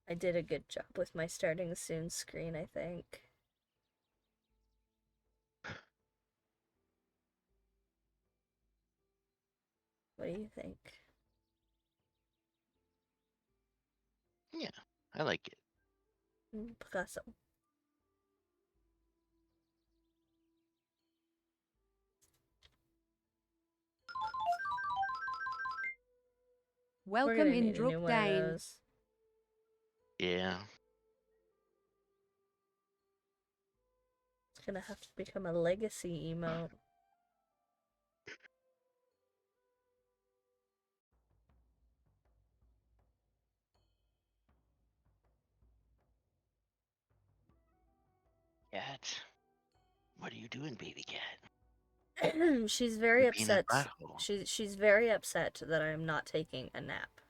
I did a good job with my starting soon screen, I think. What do you think? Yeah, I like it. Picasso. We're Welcome gonna in need a new one of Dane. those. Yeah. It's gonna have to become a legacy emote. Cat. What are you doing, baby cat? She's very You're being a upset. butthole. She's very upset that I am not taking a nap.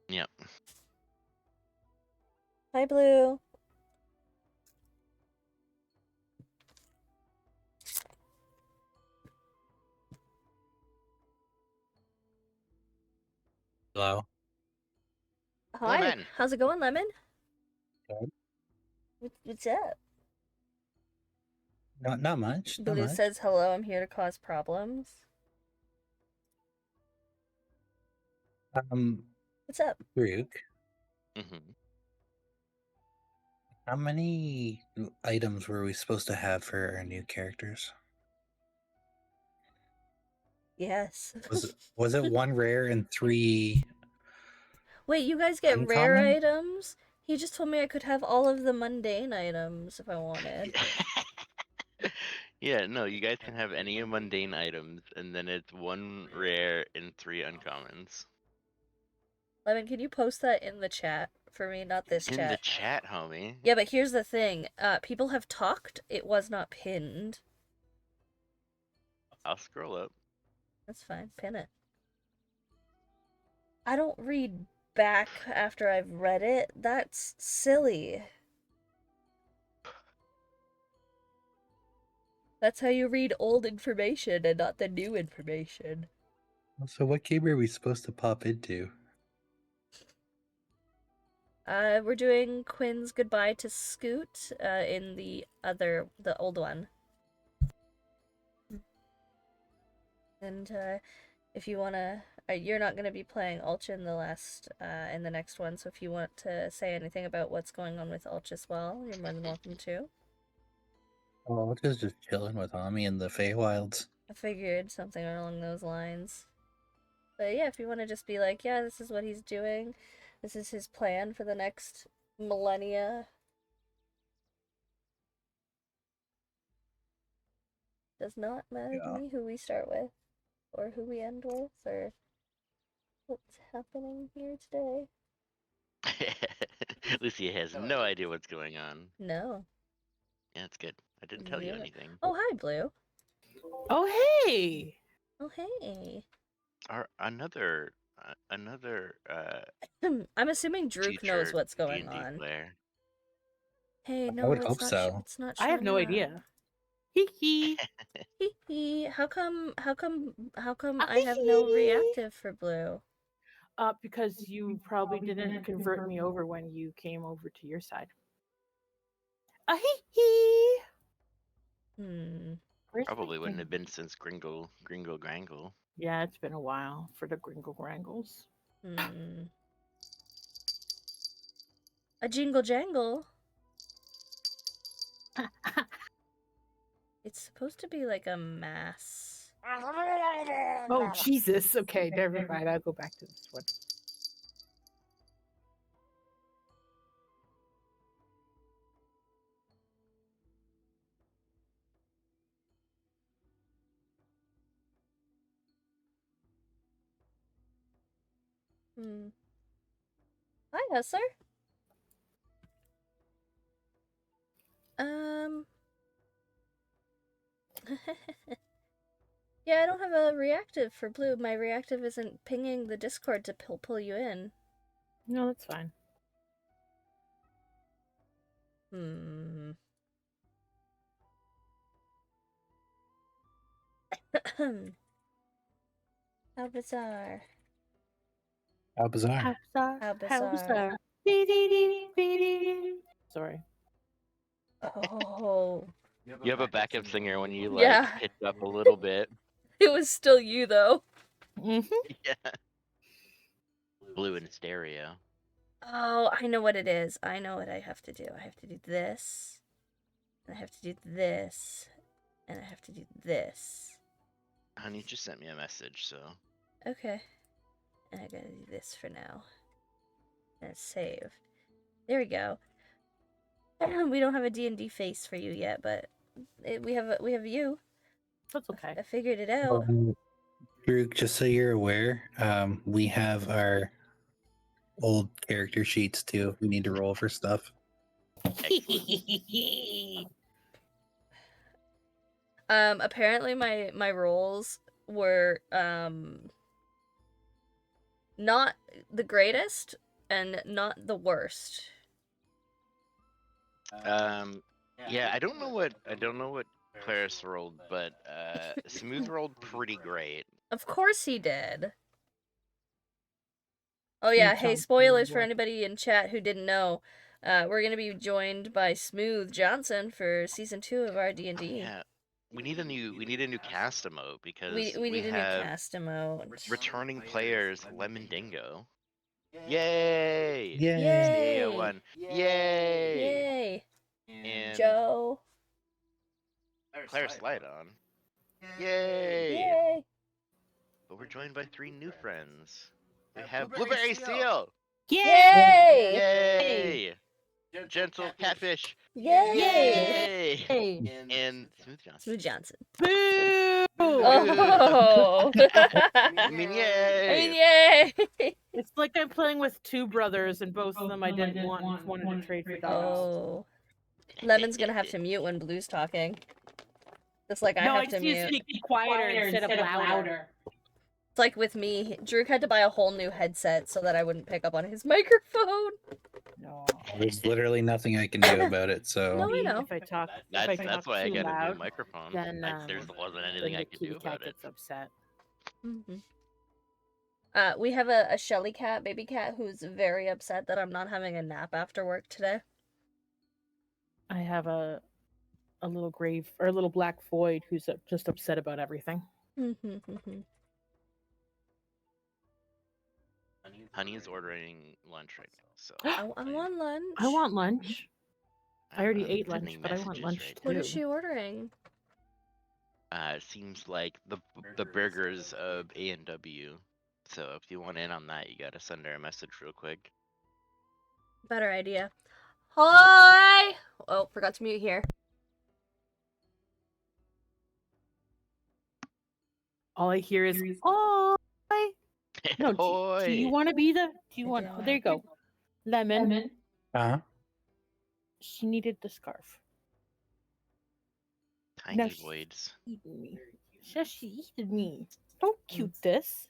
Yep. Hi, Blue. Hello. Hi. Lemon. How's it going, Lemon? Good. What's up? Not much. Not Blue much. says hello. I'm here to cause problems. What's up? Ryuk, Mm-hmm. how many items were we supposed to have for our new characters? Yes. Was it one rare and 3? Wait, you guys get rare Uncommon? items? He just told me I could have all of the mundane items if I wanted. Yeah, no, you guys can have any mundane items, and then it's 1 rare and 3 uncommons. Lemon, can you post that in the chat for me? Not this In the chat. chat, homie. Yeah, but here's the thing. People have talked. It was not pinned. I'll scroll up. That's fine. Pin it. I don't read back after I've read it. That's silly. That's how you read old information and not the new information. So what game are we supposed to pop into? We're doing Quinn's Goodbye to Scoot in the old one. And if you wanna, you're not gonna be playing Ulch in the next one. So if you want to say anything about what's going on with Ulch as well, you're more than welcome to. Oh, just chilling with Ami in the Feywilds. I figured something along those lines. But yeah, if you want to just be like, yeah, this is what he's doing, this is his plan for the next millennia. Does not matter to me who we start with, or who we end with, or what's happening here today. Lucia has no idea what's going on. No. Yeah, it's good. I didn't tell you anything. Oh, hi, Blue. Oh, hey! Oh, hey. Another I'm assuming Drook knows what's going D&D on. player. Hey, no, I would it's hope not. so. It's not. I have no idea. Hee hee. Hee hee. How come I have no reactive for Blue? Because you probably didn't convert me over when you came over to your side. Hee hee. Probably wouldn't have been since Gringle Grangle. Yeah, it's been a while for the Gringle Grangles. A jingle jangle. It's supposed to be like a mass. Oh, Jesus. Okay, never mind. I'll go back to this one. Hi, Hustler. Yeah, I don't have a reactive for Blue. My reactive isn't pinging the Discord to pull you in. No, that's fine. How bizarre. How bizarre. How bizarre. How bizarre. Sorry. Oh, You have a backup singer when you like Yeah. pitch up a little bit. it was still you though. Hmm. Yeah. Blue in stereo. Oh, I know what it is. I know what I have to do. I have to do this. And I have to do this. And I have to do this. Honey just sent me a message, so Okay. And I gotta do this for now. And save. There we go. We don't have a D&D face for you yet, but we have you. That's okay. I figured it out. Drew, just so you're aware, we have our old character sheets too. We need to roll for stuff. Apparently my rolls were not the greatest and not the worst. Yeah, I don't know what Claris rolled, but Smooth rolled pretty great. Of course he did. Oh yeah, hey, spoilers for anybody in chat who didn't know. We're gonna be joined by Smooth Johnson for season 2 of our D&D. Yeah, we need a new cast emote because We need a new have cast emote. returning players Lemon Dingo. Yay! Yay! CA1. Yay! Yay! And Joe. Claire Slide on. Yay! Yay! But we're joined by 3 new friends. We have Blueberry Seal. Yay! Yay! Gentle Catfish. Yay! Yay! And Smooth Johnson. Smooth Johnson. Boo! Oh! I mean, yay! yay! It's like I'm playing with 2 brothers, and both of them I didn't wanted to trade for dogs. Oh. Lemon's gonna have to mute when Blue's talking. Just like I No, I have to just need to mute. speak quieter instead of louder. It's like with me, Drew had to buy a whole new headset so that I wouldn't pick up on his microphone. No. There's literally nothing I can do about it. So No, I know. If I talk, That's why I too got a loud, new microphone. then, There wasn't then anything the I could kitty do cat about it. gets upset. We have a Shelly cat, baby cat, who's very upset that I'm not having a nap after work today. I have a little black void who's just upset about everything. Honey is ordering lunch right now, so I want lunch. I want lunch. I already I'm ate lunch, sending but I want messages lunch right too. What is she ordering? It seems like the burgers of A&W. So if you want in on that, you gotta send her a message real quick. Better idea. Hi! Oh, forgot to mute here. All I hear is "Oh." No, do you want to be the? Do you want? Oh, there you go, Lemon. She needed the scarf. Tiny No, voids. Eating me. She eated me. Don't cute this.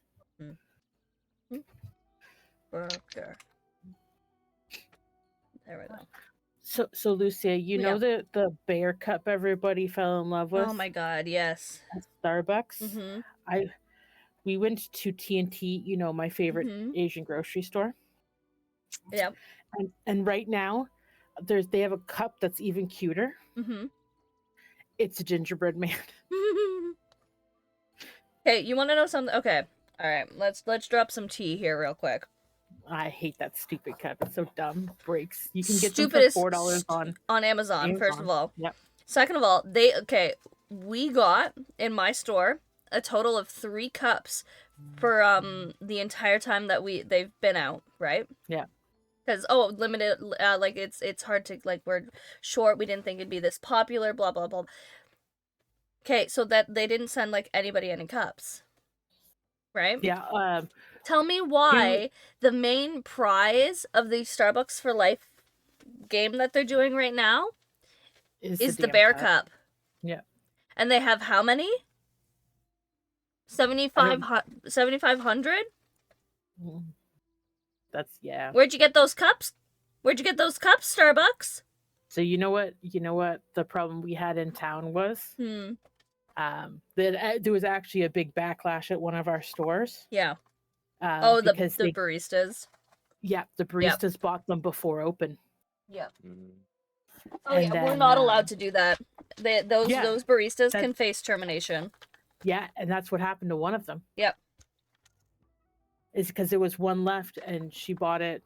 Burger. There we go. So Lucia, you know the bear cup everybody fell in love with Oh my god, yes. at Starbucks? We went to TNT, you know, my favorite Asian grocery store. Yep. And right now, they have a cup that's even cuter. It's a gingerbread man. Hey, you want to know something? Okay, all right. Let's drop some tea here real quick. I hate that stupid cup. It's so dumb. Breaks. You can get Stupidest them for $4 on Amazon. First of all. Yep. Second of all, we got in my store a total of 3 cups for the entire time that they've been out, right? Yeah. Because limited, like it's hard to, like, we're short. We didn't think it'd be this popular. Blah blah blah. Okay, so that they didn't send like anybody any cups, right? Yeah. Tell me why the main prize of the Starbucks for Life game that they're doing right now is the bear cup. Yeah. And they have how many? 7,500? That's Where'd you get those cups? Where'd you get those cups, Starbucks? So you know what the problem we had in town was? There was actually a big backlash at one of our stores. Yeah. Because the baristas. Yeah, the baristas bought them before open. Yep. Mm. Oh And yeah, we're then, not allowed to do that. Those baristas that- can face termination. Yeah, and that's what happened to one of them. Yep. Is because there was one left, and she bought it.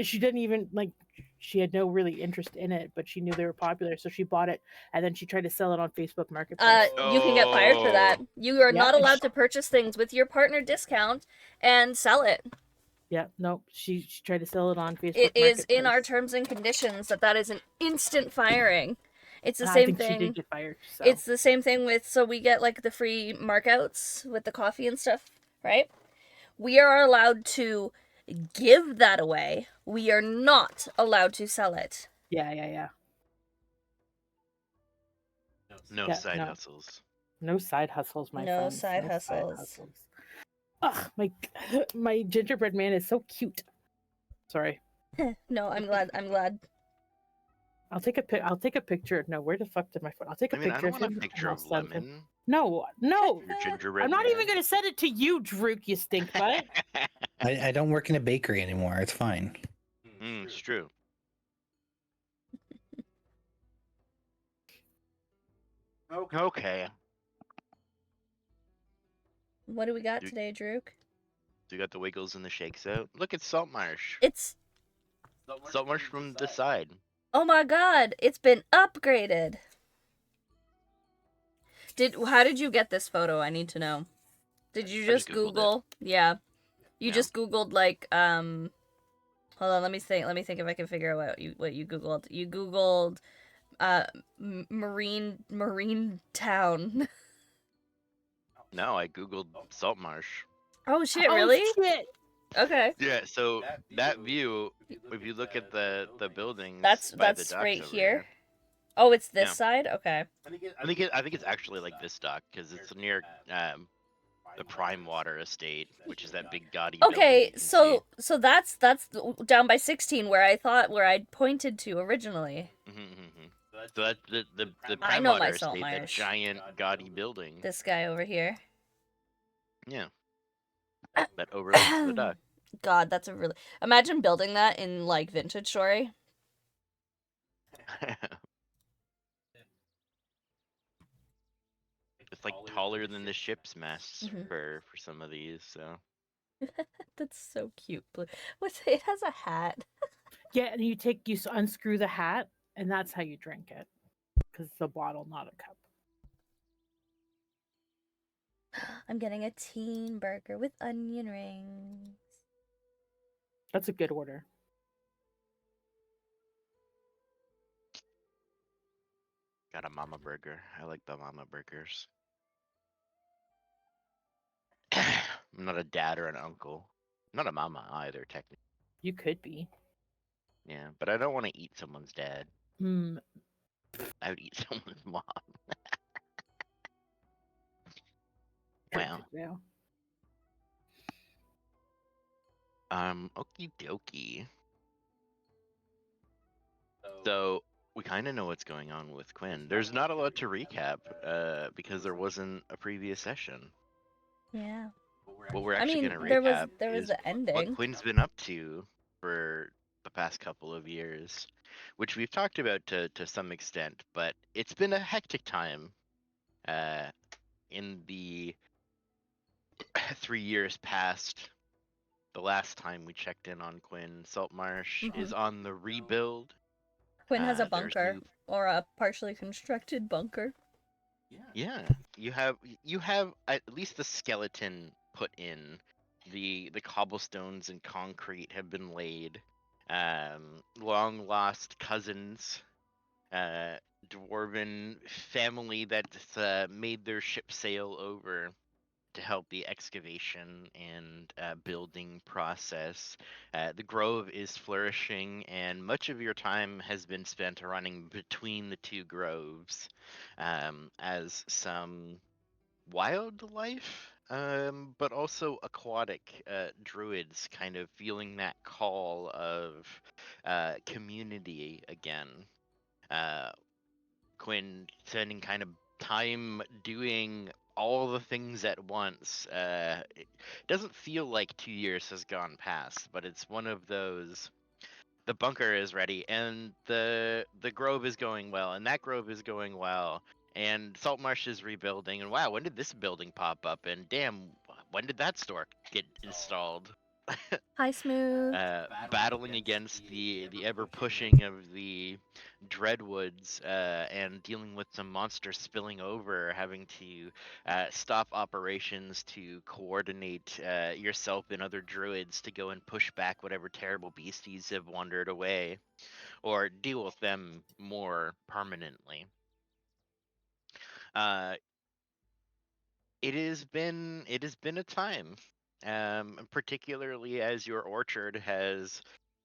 She didn't even she had no really interest in it, but she knew they were popular, so she bought it, and then she tried to sell it on Facebook Marketplace. You can get fired for that. You are Yeah, not and allowed to purchase things with your partner discount and sell it. Yeah, no, she tried to sell it on Facebook. It is in our Marketplace. terms and conditions that is an instant firing. It's the And I same think thing. She did get fired. So. It's the same thing with, so we get like the free markouts with the coffee and stuff, right? We are allowed to give that away. We are not allowed to sell it. Yeah. No Yeah, side no. hustles. No side hustles, my No friends. side no hustles. Side hustles. Ugh, my gingerbread man is so cute. Sorry. No, I'm glad. I'll take a picture. No, where the fuck did my phone? I'll take a I picture don't of want him. a picture and of I'll send him. Lemon. No. Your gingerbread I'm not man. even gonna send it to you, Drook. You stink butt. I don't work in a bakery anymore. It's fine. It's true. Okay. What do we got Dude. today, Drook? So you got the wiggles and the shakes out. Look, it's Saltmarsh. It's, Saltmarsh from the side. oh my god, it's been upgraded. How did you get this photo? I need to know. Did you I just just Googled it. Google? Yeah. You Yeah. just Googled like hold on, let me think if I can figure out what you Googled. You Googled marine town. No, I googled Saltmarsh. Oh shit, Oh, really? shit. Okay. Yeah, so that view, if you look at the buildings, That's by the docks right over here. Oh, it's this Yeah. side? Okay. I think it's actually like this dock because it's near the Prime Water Estate, which is that big gaudy building Okay, you can so that's down by 16 where I pointed to originally. see. So that's the I Prime know Water my Estate, that Saltmarsh. giant gaudy building. This guy over here. Yeah. That overlooks the dock. God, that's a really, imagine building that in like Vintage Story. It's like taller than the ship's masts Mhm. for some of these, so That's so cute. It has a hat. Yeah, and you unscrew the hat, and that's how you drink it, because it's a bottle, not a cup. I'm getting a teen burger with onion rings. That's a good order. got a mama burger. I like the mama burgers. I'm not a dad or an uncle. I'm not a mama either, technically. You could be. Yeah, but I don't want to eat someone's dad. Hmm. I would eat someone's mom. Yeah. Okie dokie. So we kind of know what's going on with Quinn. There's not a lot to recap, because there wasn't a previous session. Yeah. What we're I actually mean, gonna there recap was is the ending. what Quinn's been up to for the past couple of years, which we've talked about to some extent, but it's been a hectic time in the 3 years past the last time we checked in on Quinn. Saltmarsh is on the rebuild. Quinn has a there's bunker, new- or a partially constructed bunker. Yeah, you have at least the skeleton put in. The cobblestones and concrete have been laid. Long lost cousins, dwarven family that's made their ship sail over to help the excavation and building process. The grove is flourishing, and much of your time has been spent running between the two groves, as some wildlife, but also aquatic druids kind of feeling that call of community again. Quinn spending kind of time doing all the things at once. It doesn't feel like 2 years has gone past, but it's one of those. The bunker is ready, and the grove is going well, and that grove is going well, and Saltmarsh is rebuilding. And wow, when did this building pop up? And damn, when did that store get installed? Hi, Smooth. Battling against the ever pushing of the Dreadwoods, and dealing with some monsters spilling over, having to stop operations to coordinate yourself and other druids to go and push back whatever terrible beasties have wandered away, or deal with them more permanently. Uh, it has been a time, particularly as your orchard has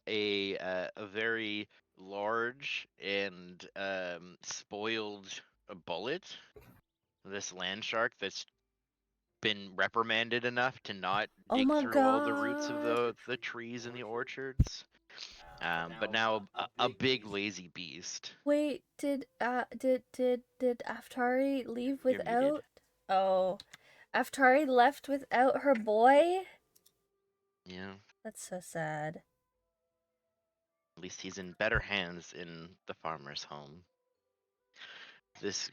a very large and spoiled bullet. This land shark that's been reprimanded enough to not Oh dig my through all the roots of god. the trees in the orchards. But now a big lazy beast. Wait, did Aftari leave You're muted. without? Oh, Aftari left without her boy? Yeah. That's so sad. At least he's in better hands in the farmer's home. This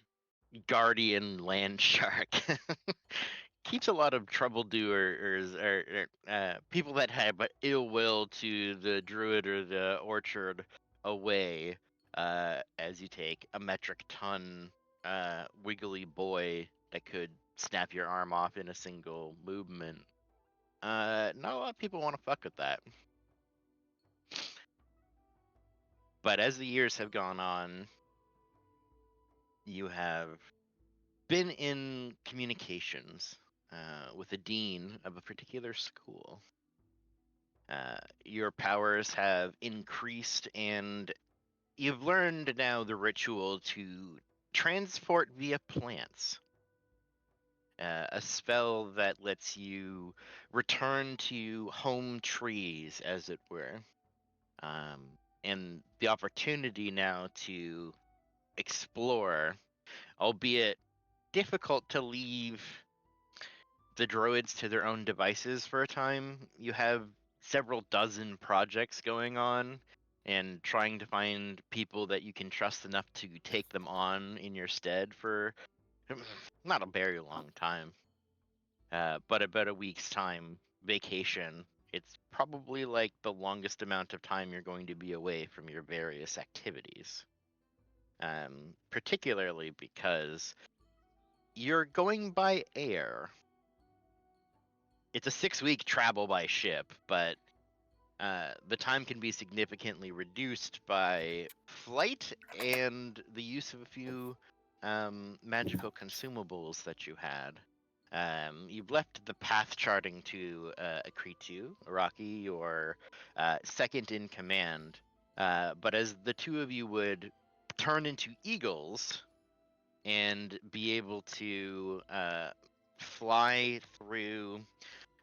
guardian land shark keeps a lot of troubledoers or people that have ill will to the druid or the orchard away, as you take a metric ton wiggly boy that could snap your arm off in a single movement. Not a lot of people want to fuck with that. But as the years have gone on, you have been in communications with the dean of a particular school. Your powers have increased, and you've learned now the ritual to transport via plants. A spell that lets you return to home trees, as it were. And the opportunity now to explore, albeit difficult to leave the druids to their own devices for a time. You have several dozen projects going on, and trying to find people that you can trust enough to take them on in your stead for not a very long time, but about a week's time vacation. It's probably like the longest amount of time you're going to be away from your various activities. Particularly because you're going by air. It's a 6-week travel by ship, but the time can be significantly reduced by flight and the use of a few magical consumables that you had. You've left the path charting to Akritu, Araki, your second in command. But as the two of you would turn into eagles and be able to fly through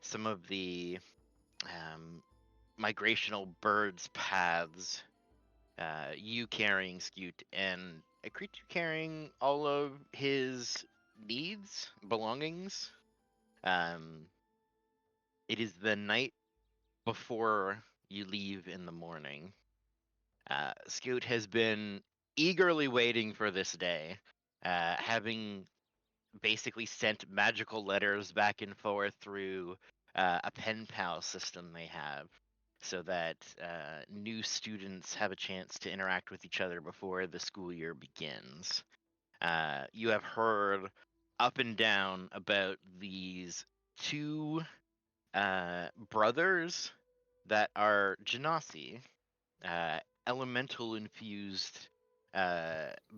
some of the migrational birds' paths, you carrying Scoot and Akritu carrying all of his needs, belongings. It is the night before you leave in the morning. Scoot has been eagerly waiting for this day, having basically sent magical letters back and forth through a pen pal system they have, so that new students have a chance to interact with each other before the school year begins. You have heard up and down about these two brothers that are Genasi, elemental infused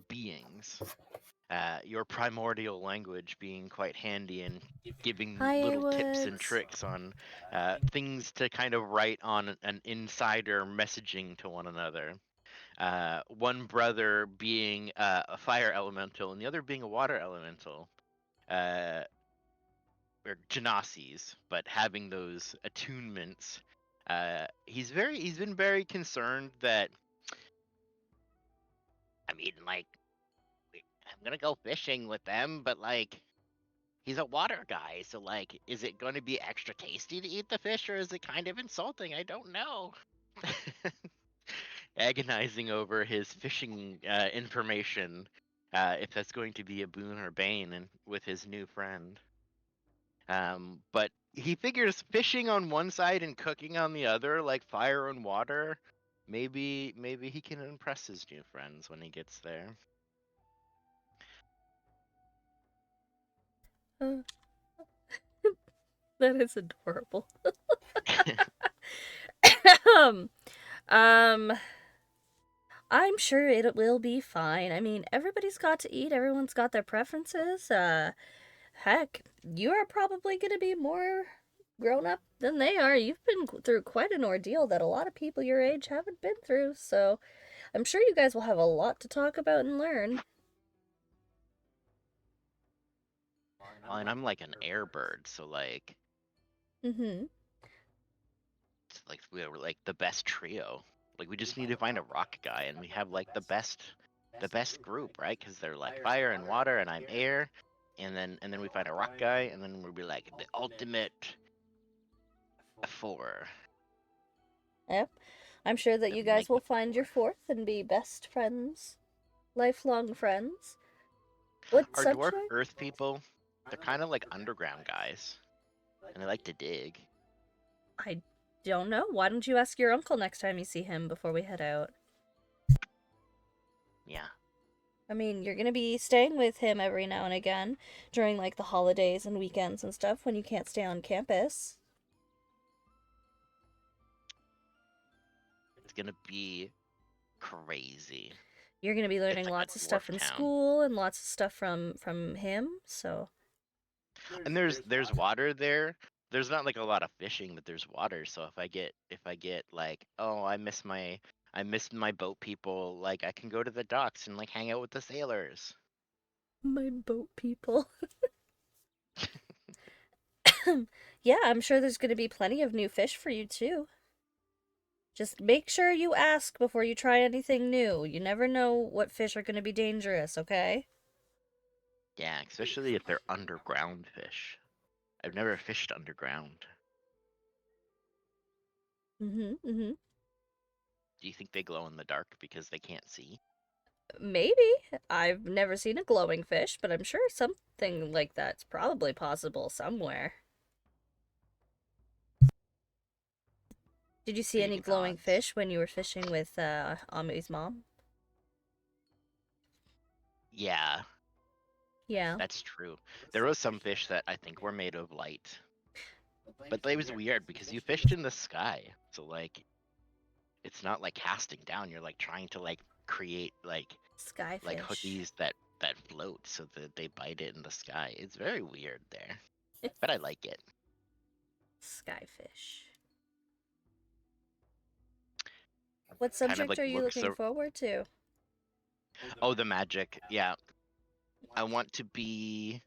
beings. Your primordial language being quite handy in giving Hi, little tips and Woods. tricks on things to kind of write on an insider messaging to one another. One brother being a fire elemental and the other being a water elemental. Or Genasis, but having those attunements. He's been very concerned that, I mean, like, I'm gonna go fishing with them, but like, he's a water guy, so like, is it going to be extra tasty to eat the fish, or is it kind of insulting? I don't know. Agonizing over his fishing information, if that's going to be a boon or bane, and with his new friend. But he figures fishing on one side and cooking on the other, like fire and water. Maybe he can impress his new friends when he gets there. That is adorable. um, I'm sure it will be fine. I mean, everybody's got to eat. Everyone's got their preferences. Heck, you are probably going to be more grown up than they are. You've been through quite an ordeal that a lot of people your age haven't been through, so I'm sure you guys will have a lot to talk about and learn. Well, and I'm like an airbird, so like, Mm-hmm. it's like we're like the best trio. Like we just need to find a rock guy, and we have like the best group, right? Because they're like fire and water, and I'm air, and then we find a rock guy, and then we'll be like the ultimate 4. Yep. I'm sure that The you guys will Magma find your 4. fourth and be best friends. Lifelong friends. What Our dwarf subject? earth people, they're kind of like underground guys, and they like to dig. I don't know. Why don't you ask your uncle next time you see him before we head out? Yeah. I mean, you're gonna be staying with him every now and again during like the holidays and weekends and stuff when you can't stay on campus. It's gonna be crazy. You're gonna be learning like a lots of stuff dwarf in town. school and lots of stuff from him. So And there's water there. There's not like a lot of fishing, but there's water. So if I get like, oh, I miss my boat people, like I can go to the docks and like hang out with the sailors. my boat people. Yeah, I'm sure there's gonna be plenty of new fish for you too. Just make sure you ask before you try anything new. You never know what fish are gonna be dangerous, okay? Yeah, especially if they're underground fish. I've never fished underground. Mm-hmm. Do you think they glow in the dark because they can't see? Maybe. I've never seen a glowing fish, but I'm sure something like that's probably possible somewhere. Did you see any Big glowing odds. fish when you were fishing with Ami's mom? Yeah, Yeah. that's true. There was some fish that I think were made of light. But it was weird because you fished in the sky. So like it's not like casting down, you're like trying to like create like Skyfish. hookies that float so that they bite it in the sky. It's very weird there. But I like it. Skyfish. What Kind of subject like are you looks looking forward to? Oh, the magic. Yeah. I want to be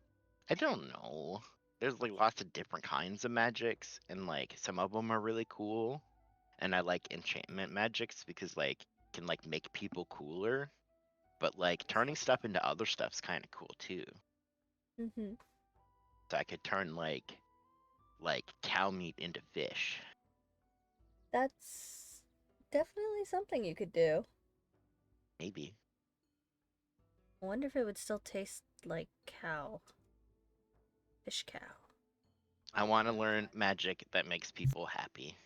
I don't know. There's like lots of different kinds of magics, and like some of them are really cool. And I like enchantment magics because like can like make people cooler. But like turning stuff into other stuff's kind of cool too. Mm-hmm. So I could turn like cow meat into fish. That's definitely something you could do. Maybe. I wonder if it would still taste like cow. Fish cow. I want to learn magic that makes people happy.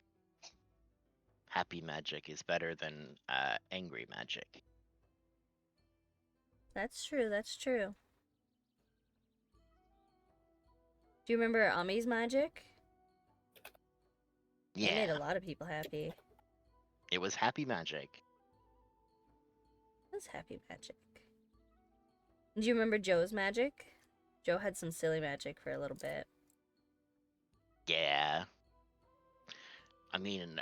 Happy magic is better than angry magic. That's true, that's true. Do you remember Ami's magic? Yeah. It made a lot of people happy. It was happy magic. It was happy magic. Do you remember Joe's magic? Joe had some silly magic for a little bit. Yeah. I mean,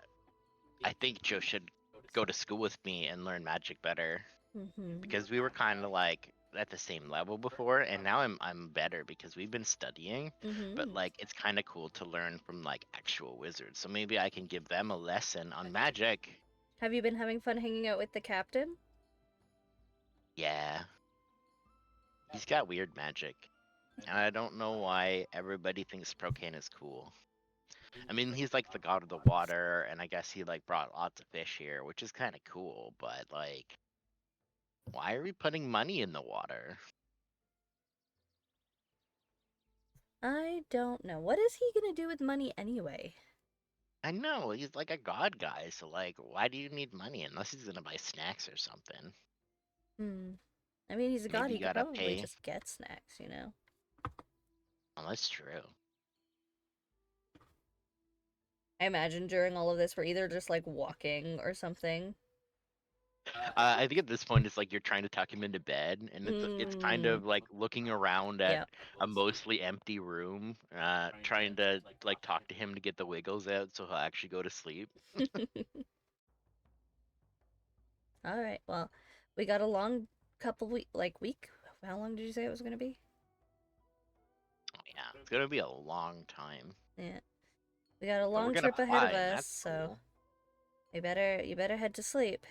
I think Joe should go to school with me and learn magic better. Mm-hmm. Because we were kind of like at the same level before, and now I'm better because we've been studying. Mm-hmm. But like it's kind of cool to learn from like actual wizards. So maybe I can give them a lesson on magic. Have you been having fun hanging out with the captain? Yeah. He's got weird magic. And I don't know why everybody thinks Procaine is cool. I mean, he's like the god of the water, and I guess he like brought lots of fish here, which is kind of cool. But like, why are we putting money in the water? I don't know. What is he gonna do with money anyway? I know he's like a god guy, so like, why do you need money unless he's gonna buy snacks or something? Hmm. I mean, he's a god. Maybe He you could gotta probably pay. just get snacks, you know? Oh, that's true. I imagine during all of this, we're either just like walking or something. I think at this point it's like you're trying to tuck him into bed, and it's kind of like looking around at Yeah. a mostly empty room, trying to like talk to him to get the wiggles out so he'll actually go to sleep. All right. Well, we got a long couple week. How long did you say it was gonna be? Oh, yeah, it's gonna be a long time. Yeah. We got a But we're long gonna trip ahead of fly, and us, that's so cool. you better head to sleep.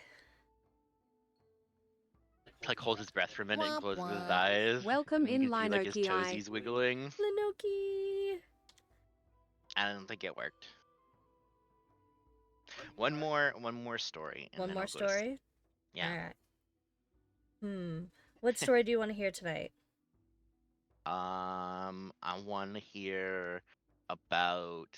Like holds his breath for a minute and Womp closes his womp. eyes. Welcome And you in, can see like his Linoki. toesies wiggling. Linoki. I don't think it worked. One more story. And One then more I'll go to sleep. story. Yeah. All right. What story do you want to hear tonight? I want to hear about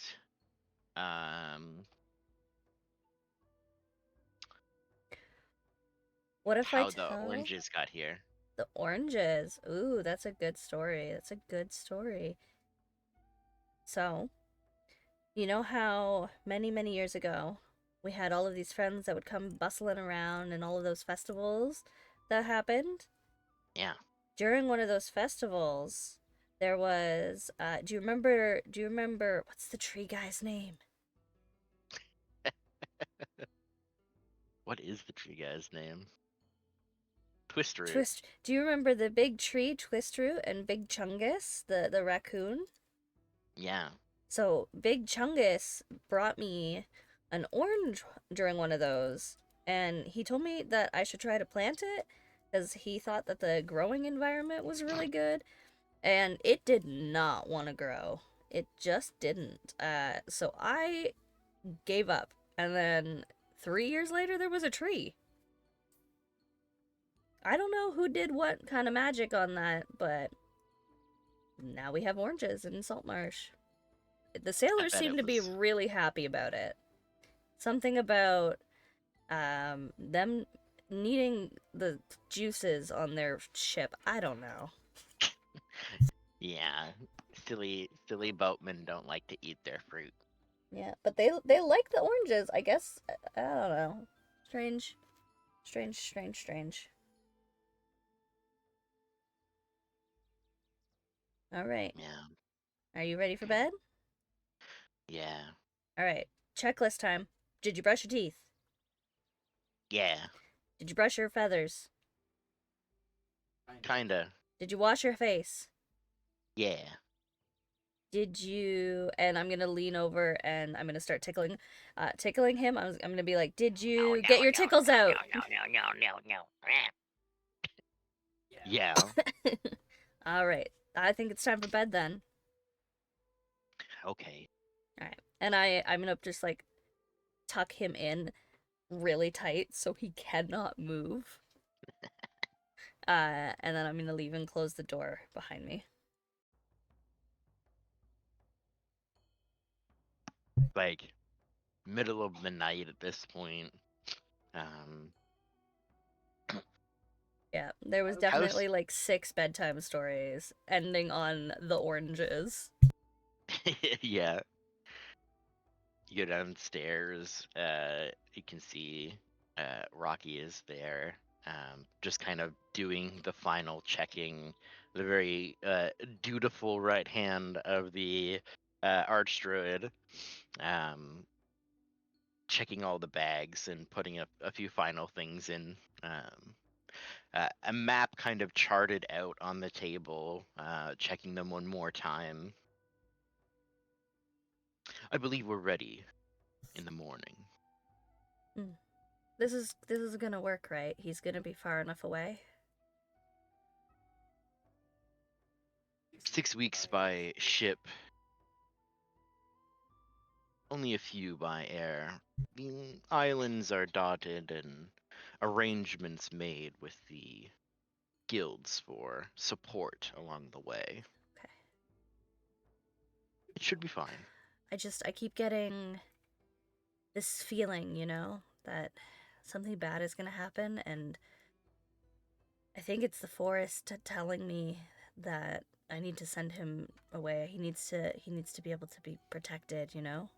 What if I how the tell oranges got here. the oranges? Ooh, that's a good story. That's a good story. So, you know how many years ago we had all of these friends that would come bustling around and all of those festivals that happened? Yeah. During one of those festivals, there was do you remember what's the tree guy's name? What is the tree guy's name? Twistroot. Do you remember the big tree Twistroot and Big Chungus, the raccoon? Yeah. So Big Chungus brought me an orange during one of those, and he told me that I should try to plant it because he thought that the growing environment was really good, and it did not want to grow. It just didn't. So I gave up, and then 3 years later there was a tree. I don't know who did what kind of magic on that, but now we have oranges in Saltmarsh. The sailors bet seem it to be was- really happy about it. Something about them needing the juices on their ship. I don't know. Yeah. Silly boatmen don't like to eat their fruit. Yeah, but they like the oranges. I guess I don't know. Strange. All right. Yeah. Are you ready for bed? Yeah. All right. Checklist time. Did you brush your teeth? Yeah. Did you brush your feathers? Kinda. Did you wash your face? Yeah. Did you? And I'm gonna lean over and I'm gonna start tickling him. I'm gonna be like, did you get your tickles out? No. Yeah. All right. I think it's time for bed then. Okay. All right. And I'm gonna just like tuck him in really tight so he cannot move. And then I'm gonna leave and close the door behind me. Like middle of the night at this point. Yeah, there was definitely like 6 bedtime stories ending on the oranges. Yeah. You go downstairs, you can see Rocky is there, just kind of doing the final checking, the very dutiful right hand of the archdruid, checking all the bags and putting a few final things in. A map kind of charted out on the table, checking them one more time. I believe we're ready in the morning. This is gonna work, right? He's gonna be far enough away. 6 weeks by ship, only a few by air. The islands are dotted and arrangements made with the guilds for support along the way. Okay. It should be fine. I keep getting this feeling, you know, that something bad is gonna happen, and I think it's the forest telling me that I need to send him away. He needs to be able to be protected, you know?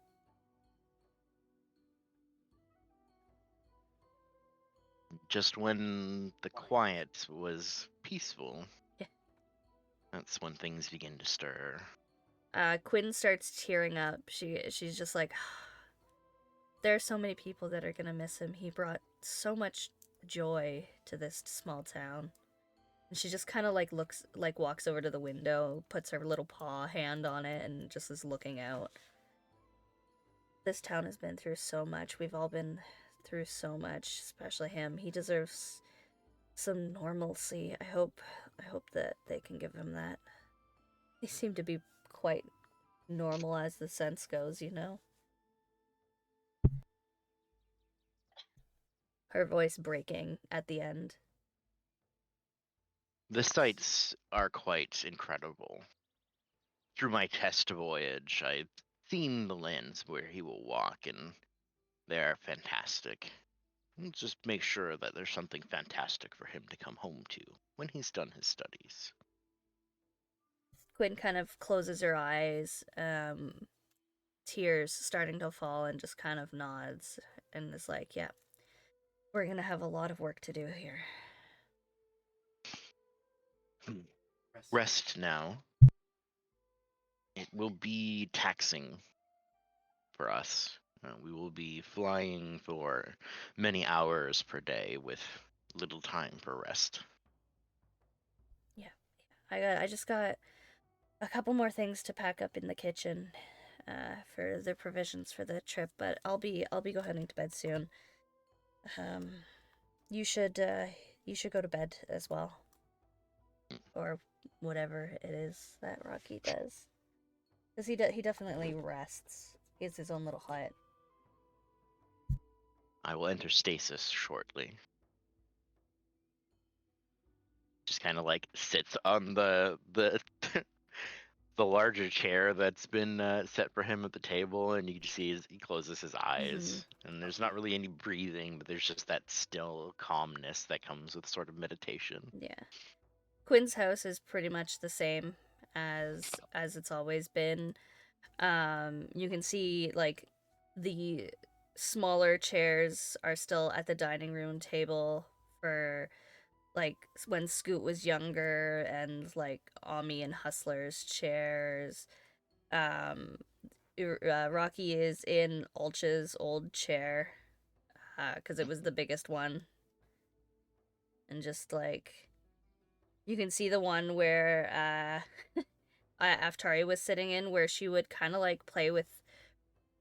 Just when the quiet was peaceful, Yeah. that's when things begin to stir. Quinn starts tearing up. She's just like, there are so many people that are gonna miss him. He brought so much joy to this small town. And she just kind of like walks over to the window, puts her little paw hand on it, and just is looking out. This town has been through so much. We've all been through so much, especially him. He deserves some normalcy. I hope that they can give him that. He seemed to be quite normal as the sense goes, you know? Her voice breaking at the end. The sights are quite incredible. Through my test voyage, I've seen the lands where he will walk, and they are fantastic. Let's just make sure that there's something fantastic for him to come home to when he's done his studies. Quinn kind of closes her eyes, tears starting to fall, and just kind of nods and is like, yeah, we're gonna have a lot of work to do here. Rest now. It will be taxing for us. We will be flying for many hours per day with little time for rest. I just got a couple more things to pack up in the kitchen for the provisions for the trip, but I'll be going to bed soon. You should go to bed as well, or whatever it is that Rocky does, because he definitely rests. He has his own little hut. I will enter stasis shortly. Just kind of like sits on the the larger chair that's been set for him at the table, and you can see he closes his eyes, and there's not really any breathing, but there's just that still calmness that comes with sort of meditation. Yeah. Quinn's house is pretty much the same as it's always been. You can see like the smaller chairs are still at the dining room table for like when Scoot was younger, and like Ami and Hustler's chairs. Rocky is in Ulch's old chair because it was the biggest one, and just like you can see the one where Aftari was sitting in, where she would kind of like play with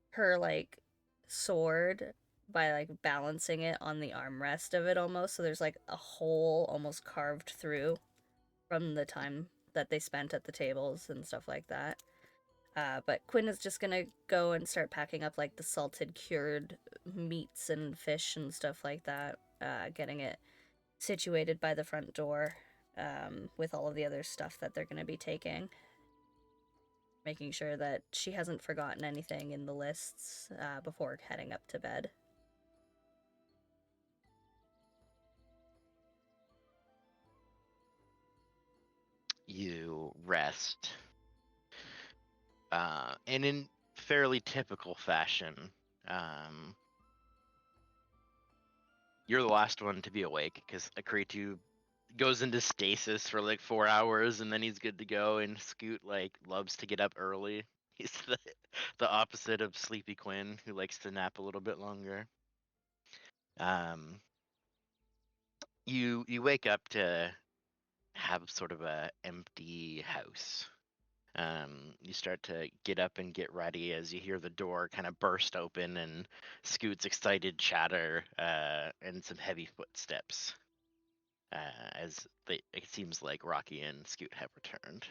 her like sword by like balancing it on the armrest of it almost, so there's like a hole almost carved through from the time that they spent at the tables and stuff like that. But Quinn is just gonna go and start packing up like the salted cured meats and fish and stuff like that, getting it situated by the front door with all of the other stuff that they're gonna be taking. Making sure that she hasn't forgotten anything in the lists before heading up to bed. You rest. And in fairly typical fashion, you're the last one to be awake because Akritu goes into stasis for like 4 hours and then he's good to go, and Scoot like loves to get up early. He's the opposite of Sleepy Quinn, who likes to nap a little bit longer. You wake up to have sort of a empty house. You start to get up and get ready as you hear the door kind of burst open and Scoot's excited chatter and some heavy footsteps as it seems like Rocky and Scoot have returned.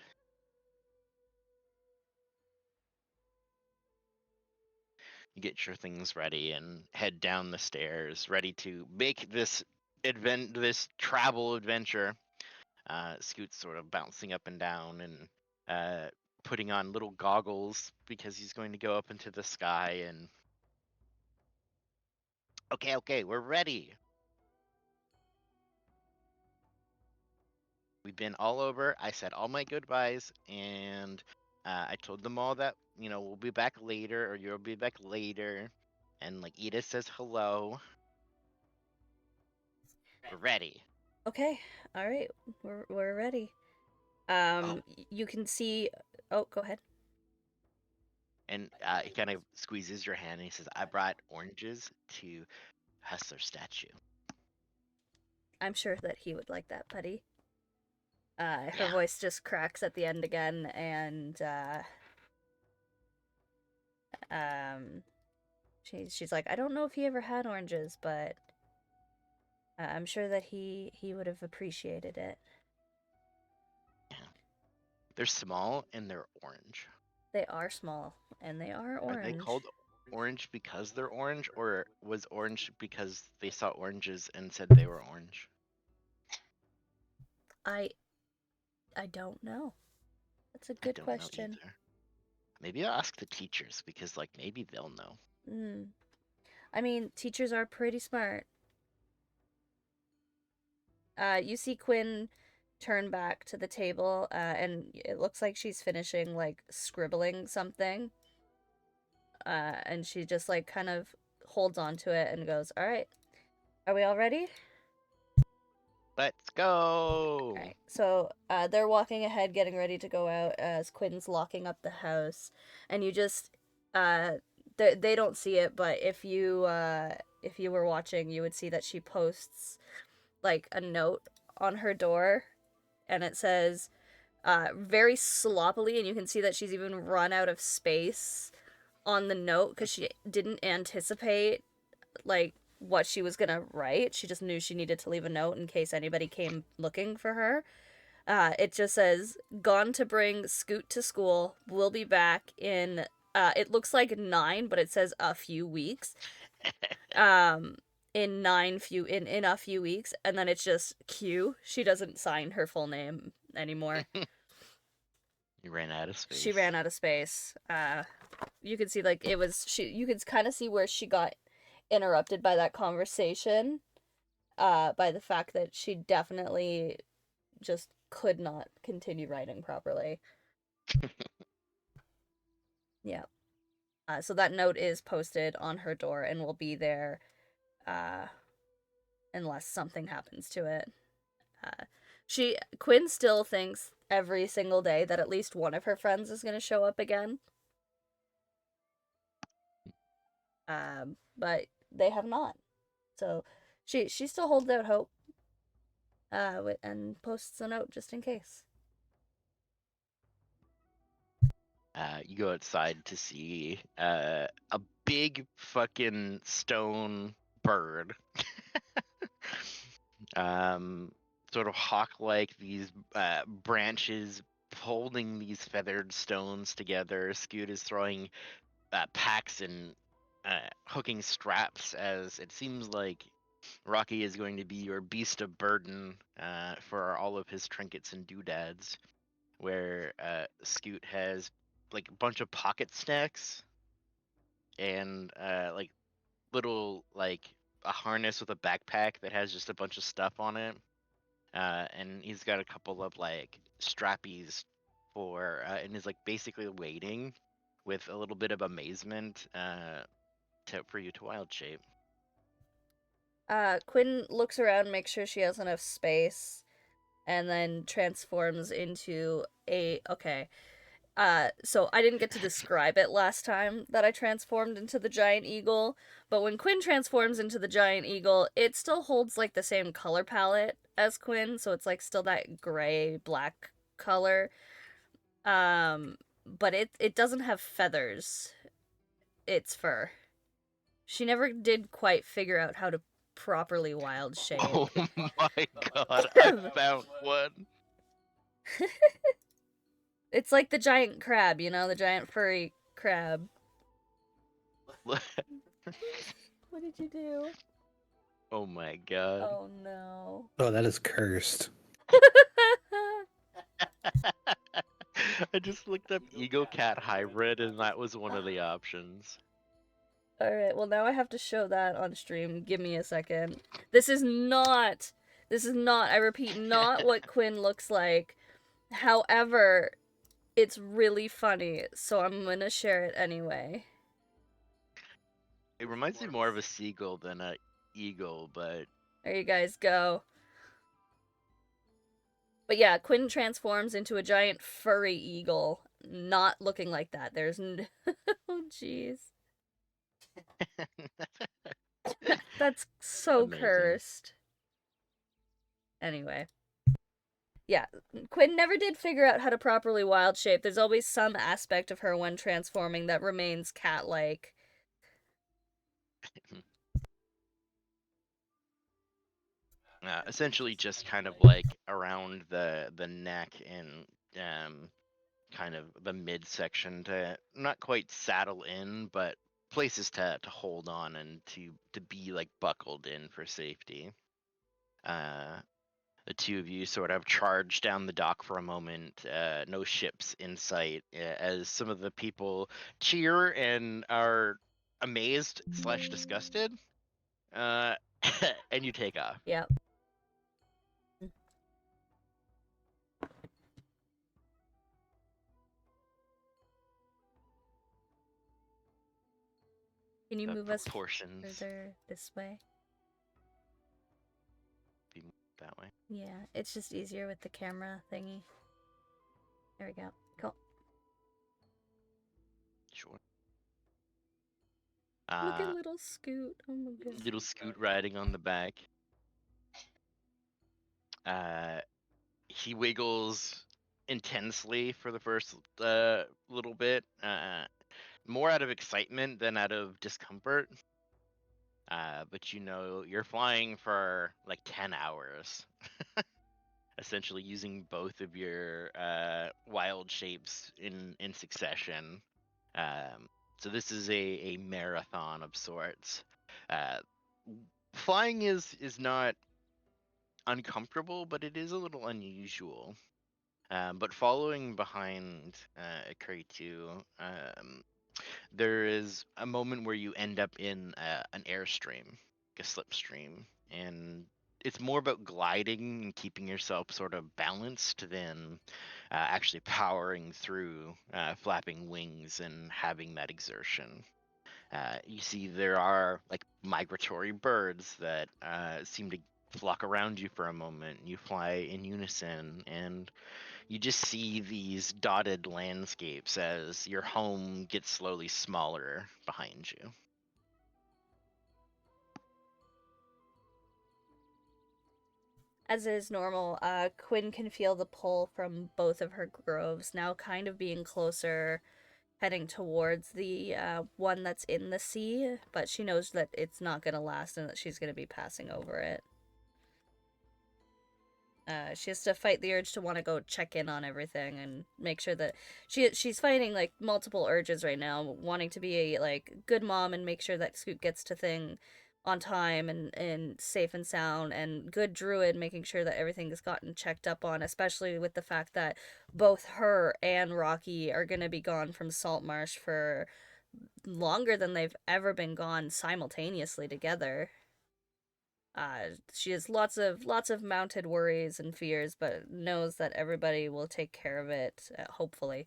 you get your things ready and head down the stairs, ready to make this travel adventure. Scoot's sort of bouncing up and down and putting on little goggles because he's going to go up into the sky. And okay, we're ready. We've been all over. I said all my goodbyes, and I told them all that we'll be back later, or you'll be back later. And like Edith says hello. We're ready. Okay, all right, we're ready. You can see. Oh, go ahead. And he kind of squeezes your hand and he says, I brought oranges to Hustler statue. I'm sure that he would like that, buddy. Her Yeah. voice just cracks at the end again, and she's like, I don't know if he ever had oranges, but I'm sure that he would have appreciated it. Yeah. They're small and they're orange. They are small and they are orange. Are they called orange because they're orange, or was orange because they saw oranges and said they were orange? I don't know. That's a good question. Maybe I'll ask the teachers because maybe they'll know. I mean, teachers are pretty smart. You see Quinn turn back to the table, and it looks like she's finishing scribbling something. And she just kind of holds on to it and goes, all right, are we all ready? Let's go. Alright, so they're walking ahead, getting ready to go out as Quinn's locking up the house, and you just they don't see it, but if you were watching, you would see that she posts a note on her door, and it says very sloppily, and you can see that she's even run out of space on the note because she didn't anticipate what she was gonna write. She just knew she needed to leave a note in case anybody came looking for her. It just says, gone to bring Scoot to school. We'll be back in, it looks like 9, but it says a few weeks. In a few weeks. And then it's just Q. She doesn't sign her full name anymore. You ran out of space. She ran out of space. You can see you can kind of see where she got interrupted by that conversation, by the fact that she definitely just could not continue writing properly. Yeah. So that note is posted on her door and will be there unless something happens to it. Quinn still thinks every single day that at least one of her friends is going to show up again. But they have not. So she still holds out hope. And posts a note just in case. You go outside to see a big fucking stone bird. Sort of hawk-like, these branches holding these feathered stones together. Scoot is throwing packs and hooking straps, as it seems like Rocky is going to be your beast of burden for all of his trinkets and doodads, where Scoot has a bunch of pocket snacks and little a harness with a backpack that has just a bunch of stuff on it, and he's got a couple of strappies and is basically waiting with a little bit of amazement for you to wild shape. Quinn looks around, makes sure she has enough space, and then transforms into so I didn't get to describe it last time that I transformed into the giant eagle, but when Quinn transforms into the giant eagle, it still holds the same color palette as Quinn, so it's still that gray black color. But it doesn't have feathers. It's fur. She never did quite figure out how to properly wild shape. Oh my god, I found one. It's like the giant crab, the giant furry crab. What did you do? Oh my god. Oh no. Oh, that is cursed. I just looked up Eagle Cat hybrid, and that was one of the options. Alright, well now I have to show that on stream. Give me a second. This is not, I repeat, not what Quinn looks like. However, it's really funny, so I'm gonna share it anyway. It reminds me more of a seagull than a eagle, but There you guys go. But yeah, Quinn transforms into a giant furry eagle, not looking like that. There's oh jeez. That's so Amazing. cursed. Anyway. Yeah, Quinn never did figure out how to properly wild shape. There's always some aspect of her when transforming that remains cat-like. Essentially just kind of like around the neck and kind of the midsection to not quite saddle in, but places to hold on and to be like buckled in for safety. The two of you sort of charge down the dock for a moment, no ships in sight, as some of the people cheer and are amazed / disgusted, and you take off. Yep. Can you move us Proportions further this way? be moved that way. Yeah, it's just easier with the camera thingy. There we go. Cool. Sure. Look at little Scoot. Oh my goodness. Little Scoot riding on the back. He wiggles intensely for the first little bit, more out of excitement than out of discomfort. But you know, you're flying for like 10 hours, essentially using both of your wild shapes in succession. So this is a marathon of sorts. Flying is not uncomfortable, but it is a little unusual. But following behind K2, there is a moment where you end up in an airstream, like a slipstream, and it's more about gliding and keeping yourself sort of balanced than actually powering through flapping wings and having that exertion. You see there are like migratory birds that seem to flock around you for a moment. You fly in unison, and you just see these dotted landscapes as your home gets slowly smaller behind you. As is normal, Quinn can feel the pull from both of her groves, now kind of being closer, heading towards the one that's in the sea, but she knows that it's not going to last and that she's going to be passing over it. She has to fight the urge to want to go check in on everything and make sure that she's fighting like multiple urges right now, wanting to be a like good mom and make sure that Scoot gets to thing on time and safe and sound, and good druid making sure that everything is gotten checked up on, especially with the fact that both her and Rocky are going to be gone from Saltmarsh for longer than they've ever been gone simultaneously together. She has lots of mounted worries and fears, but knows that everybody will take care of it. Hopefully,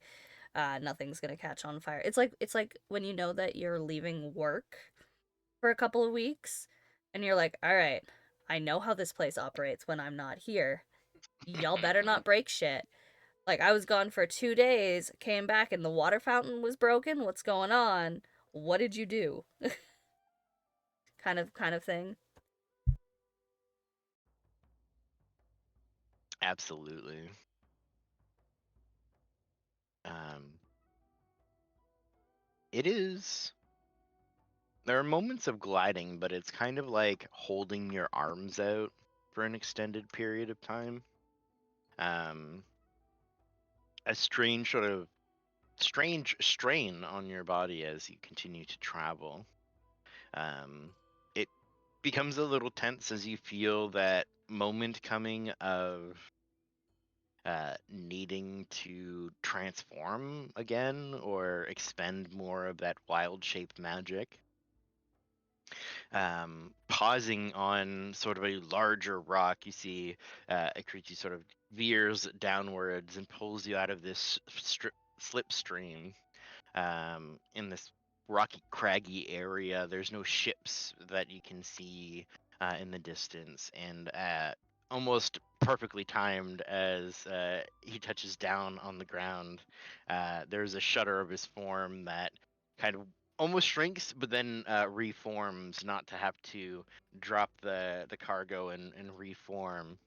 nothing's gonna catch on fire. It's like when you know that you're leaving work for a couple of weeks, and you're like, all right, I know how this place operates when I'm not here. Y'all better not break shit. Like, I was gone for 2 days, came back, and the water fountain was broken. What's going on? What did you do? kind of thing. Absolutely. It is. There are moments of gliding, but it's kind of like holding your arms out for an extended period of time. A strange sort of strange strain on your body as you continue to travel. It becomes a little tense as you feel that moment coming of needing to transform again or expend more of that wild shape magic. Pausing on sort of a larger rock, you see a creature sort of veers downwards and pulls you out of this slipstream in this rocky, craggy area. There's no ships that you can see in the distance, and almost perfectly timed as he touches down on the ground, there's a shudder of his form that kind of almost shrinks, but then reforms, not to have to drop the cargo and reform.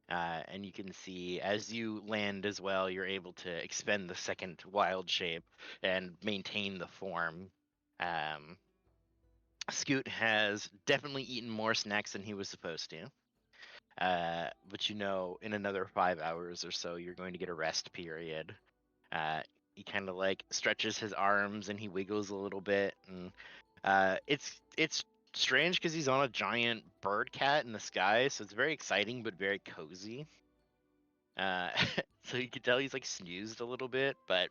And you can see as you land as well, you're able to expend the second wild shape and maintain the form. Scoot has definitely eaten more snacks than he was supposed to. But you know, in another 5 hours or so, you're going to get a rest period. He kind of like stretches his arms and he wiggles a little bit, and it's strange because he's on a giant bird cat in the sky, so it's very exciting but very cozy. So you can tell he's like snoozed a little bit, but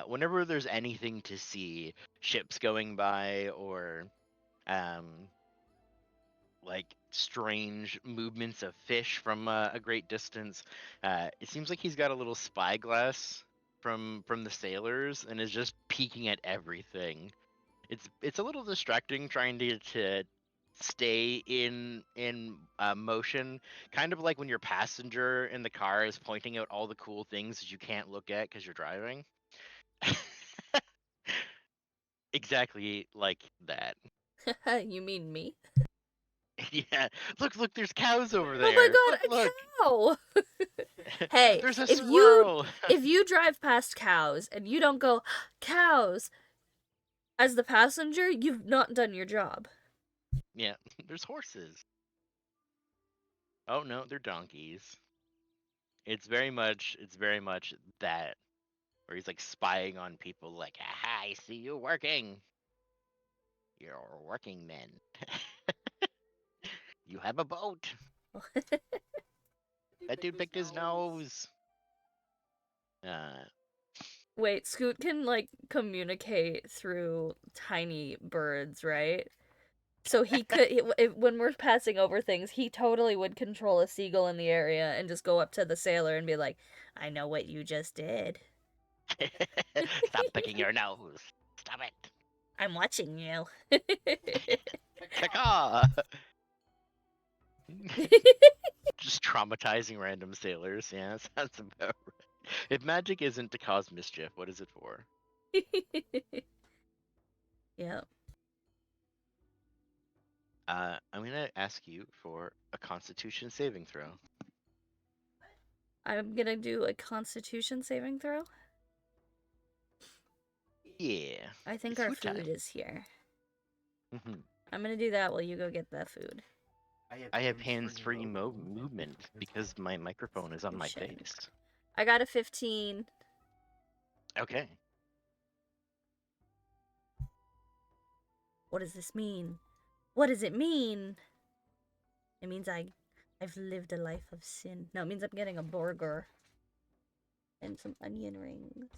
whenever there's anything to see, ships going by or like strange movements of fish from a great distance, it seems like he's got a little spyglass from the sailors and is just peeking at everything. It's a little distracting trying to stay in motion, kind of like when your passenger in the car is pointing out all the cool things that you can't look at because you're driving. Exactly like that. You mean me? Yeah, look, there's cows over Oh there. my god, Look, a cow! Hey, there's a if squirrel. you drive past cows and you don't go cows as the passenger, you've not done your job. Yeah, there's horses. Oh no, they're donkeys. It's very much that where he's like spying on people like, aha, I see you working. You're working men. You have a boat. That dude picked his nose. Wait, Scoot can like communicate through tiny birds, right? So he could, when we're passing over things, he totally would control a seagull in the area and just go up to the sailor and be like, I know what you just did. Stop picking your nose. Stop it. I'm watching you. Caw. Just traumatizing random sailors. Yeah, sounds about right. If magic isn't to cause mischief, what is it for? Yep. I'm gonna ask you for a Constitution saving throw. I'm gonna do a Constitution saving throw. Yeah. I think it's our food time. food is here. Mhm. I'm gonna do that while you go get that food. I have hands-free movement because my microphone is on my Touche. face. I got a 15. Okay. What does this mean? What does it mean? It means I've lived a life of sin. No, it means I'm getting a burger. And some onion rings.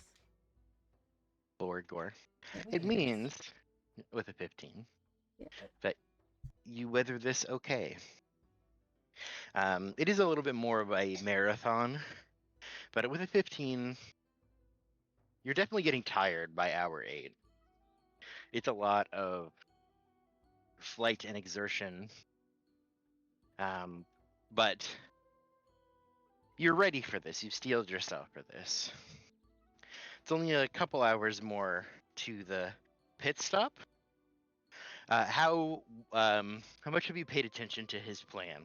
Borgor. Yeah, It means, with a 15, Yeah. that you weather this okay. It is a little bit more of a marathon, but with a 15, you're definitely getting tired by hour 8. It's a lot of flight and exertion, but you're ready for this. You've steeled yourself for this. It's only a couple hours more to the pit stop. How much have you paid attention to his plan?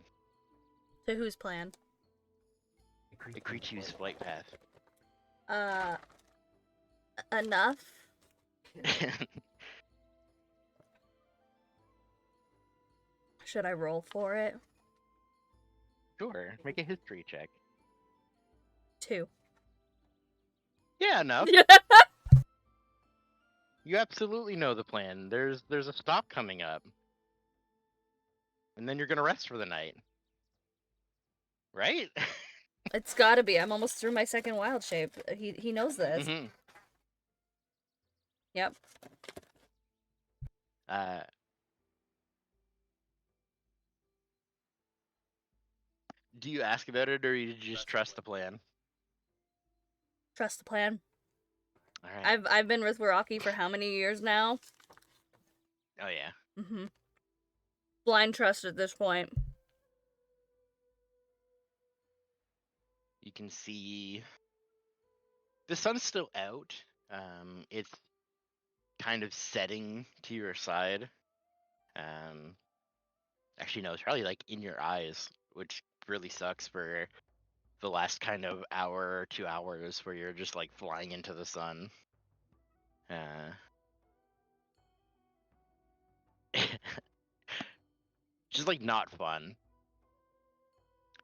To whose plan? Akrichu's flight path. Enough. Should I roll for it? Sure, make a history check. 2. Yeah, enough. You absolutely know the plan. There's a stop coming up. And then you're gonna rest for the night. Right? It's gotta be. I'm almost through my second wild shape. He knows this. Mm-hmm. Yep. Do you ask about it, or you just trust the plan? Trust the plan. All right. I've been with Rocky for how many years now? Oh yeah. Mm-hmm. Blind trust at this point. You can see the sun's still out. It's kind of setting to your side. Actually, no, it's probably like in your eyes, which really sucks for the last kind of hour or 2 hours where you're just like flying into the sun. Just like not fun.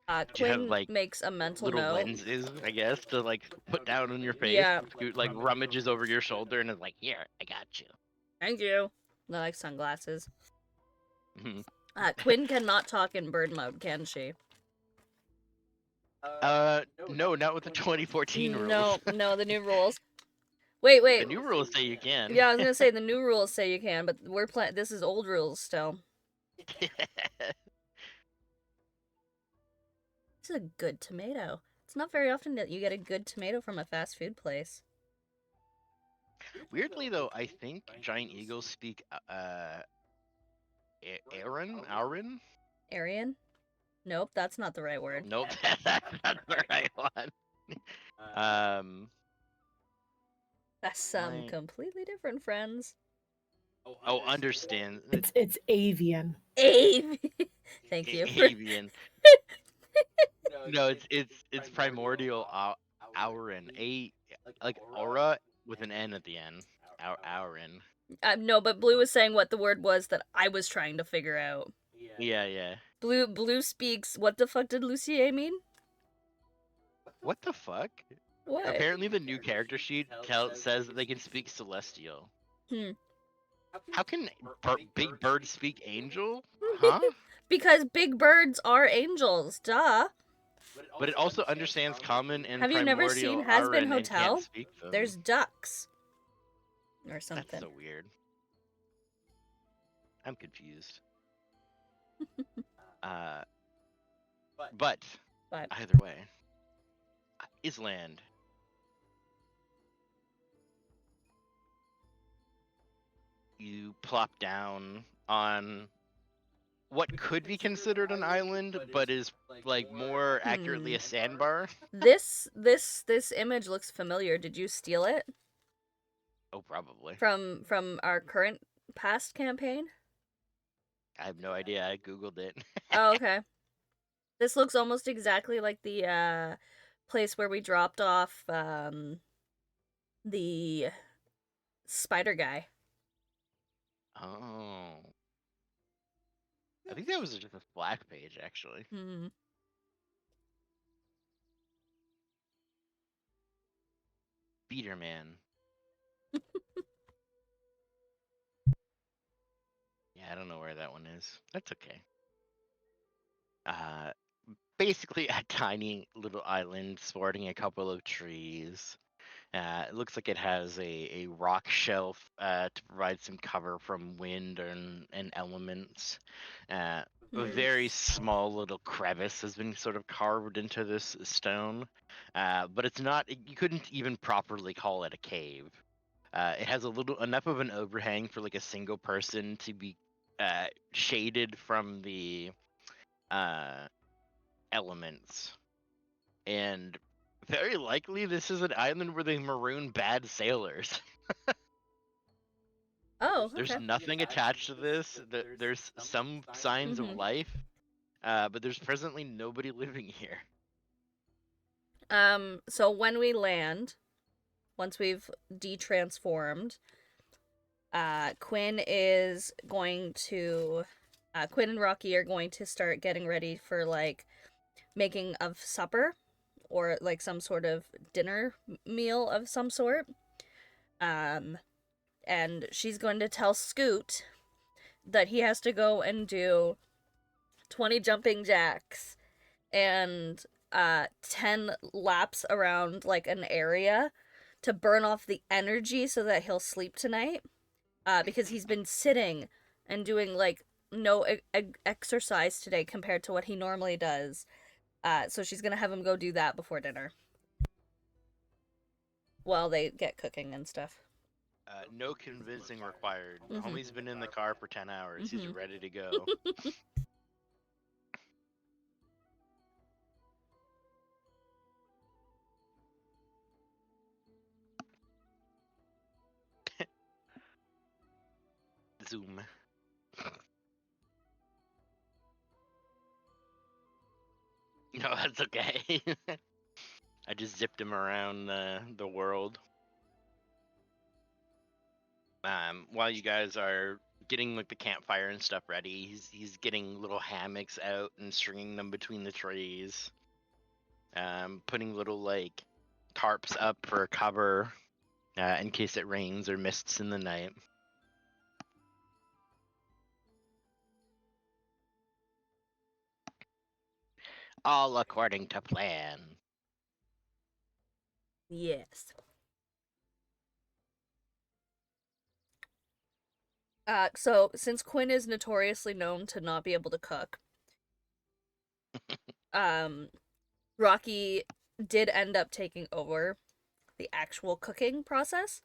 Do you have Quinn like makes a mental little note. lenses, I guess, to like put down on your face? Yeah. Scoot, like rummages over your shoulder and is like, "Here, I got you." Thank you. I like sunglasses. Mhm. Quinn cannot talk in bird mode, can she? No, not with the 2014 rules. No, the new rules. Wait. The new rules say you can. Yeah, I was gonna say the new rules say you can, but we're playing. This is old rules still. This is a good tomato. It's not very often that you get a good tomato from a fast food place. Weirdly though, I think giant eagles speak Auran? Aryan? Nope, that's not the right word. Nope, that's not the right one. That's some Right. completely different friends. Oh, understand. It's avian. Ave. Thank you. Avian. No, it's primordial Auran. Like aura with an N at the end. Auran. No, but Blue was saying what the word was that I was trying to figure out. Yeah. Blue speaks. What the fuck did Lucier mean? What the fuck? What? Apparently, the new character sheet says that they can speak Celestial. How can Big Bird speak Angel? Huh? Because big birds are angels, duh. But it also understands Common and Have you never Primordial seen Has Been Auran and Hotel? can't speak them. There's ducks. Or something. That's so weird. I'm confused. But either way, Island. You plop down on what could be considered an island, but is like more accurately a sandbar. This image looks familiar. Did you steal it? Oh, probably. From our current past campaign? I have no idea. I googled it. Oh, okay. This looks almost exactly like the place where we dropped off the spider guy. Oh. I think that was just a Slack page, actually. Beaterman. Yeah, I don't know where that one is. That's okay. Basically a tiny little island sporting a couple of trees. It looks like it has a rock shelf to provide some cover from wind and elements. A very small little crevice has been sort of carved into this stone, but it's not. You couldn't even properly call it a cave. It has enough of an overhang for like a single person to be shaded from the elements, and very likely this is an island where they maroon bad sailors. Oh, okay. There's nothing attached to this. There's some signs of life, but there's presently nobody living here. So when we land, once we've de-transformed, Quinn and Rocky are going to start getting ready for like making of supper or like some sort of dinner meal of some sort. and she's going to tell Scoot that he has to go and do 20 jumping jacks and 10 laps around like an area to burn off the energy so that he'll sleep tonight, because he's been sitting and doing like no exercise today compared to what he normally does. So she's gonna have him go do that before dinner while they get cooking and stuff. No convincing required. Mhm. Homie's been in the car for 10 hours. He's Mhm. ready to go. Zoom. No, that's okay. I just zipped him around the world. While you guys are getting like the campfire and stuff ready, he's getting little hammocks out and stringing them between the trees. Putting little like tarps up for cover in case it rains or mists in the night. All according to plan. Yes. So since Quinn is notoriously known to not be able to cook, Rocky did end up taking over the actual cooking process.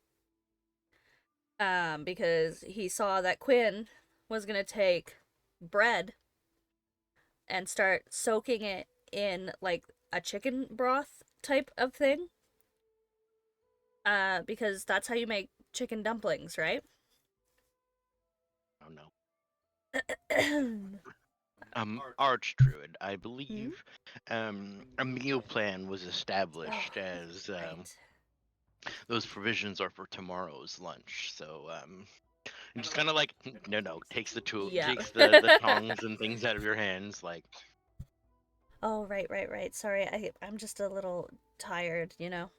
Because he saw that Quinn was gonna take bread and start soaking it in like a chicken broth type of thing. Because that's how you make chicken dumplings, right? Oh no. Arch Druid, I Hmm? believe a meal plan was established as Right. those provisions are for tomorrow's lunch. So I'm just kind of like no, takes the tool, Yeah. takes the tongs and things out of your hands, like Oh, right. Sorry, I'm just a little tired, you know.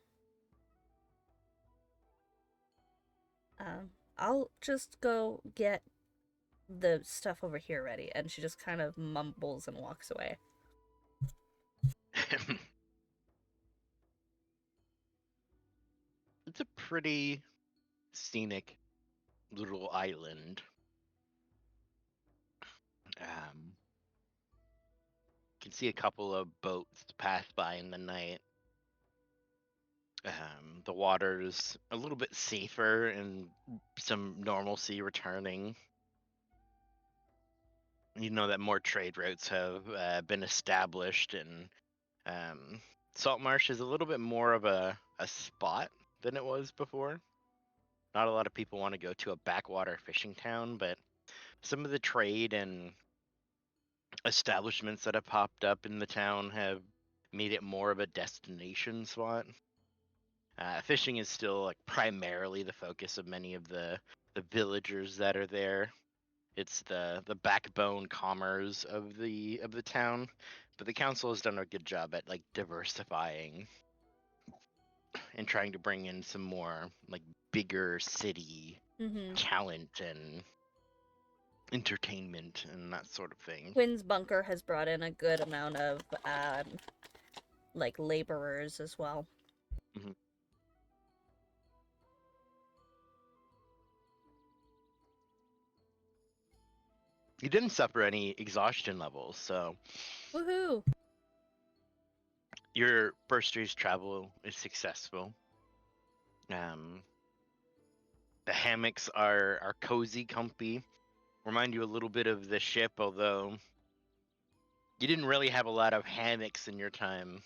I'll just go get the stuff over here ready. And she just kind of mumbles and walks away. it's a pretty scenic little island. You can see a couple of boats pass by in the night. The water's a little bit safer and some normalcy returning. You know that more trade routes have been established, and Saltmarsh is a little bit more of a spot than it was before. Not a lot of people want to go to a backwater fishing town, but some of the trade and establishments that have popped up in the town have made it more of a destination spot. Fishing is still like primarily the focus of many of the villagers that are there. It's the backbone commerce of the town, but the council has done a good job at like diversifying and trying to bring in some more like bigger city Mm-hmm. talent and entertainment and that sort of thing. Quinn's bunker has brought in a good amount of like laborers as well. Mm-hmm. You didn't suffer any exhaustion levels, so Woohoo! your first day's travel is successful. The hammocks are cozy, comfy. Remind you a little bit of the ship, although you didn't really have a lot of hammocks in your time,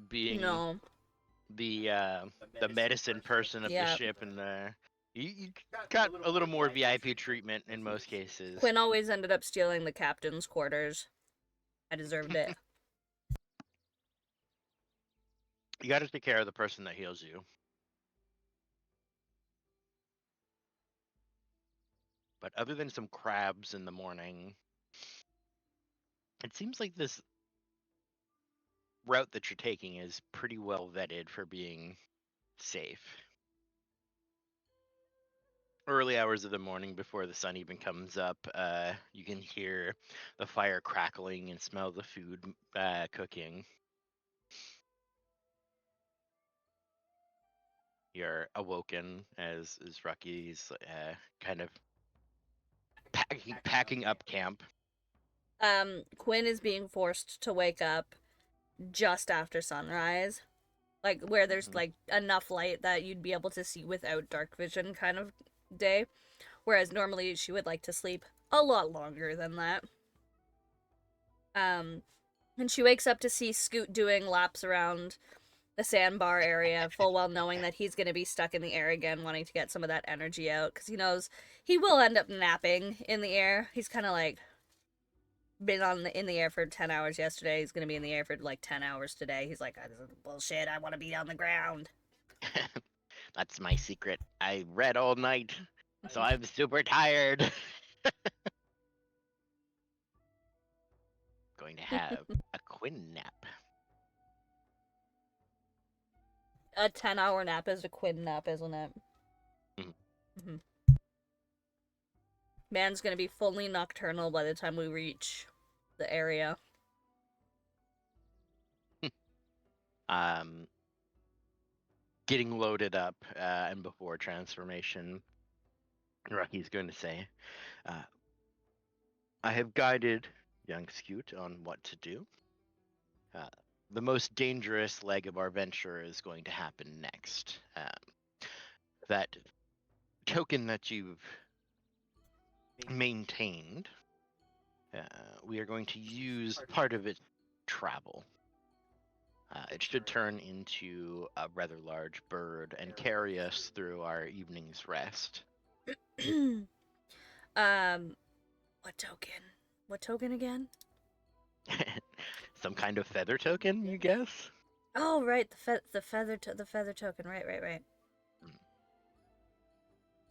being No. the medicine person of the Yeah. ship, and you got a little more VIP treatment in most cases. Quinn always ended up stealing the captain's quarters. I deserved it. You got to take care of the person that heals you. But other than some crabs in the morning, it seems like this route that you're taking is pretty well vetted for being safe. early hours of the morning before the sun even comes up. You can hear the fire crackling and smell the food cooking. You're awoken as Rocky's kind of packing up camp. Quinn is being forced to wake up just after sunrise, like where there's like enough light that you'd be able to see without dark vision kind of day, whereas normally she would like to sleep a lot longer than that. And she wakes up to see Scoot doing laps around the sandbar area, full well knowing that he's going to be stuck in the air again, wanting to get some of that energy out, because he knows he will end up napping in the air. He's kind of like been in the air for 10 hours yesterday. He's going to be in the air for like 10 hours today. He's like, this is bullshit. I want to be on the ground. That's my secret. I read all night, so I'm super tired. Going to have a Quinn nap. A 10-hour nap is a Quinn nap, isn't it? Mm-hmm. Man's going to be fully nocturnal by the time we reach the area. Getting loaded up, and before transformation, Rocky's going to say, I have guided young Scoot on what to do. The most dangerous leg of our venture is going to happen next. That token that you've maintained, we are going to use part of it travel. It should turn into a rather large bird and carry us through our evening's rest. What token? What token again? Some kind of feather token, you guess? Oh, right, the feather token. Right.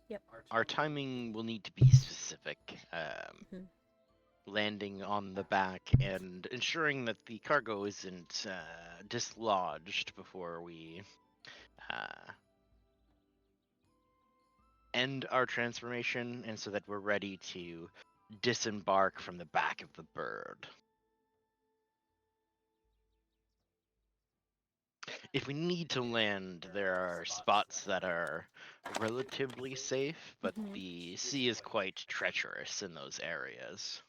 Yep. Our timing will need to be specific. Landing on the back and ensuring that the cargo isn't dislodged before we end our transformation, and so that we're ready to disembark from the back of the bird. If we need to land, there are spots that are relatively safe, but the sea is quite treacherous in those areas.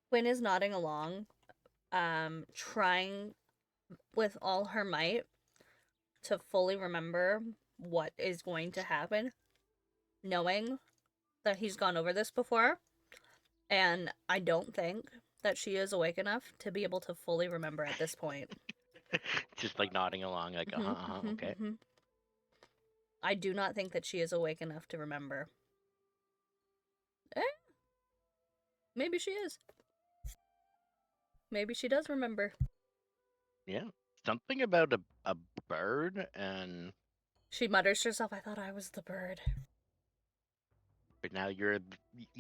Quinn is nodding along, trying with all her might to fully remember what is going to happen, knowing that he's gone over this before, and I don't think that she is awake enough to be able to fully remember at this point. Just like nodding along, like, okay. I do not think that she is awake enough to remember. Maybe she is. Maybe she does remember. Yeah. Something about a bird, and She mutters to herself, I thought I was the bird. but now you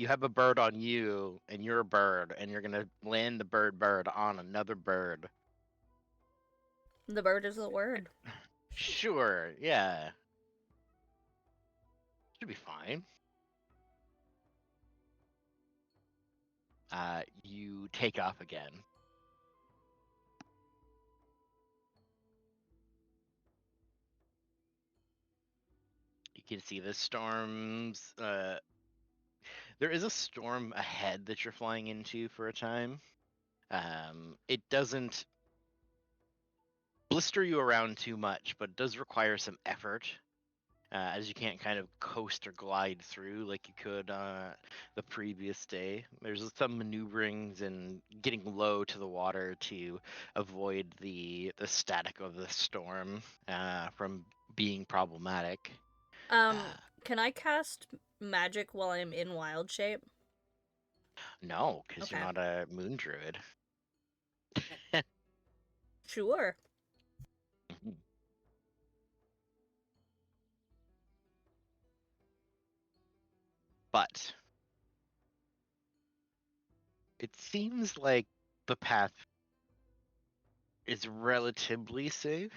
have a bird on you, and you're a bird, and you're gonna land the bird on another bird. The bird is the word. Sure, yeah. Should be fine. You take off again. You can see the storms. There is a storm ahead that you're flying into for a time. It doesn't blister you around too much, but it does require some effort, as you can't kind of coast or glide through like you could the previous day. There's some maneuverings and getting low to the water to avoid the static of the storm from being problematic. Can I cast magic while I'm in wild shape? No, because Okay. you're not a moon druid. Sure. But it seems like the path is relatively safe.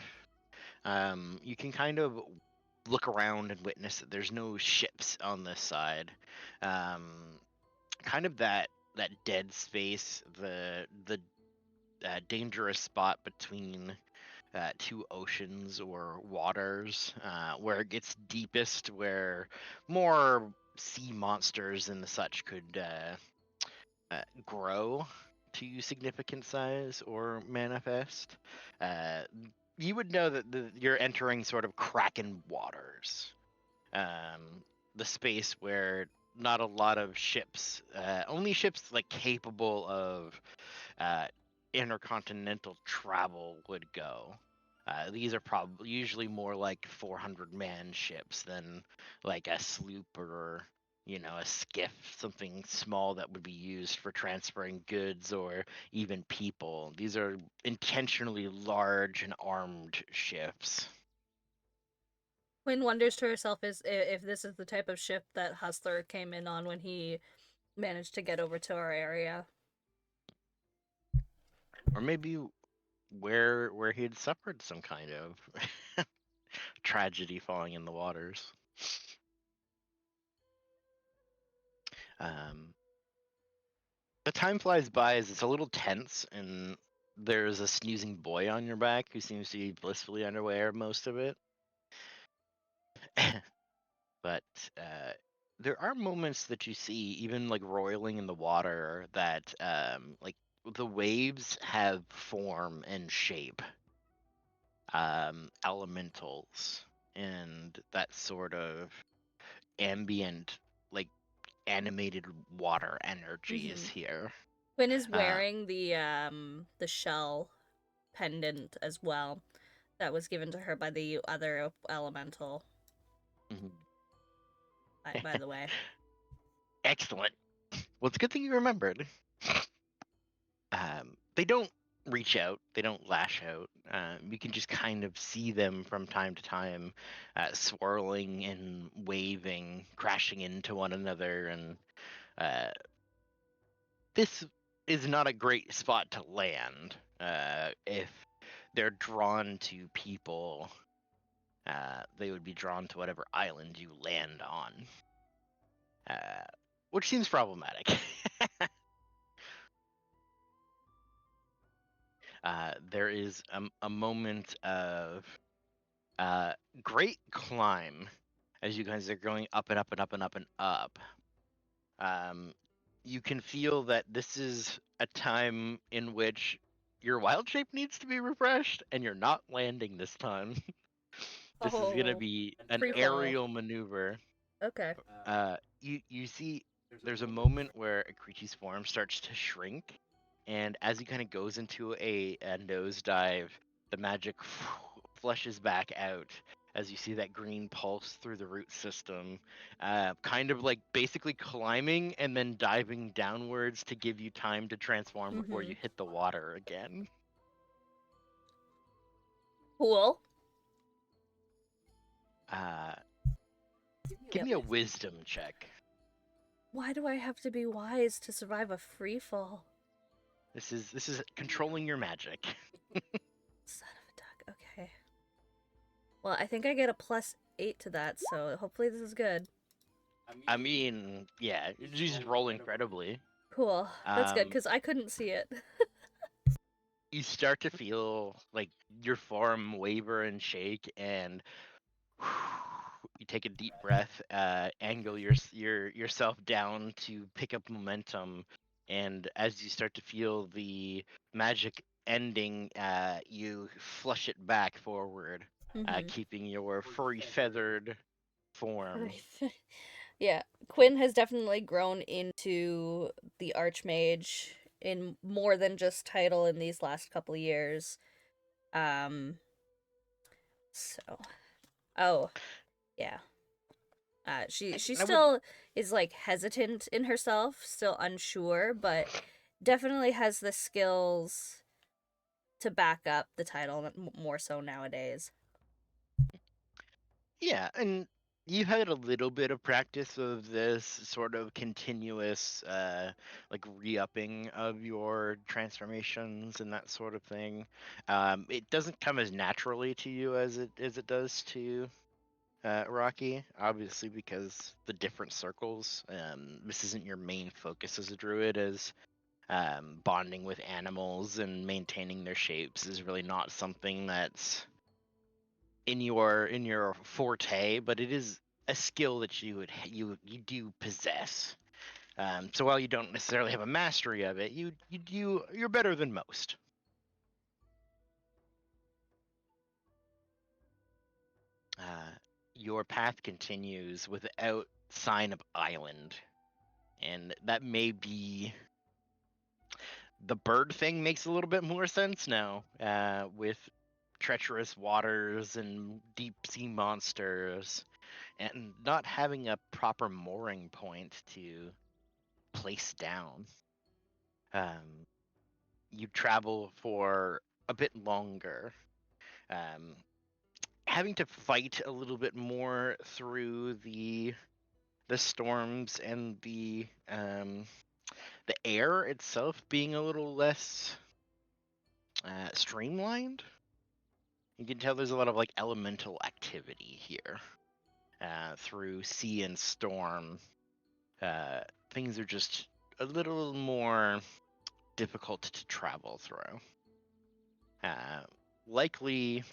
You can kind of look around and witness that there's no ships on this side. Kind of that dead space, the dangerous spot between two oceans or waters, where it gets deepest, where more sea monsters and such could grow to significant size or manifest. Uh, you would know that you're entering sort of kraken waters. The space where not a lot of ships, only ships like capable of intercontinental travel would go. These are probably usually more like 400-man ships than like a sloop or a skiff, something small that would be used for transferring goods or even people. These are intentionally large and armed ships. Quinn wonders to herself if this is the type of ship that Hustler came in on when he managed to get over to our area. Or maybe where he had suffered some kind of tragedy falling in the waters. The time flies by as it's a little tense, and there's a snoozing boy on your back who seems to be blissfully unaware of most of it. But there are moments that you see, even like roiling in the water, that like the waves have form and shape, elementals, and that sort of ambient, like animated water energy is here. Quinn is wearing the shell pendant as well that was given to her by the other elemental. By the way. Excellent. Well, it's a good thing you remembered. They don't reach out. They don't lash out. You can just kind of see them from time to time, swirling and waving, crashing into one another. And this is not a great spot to land. If they're drawn to people, they would be drawn to whatever island you land on, which seems problematic. There is a moment of great climb as you guys are going up and up and up and up and up. You can feel that this is a time in which your wild shape needs to be refreshed, and you're not landing this time. This is gonna be an free fall. aerial maneuver. Okay. You see, there's a moment where Akrichi's form starts to shrink, and as he kind of goes into a nosedive, the magic flushes back out as you see that green pulse through the root system, kind of like basically climbing and then diving downwards to give you time to transform before you hit the water again. Cool. Give me a wisdom check. Why do I have to be wise to survive a free fall? This is controlling your magic. Son of a duck. Okay. Well, I think I get a +8 to that, so hopefully this is good. I mean, yeah, you just roll incredibly. Cool. That's good, because I couldn't see it. You start to feel like your form waver and shake, and you take a deep breath, angle yourself down to pick up momentum, and as you start to feel the magic ending, you flush it back forward, keeping your furry feathered form. Yeah, Quinn has definitely grown into the Archmage in more than just title in these last couple of years. Yeah. She still is like hesitant in herself, still unsure, but definitely has the skills to back up the title more so nowadays. Yeah, and you had a little bit of practice of this sort of continuous like re-upping of your transformations and that sort of thing. It doesn't come as naturally to you as it does to Rocky, obviously because the different circles. This isn't your main focus as a druid, as bonding with animals and maintaining their shapes is really not something that's in your forte, but it is a skill that you do possess. So while you don't necessarily have a mastery of it, you're better than most. Your path continues without sign of island, and that may be the bird thing makes a little bit more sense now, with treacherous waters and deep sea monsters, and not having a proper mooring point to place down. You travel for a bit longer, um, having to fight a little bit more through the storms and the air itself being a little less streamlined. You can tell there's a lot of like elemental activity here through sea and storm. Things are just a little more difficult to travel through. Likely,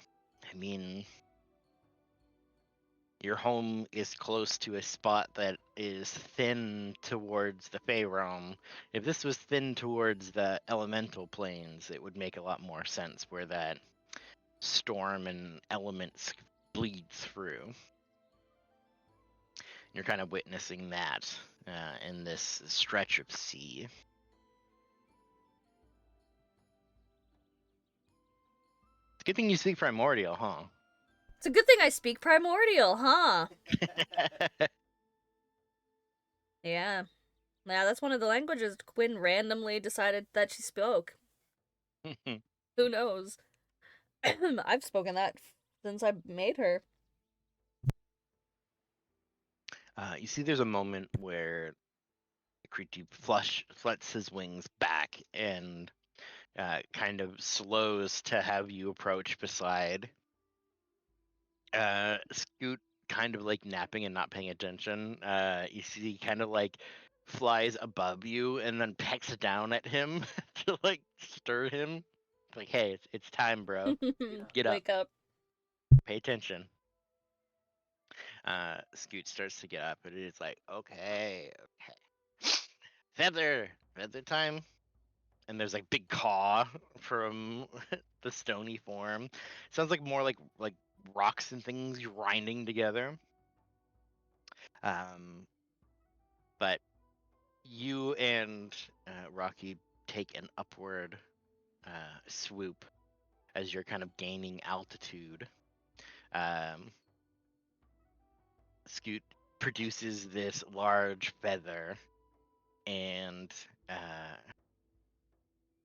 I mean, your home is close to a spot that is thin towards the Fey realm. If this was thin towards the elemental planes, it would make a lot more sense where that storm and elements bleed through. You're kind of witnessing that in this stretch of sea. It's a good thing you speak primordial, huh? It's a good thing I speak primordial, huh? Yeah. Yeah, that's one of the languages Quinn randomly decided that she spoke. Who knows? I've spoken that since I made her. You see there's a moment where Creepy flets his wings back and kind of slows to have you approach beside. Scoot kind of like napping and not paying attention. You see kind of like flies above you and then pecks down at him to like stir him. It's like, hey, it's time, bro. Get up. Wake up. Pay attention. Scoot starts to get up and it's like, okay. Feather time. And there's like big caw from the stony form. Sounds like more like rocks and things grinding together. But you and Rocky take an upward swoop as you're kind of gaining altitude. Scoot produces this large feather, and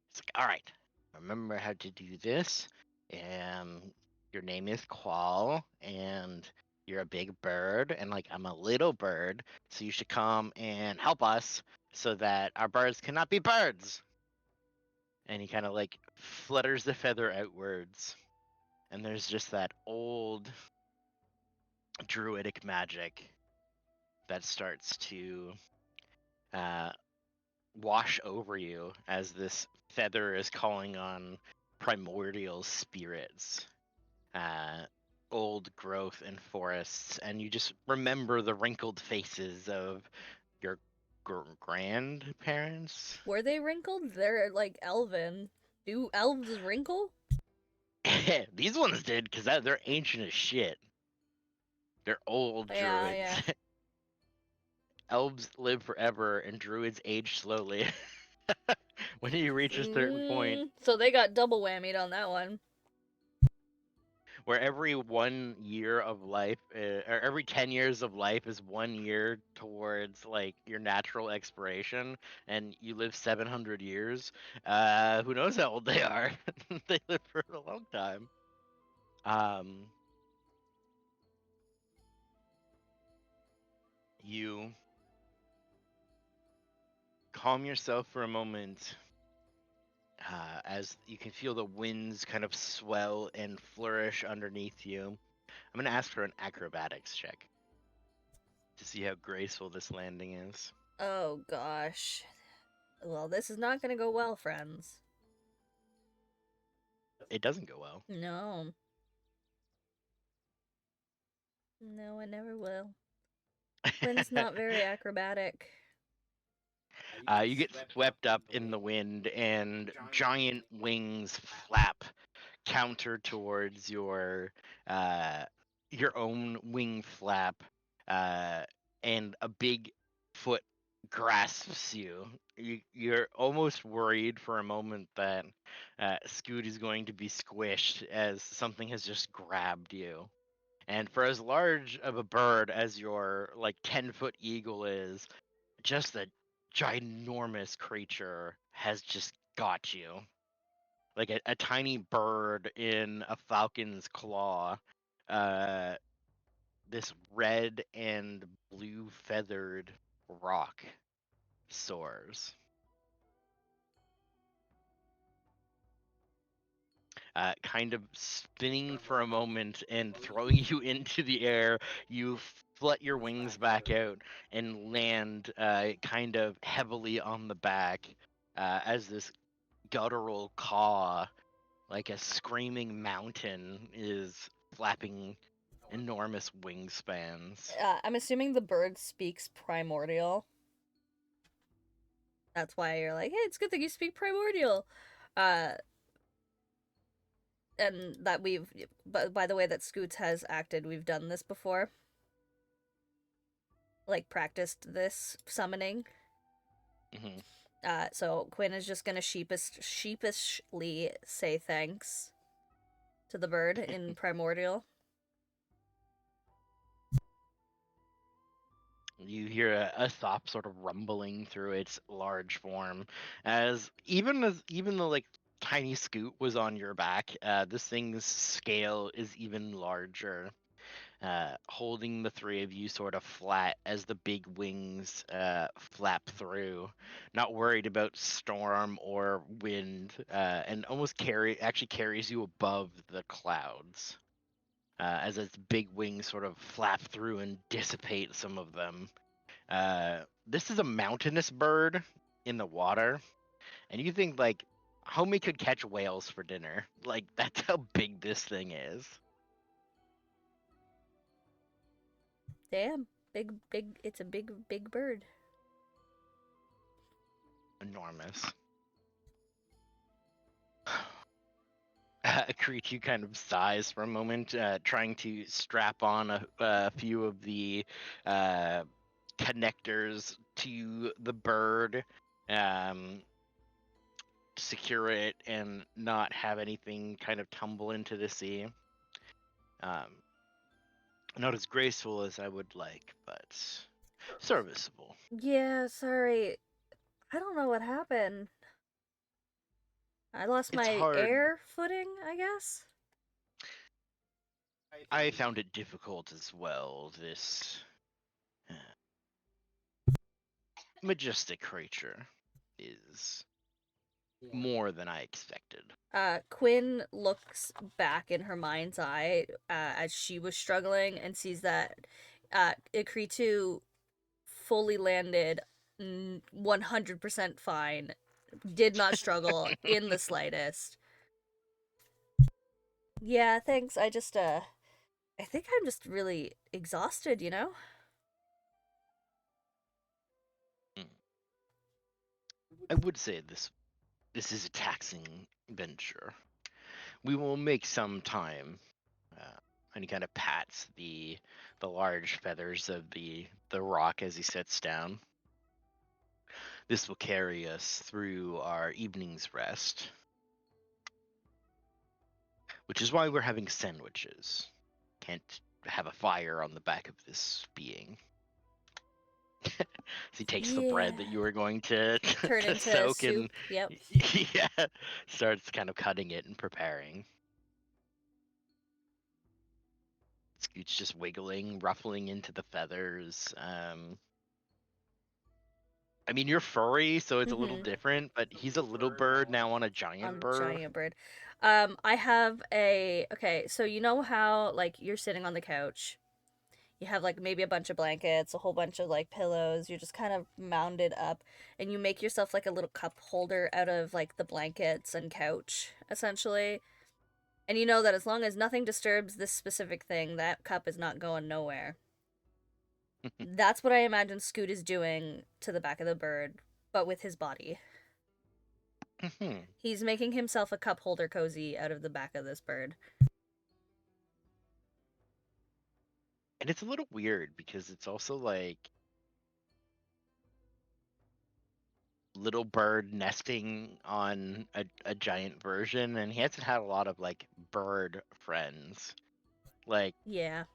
it's like, all right, remember how to do this. Your name is Qual, and you're a big bird, and like I'm a little bird, so you should come and help us so that our birds cannot be birds. And he kind of like flutters the feather outwards, and there's just that old druidic magic that starts to wash over you as this feather is calling on primordial spirits, old growth and forests, and you just remember the wrinkled faces of your grandparents. Were they wrinkled? They're like elven. Do elves wrinkle? These ones did, because they're ancient as shit. They're old druids. Yeah. Elves live forever, and druids age slowly. When you reach a certain point, so they got double whammied on that one. Where every 1 year of life, or every 10 years of life is 1 year towards like your natural expiration, and you live 700 years. Who knows how old they are? They live for a long time. You calm yourself for a moment, as you can feel the winds kind of swell and flourish underneath you. I'm gonna ask for an acrobatics check to see how graceful this landing is. Oh gosh. Well, this is not gonna go well, friends. It doesn't go well. No. No, I never will. Quinn's not very acrobatic. You get swept up in the wind, and giant wings flap counter towards your own wing flap, and a big foot grasps you. You're almost worried for a moment that Scoot is going to be squished as something has just grabbed you. And for as large of a bird as your 10-foot eagle is, just a ginormous creature has just got you. Like a tiny bird in a falcon's claw. This red and blue feathered rock soars. Kind of spinning for a moment and throwing you into the air, you flut your wings back out and land kind of heavily on the back as this guttural caw, like a screaming mountain, is flapping enormous wingspans. I'm assuming the bird speaks primordial. That's why you're like, hey, it's good that you speak primordial. And that but by the way that Scoots has acted, we've done this before. Like, practiced this summoning. Mm-hmm. So Quinn is just gonna sheepishly say thanks to the bird in primordial. You hear a thop sort of rumbling through its large form, as even the tiny Scoot was on your back, this thing's scale is even larger, holding the three of you sort of flat as the big wings flap through, not worried about storm or wind, and almost carries you above the clouds. As its big wings sort of flap through and dissipate some of them. This is a mountainous bird in the water, and you think homie could catch whales for dinner. Like, that's how big this thing is. Damn, big, it's a big bird. Enormous. Creature kind of sighs for a moment, trying to strap on a few of the connectors to the bird, secure it and not have anything kind of tumble into the sea. Not as graceful as I would like, but serviceable. Yeah, sorry. I don't know what happened. I lost It's my hard. air footing, I guess. I found it difficult as well. This majestic creature is more than I expected. Quinn looks back in her mind's eye as she was struggling and sees that Ikritu fully landed 100% fine. Did not struggle in the slightest. Yeah, thanks. I think I'm just really exhausted, you know? I would say this is a taxing venture. We will make some time. And he kind of pats the large feathers of the rock as he sits down. This will carry us through our evening's rest, which is why we're having sandwiches. Can't have a fire on the back of this being. So he takes the bread that you were going to turn into soak soup. Yep. yeah, starts kind of cutting it and preparing. Scoot's just wiggling, ruffling into the feathers. I mean, you're furry, so it's a little Mhm. different, but he's a little bird now on a giant bird. Giant bird. I have okay, so you know how like you're sitting on the couch, you have like maybe a bunch of blankets, a whole bunch of like pillows, you're just kind of mounded up, and you make yourself like a little cup holder out of like the blankets and couch, essentially. And you know that as long as nothing disturbs this specific thing, that cup is not going nowhere. That's what I imagine Scoot is doing to the back of the bird, but with his body. Mhm. He's making himself a cup holder cozy out of the back of this bird. And it's a little weird because it's also like little bird nesting on a giant version, and he hasn't had a lot of like bird friends. Like Yeah.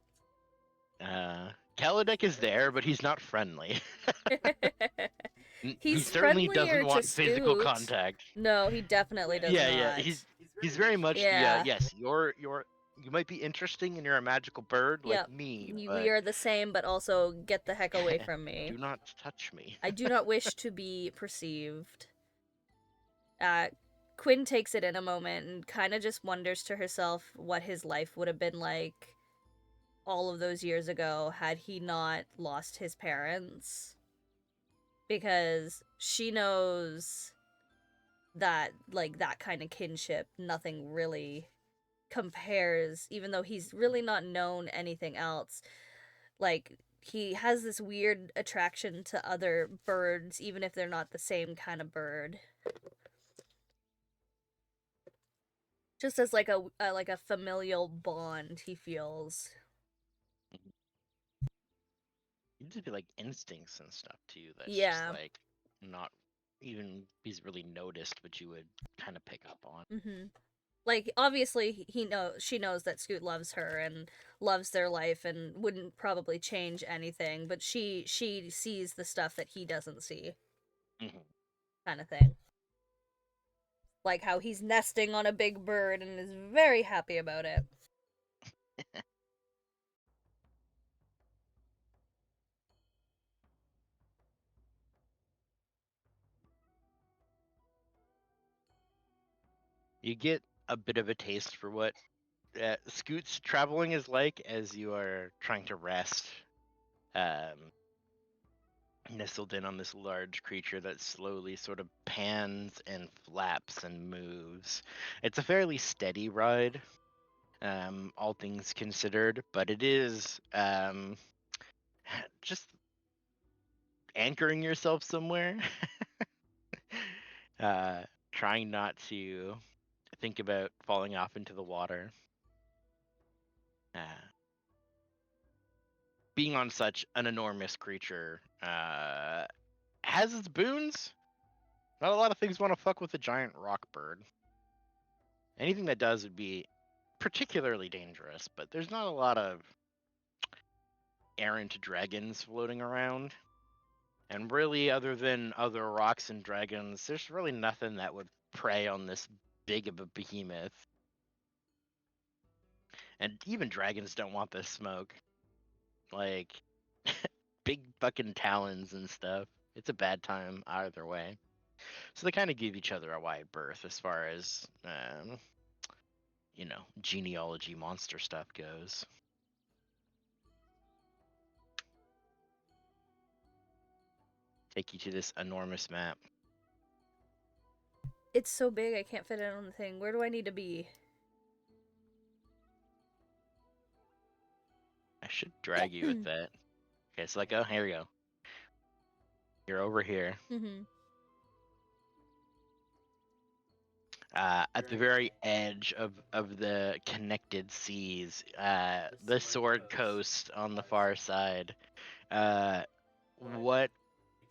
Kalodek is there, but he's not friendly. He He's certainly friendlier doesn't to want physical Scoot. contact. No, he definitely does Yeah, not. he's very much Yeah. yes, you might be interesting and you're a magical bird like Yep. me, We but are the same, but also get the heck away from me. do not touch me. I do not wish to be perceived. Quinn takes it in a moment and kind of just wonders to herself what his life would have been like all of those years ago had he not lost his parents. Because she knows that, like, that kind of kinship, nothing really compares, even though he's really not known anything else. Like, he has this weird attraction to other birds, even if they're not the same kind of bird. Just as like a familial bond he feels. You just be like instincts and stuff too. That's just Yeah. like not even he's really noticed, but you would kind of pick up on. Mm-hmm. Like, obviously she knows that Scoot loves her and loves their life and wouldn't probably change anything, but she sees the stuff that he doesn't see, Mm-hmm. kind of thing. Like how he's nesting on a big bird and is very happy about it. You get a bit of a taste for what Scoot's traveling is like as you are trying to rest, nestled in on this large creature that slowly sort of pans and flaps and moves. It's a fairly steady ride, all things considered, but it is just anchoring yourself somewhere, uh, trying not to think about falling off into the water. Uh, being on such an enormous creature has its boons. Not a lot of things want to fuck with a giant rock bird. Anything that does would be particularly dangerous, but there's not a lot of errant dragons floating around. And really, other than other rocks and dragons, there's really nothing that would prey on this big of a behemoth. And even dragons don't want this smoke. Like, big fucking talons and stuff. It's a bad time either way. So they kind of give each other a wide berth as far as, genealogy monster stuff goes. Take you to this enormous map. It's so big I can't fit it on the thing. Where do I need to be? I should drag you with that. Okay, so let go. Here we go. You're over here. Mm-hmm. At the very edge of the connected seas, the Sword Coast on the far side. What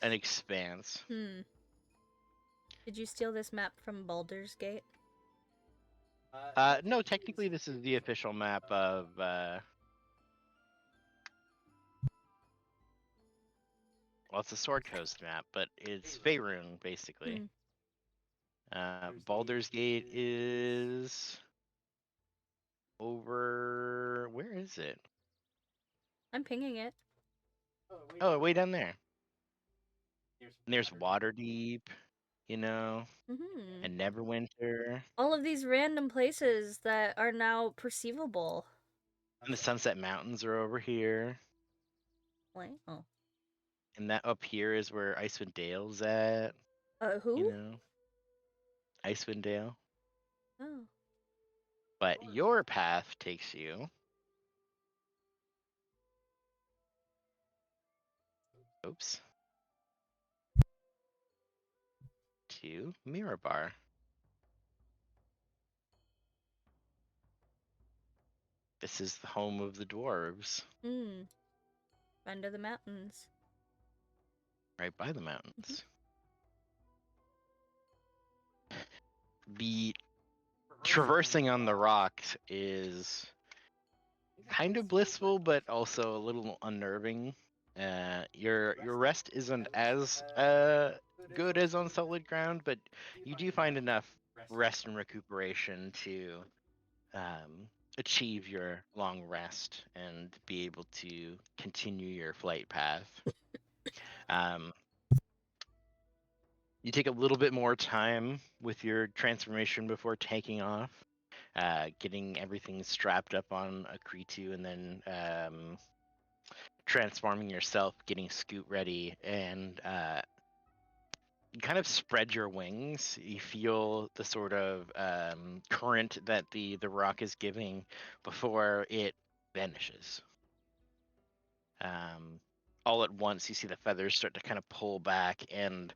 an expanse. Did you steal this map from Baldur's Gate? No, technically this is the official map of well, it's a Sword Coast map, but it's Faerun basically. Baldur's Gate is over. Where is it? I'm pinging it. Oh, way down there. And there's Waterdeep, you know, Mm-hmm. and Neverwinter, All of these random places that are now perceivable. and the Sunset Mountains are over here, Wow. and that up here is where Icewind Dale's at, you Who? know, Icewind Dale. Oh. But your path takes you. Oops. To Mirror Bar. This is the home of the dwarves, Hmm. Under the mountains. right by the mountains. The traversing on the rocks is kind of blissful, but also a little unnerving. Your rest isn't as good as on solid ground, but you do find enough rest and recuperation to achieve your long rest and be able to continue your flight path. You take a little bit more time with your transformation before taking off, getting everything strapped up on a Kritu, and then transforming yourself, getting Scoot ready, and you kind of spread your wings. You feel the sort of current that the rock is giving before it vanishes. All at once, you see the feathers start to kind of pull back and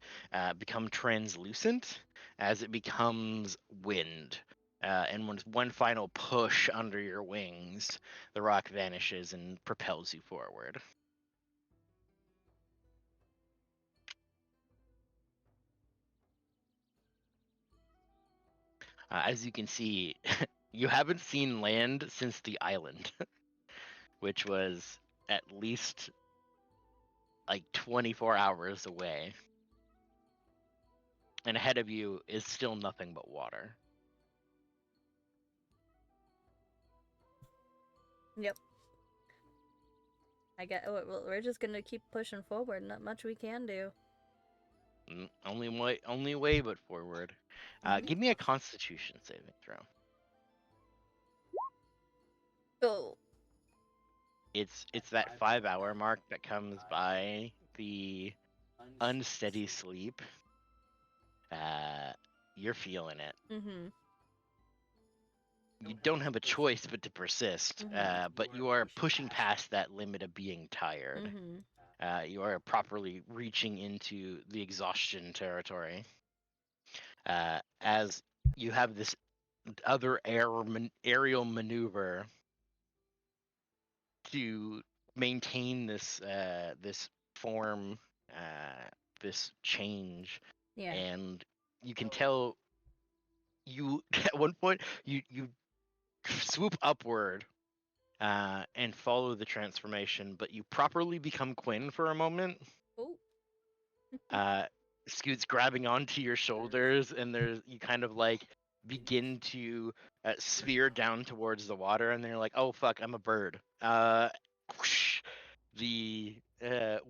become translucent as it becomes wind. And with one final push under your wings, the rock vanishes and propels you forward. As you can see, you haven't seen land since the island, which was at least like 24 hours away. And ahead of you is still nothing but water. Yep. We're just gonna keep pushing forward. Not much we can do. Only way but forward. Give me a Constitution saving throw. Oh. It's that 5-hour mark that comes by the unsteady sleep. You're feeling it. Mm-hmm. You don't have a choice but to persist. But you are pushing past that limit of being tired. Mm-hmm. You are properly reaching into the exhaustion territory. As you have this other aerial maneuver to maintain this form, this change, Yeah. and you can tell you at one point you swoop upward and follow the transformation, but you properly become Quinn for a moment. Oh. Scoot's grabbing onto your shoulders, and you kind of like begin to sphere down towards the water, and then you're like, oh fuck, I'm a bird. Whoosh, the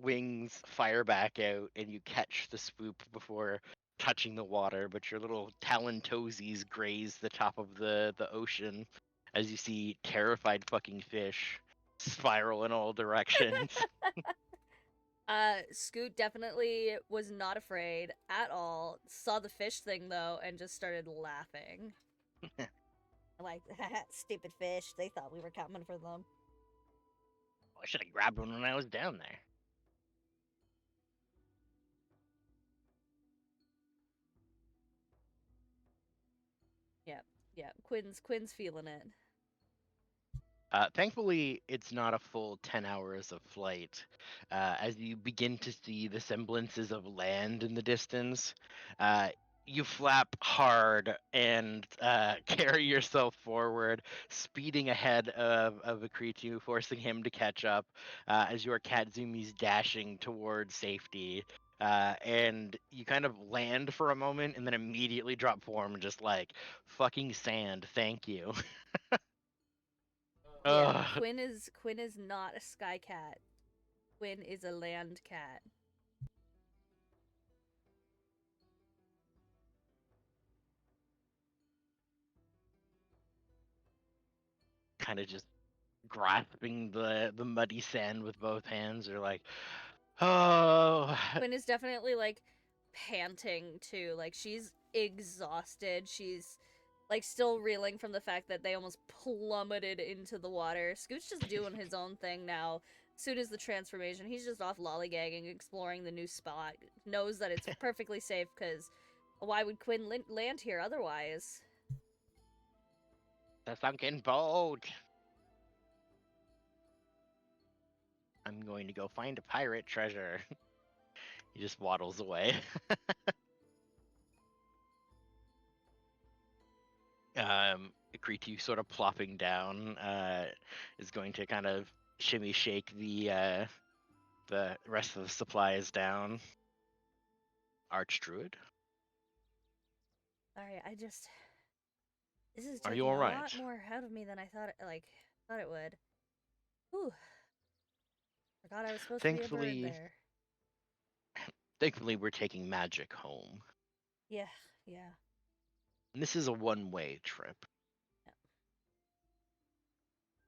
wings fire back out, and you catch the swoop before touching the water, but your little talon toesies graze the top of the ocean as you see terrified fucking fish spiral in all directions. Scoot definitely was not afraid at all. Saw the fish thing though and just started laughing. Like, stupid fish. They thought we were coming for them. I should have grabbed one when I was down there. Yeah, Quinn's feeling it. Thankfully, it's not a full 10 hours of flight. As you begin to see the semblances of land in the distance, you flap hard and carry yourself forward, speeding ahead of Akritu, forcing him to catch up as your Katsumi's dashing towards safety. And you kind of land for a moment and then immediately drop form and just like, fucking sand, thank you. Yeah, Quinn is not a sky cat. Quinn is a land cat. kind of just grasping the muddy sand with both hands. They're like, oh. Quinn is definitely like panting too. Like she's exhausted. She's like still reeling from the fact that they almost plummeted into the water. Scoot's just doing his own thing now. Soon as the transformation, he's just off lollygagging, exploring the new spot. Knows that it's perfectly safe because why would Quinn land here otherwise? The sunken boat. I'm going to go find a pirate treasure. He just waddles away. Kritu sort of plopping down is going to kind of shimmy shake the rest of the supplies down. Archdruid, Sorry, this is Are taking you a alright? lot more out of me than I thought it would. Whew. Forgot I was supposed to be a bird Thankfully, there. thankfully we're taking magic home. Yeah. And this is a one-way trip.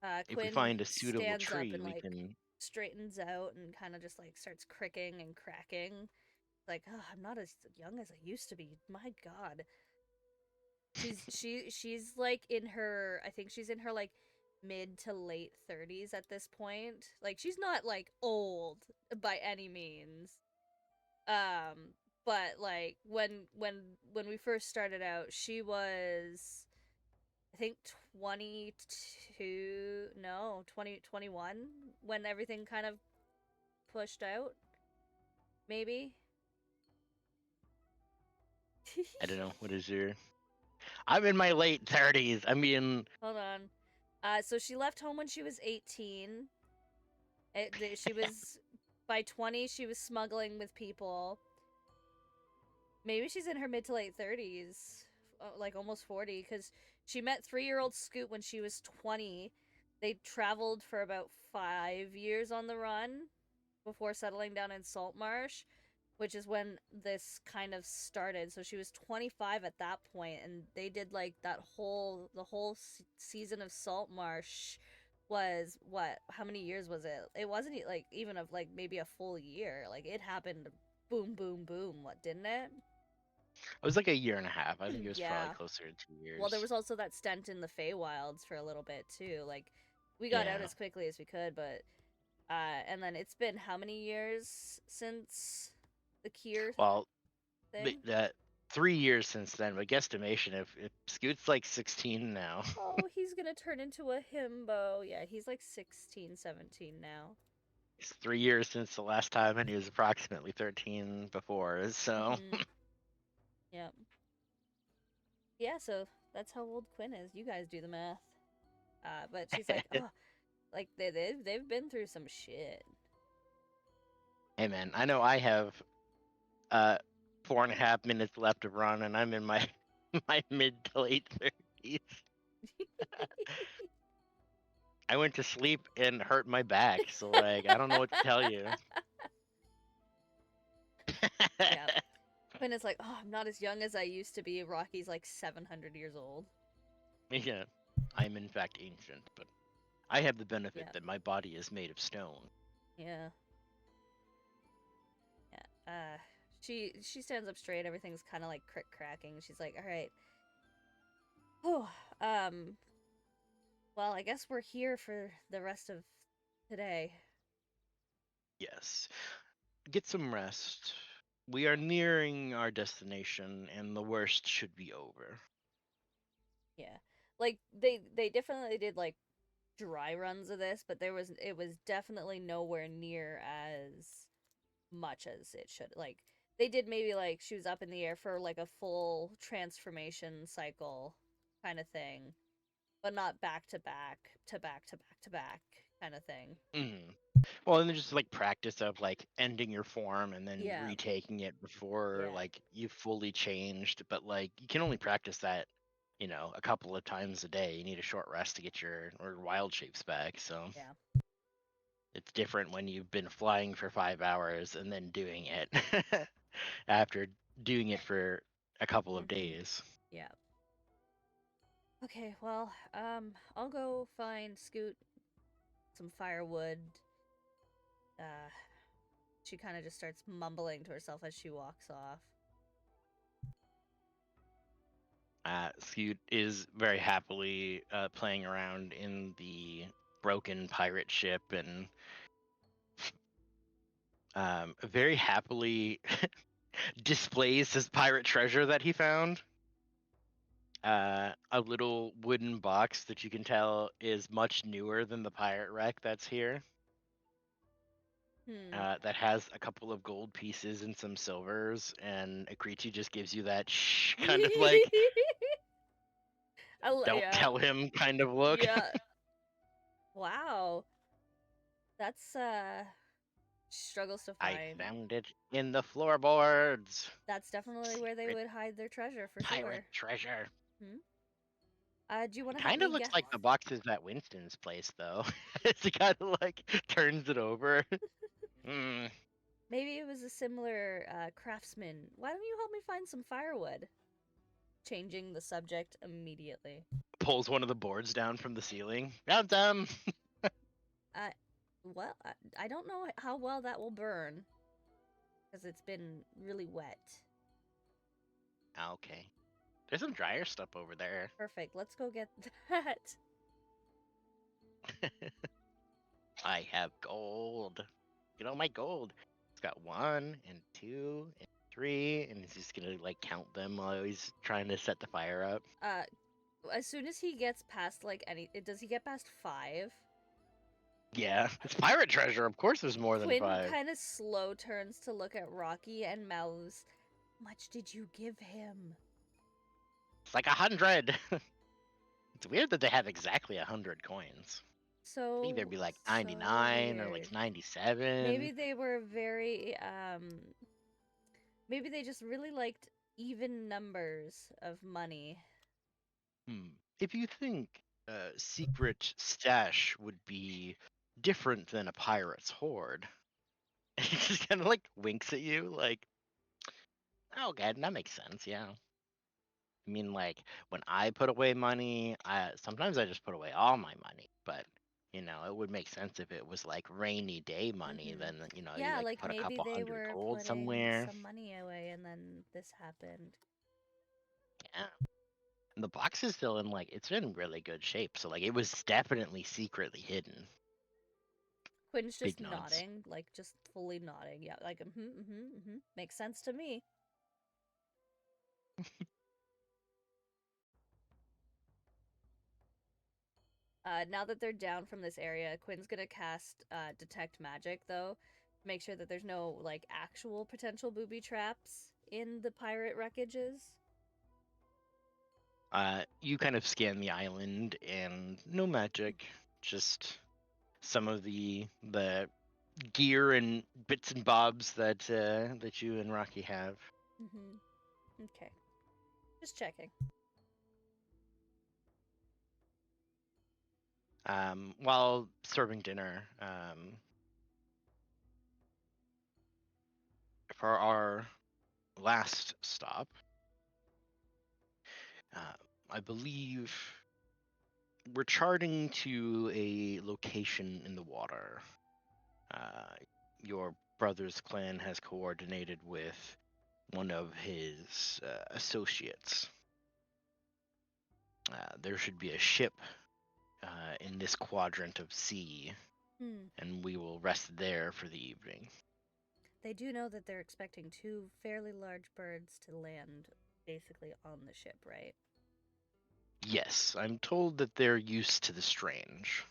If we Quinn find a suitable stands tree, up and we like can. straightens out and kind of just like starts cricking and cracking. Like, oh, I'm not as young as I used to be. My God. She's like in her, I think she's in her like mid to late 30s at this point. Like she's not like old by any means. But like when we first started out, she was I think 22, no, 21 when everything kind of pushed out. Maybe. I don't know. What is your? I'm in my late 30s. I mean, Hold on. So she left home when she was 18. She was by 20. She was smuggling with people. Maybe she's in her mid to late 30s, like almost 40, because she met 3-year-old Scoot when she was 20. They traveled for about 5 years on the run before settling down in Saltmarsh, which is when this kind of started. So she was 25 at that point, and they did like the whole season of Saltmarsh was what? How many years was it? It wasn't like even of like maybe a full year. Like it happened boom boom boom, what, didn't it? it was like a year and a half. I think it was probably Yeah. closer to 2 years. Well, there was also that stint in the Feywilds for a little bit too. Like we got out Yeah. as quickly as we could, but and then it's been how many years since the Kier Well, thing? 3 years since then, but guesstimation if Scoot's like 16 now. Oh, he's gonna turn into a himbo. Yeah, he's like 16, 17 now. It's 3 years since the last time, and he was approximately 13 before. So Yep. Yeah, so that's how old Quinn is. You guys do the math. But she's like, oh, like they've been through some shit. hey man, I know I have 4.5 minutes left to run, and I'm in my my mid to late 30s. I went to sleep and hurt my back, so like I don't know what to tell you. Yeah. Quinn is like, oh, I'm not as young as I used to be. Rocky's like 700 years old. Yeah, I'm in fact ancient, but I have the benefit Yeah. that my body is made of stone. Yeah. She stands up straight. Everything's kind of like cracking. She's like, all right. Oh, well, I guess we're here for the rest of today. Yes. Get some rest. We are nearing our destination, and the worst should be over. Yeah. Like they definitely did like dry runs of this, but it was definitely nowhere near as much as it should. Like they did maybe like she was up in the air for like a full transformation cycle kind of thing, but not back to back kind of thing. Well, and then just like practice of like ending your form and then Yeah. retaking it before Yeah. like you fully changed. But like you can only practice that, a couple of times a day. You need a short rest to get your wild shapes back. So Yeah. it's different when you've been flying for 5 hours and then doing it after doing it for a couple of days. Yeah. Okay, well, I'll go find Scoot some firewood. She kind of just starts mumbling to herself as she walks off. Scoot is very happily playing around in the broken pirate ship and very happily displays his pirate treasure that he found. A little wooden box that you can tell is much newer than the pirate wreck that's here. That has a couple of gold pieces and some silvers, and Akrichi just gives you that shh, kind of like don't Yeah. tell him kind of look. Yeah. Wow. That's struggles to I find. found it in the floorboards. That's definitely where they Secret would hide their treasure for pirate sure. treasure. Do you want It to help kind of me looks guess? like the boxes at Winston's place, though. He kind of like turns it over. Maybe it was a similar craftsman. Why don't you help me find some firewood? Changing the subject immediately. Pulls one of the boards down from the ceiling. Found them. Well, I don't know how well that will burn. Because it's been really wet. Okay. There's some drier stuff over there. Perfect. Let's go get that. I have gold. Get all my gold. It's got 1 and 2 and 3, and he's just gonna like count them while he's trying to set the fire up. As soon as he gets past does he get past 5? Yeah, it's pirate treasure. Of course, there's more than Quinn 5. kind of slow turns to look at Rocky and mouths, "How much did you give him?" It's like 100. It's weird that they have exactly 100 coins. So I think there'd be like so 99 or weird. like 97. Maybe they were very maybe they just really liked even numbers of money. If you think a secret stash would be different than a pirate's hoard, he just kind of like winks at you, like, oh, okay, that makes sense. Yeah. I mean, like when I put away money, sometimes I just put away all my money, but it would make sense if it was like rainy day money. Then you Yeah, like like put a maybe couple they hundred were gold putting somewhere. some money away and then this happened. Yeah. And the box is still it's in really good shape. So like it was definitely secretly hidden. Quinn's just Big nods. nodding, like just fully nodding. Yeah, like makes sense to me. Now that they're down from this area, Quinn's gonna cast Detect Magic, though. Make sure that there's no, like, actual potential booby traps in the pirate wreckages. You kind of scan the island and no magic, just some of the gear and bits and bobs that you and Rocky have. Okay. Just checking. While serving dinner, for our last stop, I believe we're charting to a location in the water. Your brother's clan has coordinated with one of his associates. There should be a ship in this quadrant of sea, and we will rest there for the evening. They do know that they're expecting 2 fairly large birds to land basically on the ship, right? Yes, I'm told that they're used to the strange.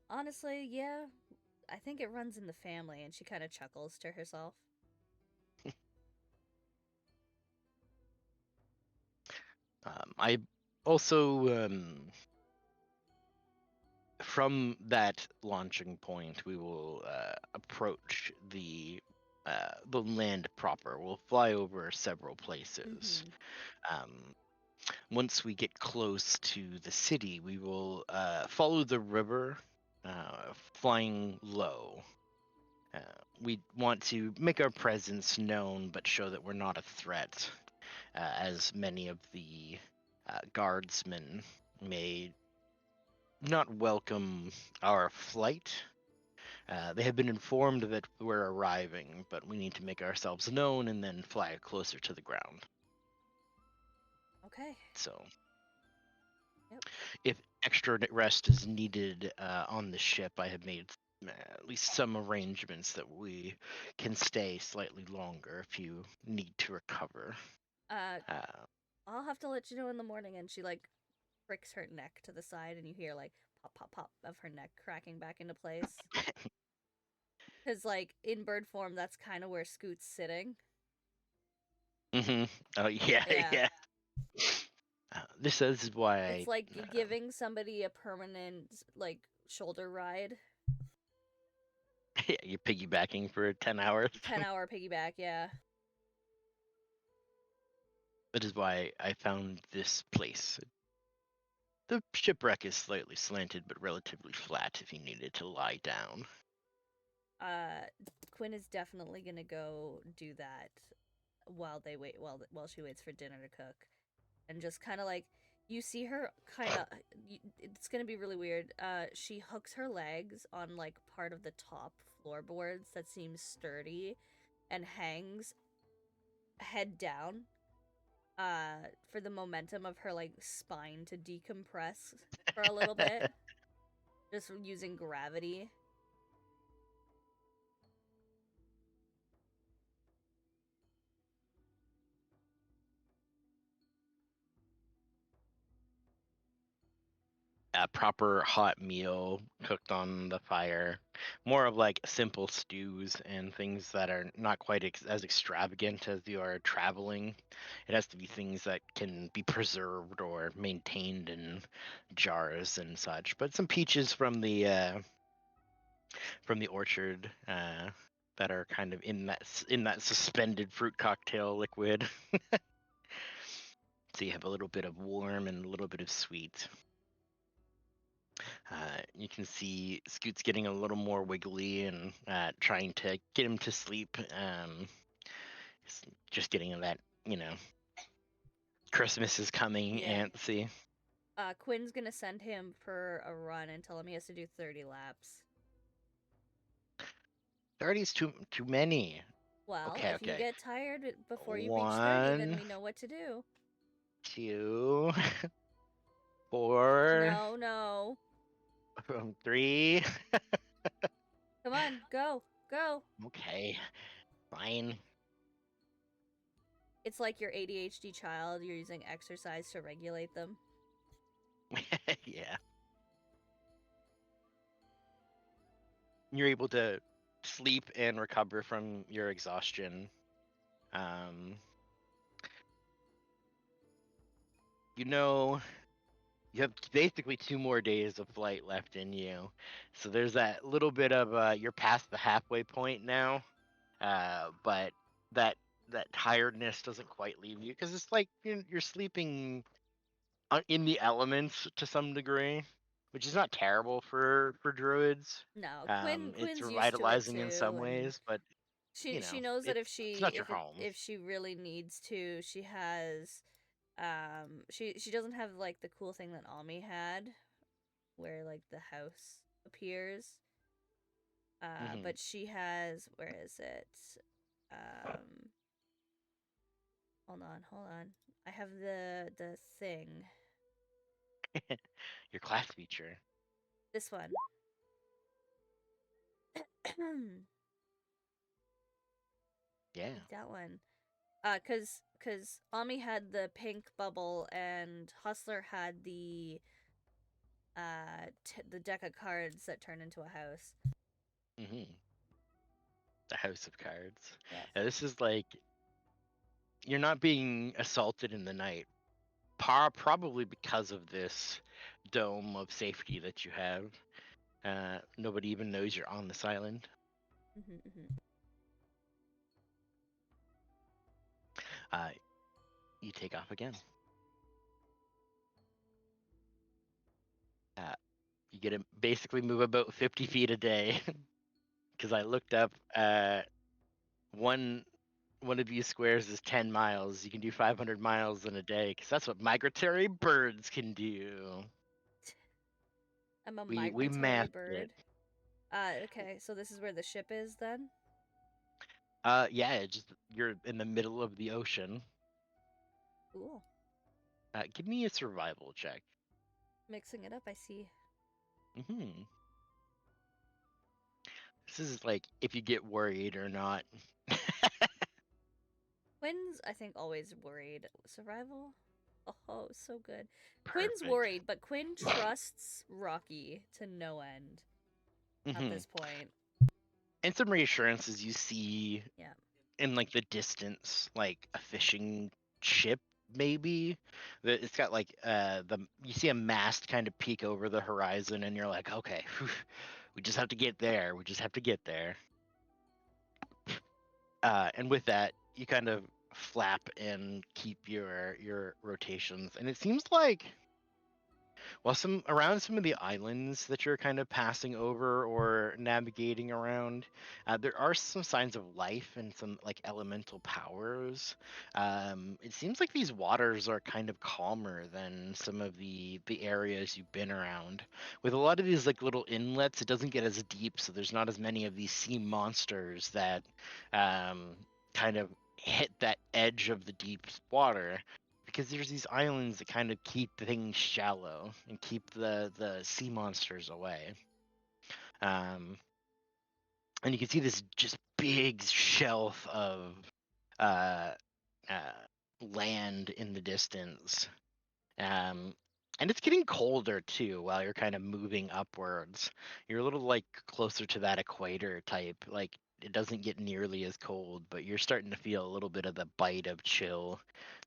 Honestly, yeah. I think it runs in the family, and she kind of chuckles to herself. I also, from that launching point, we will approach the land proper. We'll fly over several places. Once we get close to the city, we will follow the river, flying low. We want to make our presence known, but show that we're not a threat, as many of the guardsmen may not welcome our flight. They have been informed that we're arriving, but we need to make ourselves known and then fly closer to the ground. Okay. So, Yep. if extra rest is needed on the ship, I have made at least some arrangements that we can stay slightly longer if you need to recover. I'll have to let you know in the morning. And she like pricks her neck to the side, and you hear like pop, pop, pop of her neck cracking back into place. Because like in bird form, that's kind of where Scoot's sitting. Mm-hmm. Oh yeah, Yeah. yeah. This is why It's like giving somebody a permanent like shoulder ride. you're piggybacking for 10 hours. 10-hour piggyback, yeah. That is why I found this place. The shipwreck is slightly slanted, but relatively flat if you needed to lie down. Quinn is definitely gonna go do that while they wait, while she waits for dinner to cook, and just kind of like you see her kind of. It's gonna be really weird. She hooks her legs on like part of the top floorboards that seems sturdy, and hangs head down. For the momentum of her like spine to decompress for a little bit, just using gravity. A proper hot meal cooked on the fire. More of like simple stews and things that are not quite as extravagant as you are traveling. It has to be things that can be preserved or maintained in jars and such. But some peaches from the orchard that are kind of in that suspended fruit cocktail liquid. So you have a little bit of warm and a little bit of sweet. You can see Scoot's getting a little more wiggly and trying to get him to sleep. Just getting that, Christmas is coming Yeah. antsy. Quinn's gonna send him for a run and tell him he has to do 30 laps. 30's too many. Well, Okay, if you okay. get tired before you reach 30, then we know what to do. 2, 4. No. 3. Come on, go. Okay, fine. It's like your ADHD child, you're using exercise to regulate them. Yeah. You're able to sleep and recover from your exhaustion. You have basically 2 more days of flight left in you. So there's that little bit of you're past the halfway point now. But that tiredness doesn't quite leave you because it's like you're sleeping in the elements to some degree, which is not terrible for druids. No, It's Quinn's used to it revitalizing in too, some and ways, but she knows that it's not your home. if she really needs to, she has she doesn't have like the cool thing that Ami had, where like the house appears. But she has, where is it? Hold on. I have the thing. Your class feature. This one. Yeah. That one. Cause Ami had the pink bubble and Hustler had the the deck of cards that turn into a house. Mm-hmm. The House of Cards. Yes. Yeah, this is like you're not being assaulted in the night. Probably because of this dome of safety that you have. Nobody even knows you're on this island. You take off again. You get to basically move about 50 feet a day. Because I looked up one one of these squares is 10 miles. You can do 500 miles in a day, because that's what migratory birds can do. I'm a We migratory mapped bird. it. Okay, so this is where the ship is then? Yeah, you're in the middle of the ocean. Cool. Give me a survival check. Mixing it up, I see. Hmm. This is like if you get worried or not. Quinn's, I think, always worried. Survival? Oh, so good. Quinn's Perfect. worried, but Quinn trusts Rocky to no end at Mhm. this point. And some reassurances you see Yeah. in like the distance, like a fishing ship maybe. It's got like you see a mast kind of peek over the horizon, and you're like, okay, whew, we just have to get there. We just have to get there. And with that, you kind of flap and keep your rotations, and it seems like, well, around some of the islands that you're kind of passing over or navigating around, there are some signs of life and some like elemental powers. It seems like these waters are kind of calmer than some of the areas you've been around. With a lot of these like little inlets, it doesn't get as deep, so there's not as many of these sea monsters that kind of hit that edge of the deep water, because there's these islands that kind of keep things shallow and keep the sea monsters away. And you can see this just big shelf of uh, land in the distance. And it's getting colder too while you're kind of moving upwards. You're a little like closer to that equator type. Like it doesn't get nearly as cold, but you're starting to feel a little bit of the bite of chill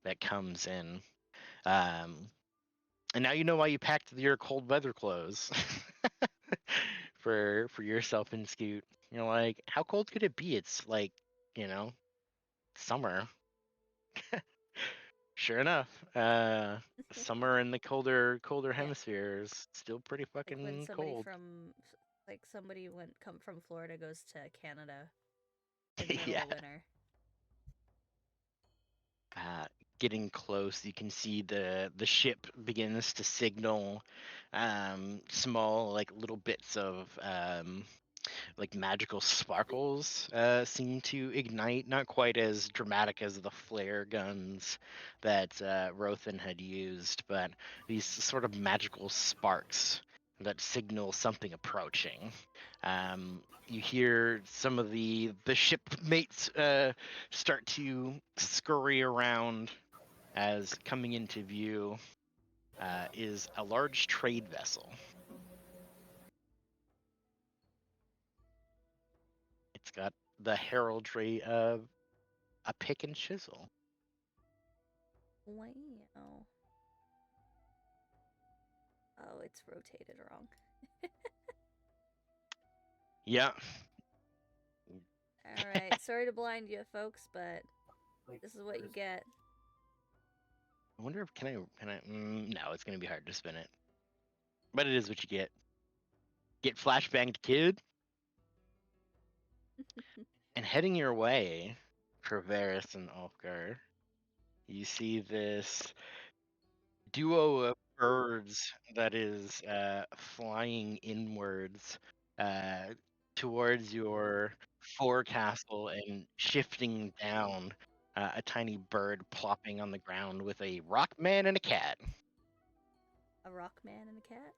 that comes in. Um, And now you know why you packed your cold weather clothes for yourself and Scoot. You're like, how cold could it be? It's like, you know, summer. Sure enough, summer in the colder Yeah. hemisphere is still pretty Like when fucking somebody cold. from, like somebody come from Florida goes to Canada in the middle Yeah. of winter. Uh, Getting close, you can see the ship begins to signal small like little bits of like magical sparkles seem to ignite, not quite as dramatic as the flare guns that Rothan had used, but these sort of magical sparks that signal something approaching. You hear some of the shipmates start to scurry around, as coming into view is a large trade vessel. It's got the heraldry of a pick and chisel. Wow. Oh, it's rotated wrong. Yeah. Alright, sorry to blind you folks, but this is what you get. I wonder if can I no, it's gonna be hard to spin it. But it is what you get. Get flashbanged, kid. And heading your way for Varys and Ulfgar, you see this duo of birds that is flying inwards towards your forecastle and shifting down. A tiny bird plopping on the ground with a rock man and a cat. A rock man and a cat?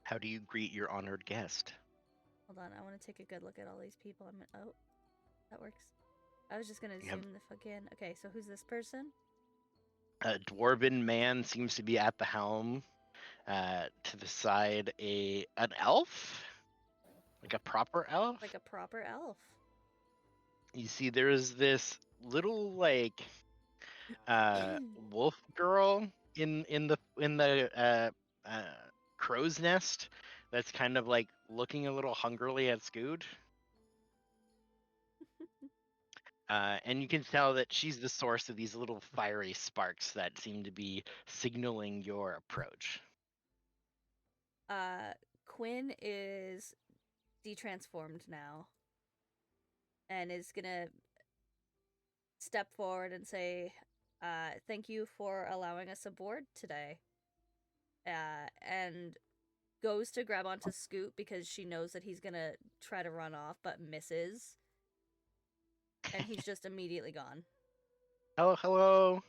How do you greet your honored guest? Hold on, I want to take a good look at all these people. Oh, that works. I was just gonna You have zoom the fuck in. Okay, so who's this person? a dwarven man seems to be at the helm. To the side, an elf, like a proper elf. Like a proper elf. You see, there's this little like wolf girl in the crow's nest that's kind of like looking a little hungrily at Scoot. And you can tell that she's the source of these little fiery sparks that seem to be signaling your approach. Quinn is detransformed now and is gonna step forward and say, thank you for allowing us aboard today. And goes to grab onto Scoot because she knows that he's gonna try to run off but misses. And he's just immediately gone. Oh, hello.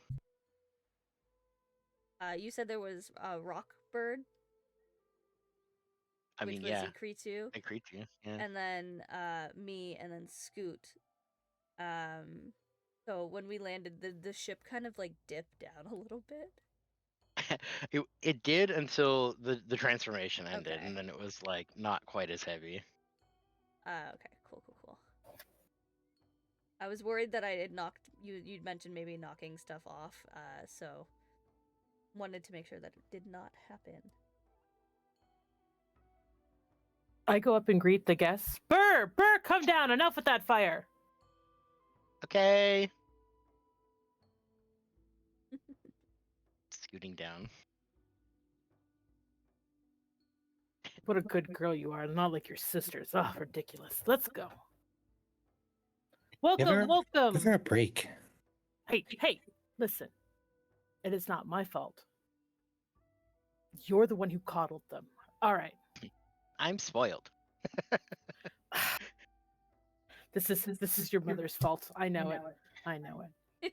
You said there was a rock bird, I which mean, was yeah, Ikritu, I greet you. Yeah. and then me, and then Scoot. So when we landed, the ship kind of like dipped down a little bit. It did until the transformation ended, Okay. and then it was like not quite as heavy. Okay, cool. I was worried that I had knocked you'd mentioned maybe knocking stuff off, so wanted to make sure that it did not happen. I go up and greet the guests. Burr, come down. Enough with that fire. Okay. Scooting down. What a good girl you are. Not like your sisters. Oh, ridiculous. Let's go. Welcome, Give welcome. her a break. Hey, listen. It is not my fault. You're the one who coddled them. All right. I'm spoiled. This is your mother's fault. I know it. I know it.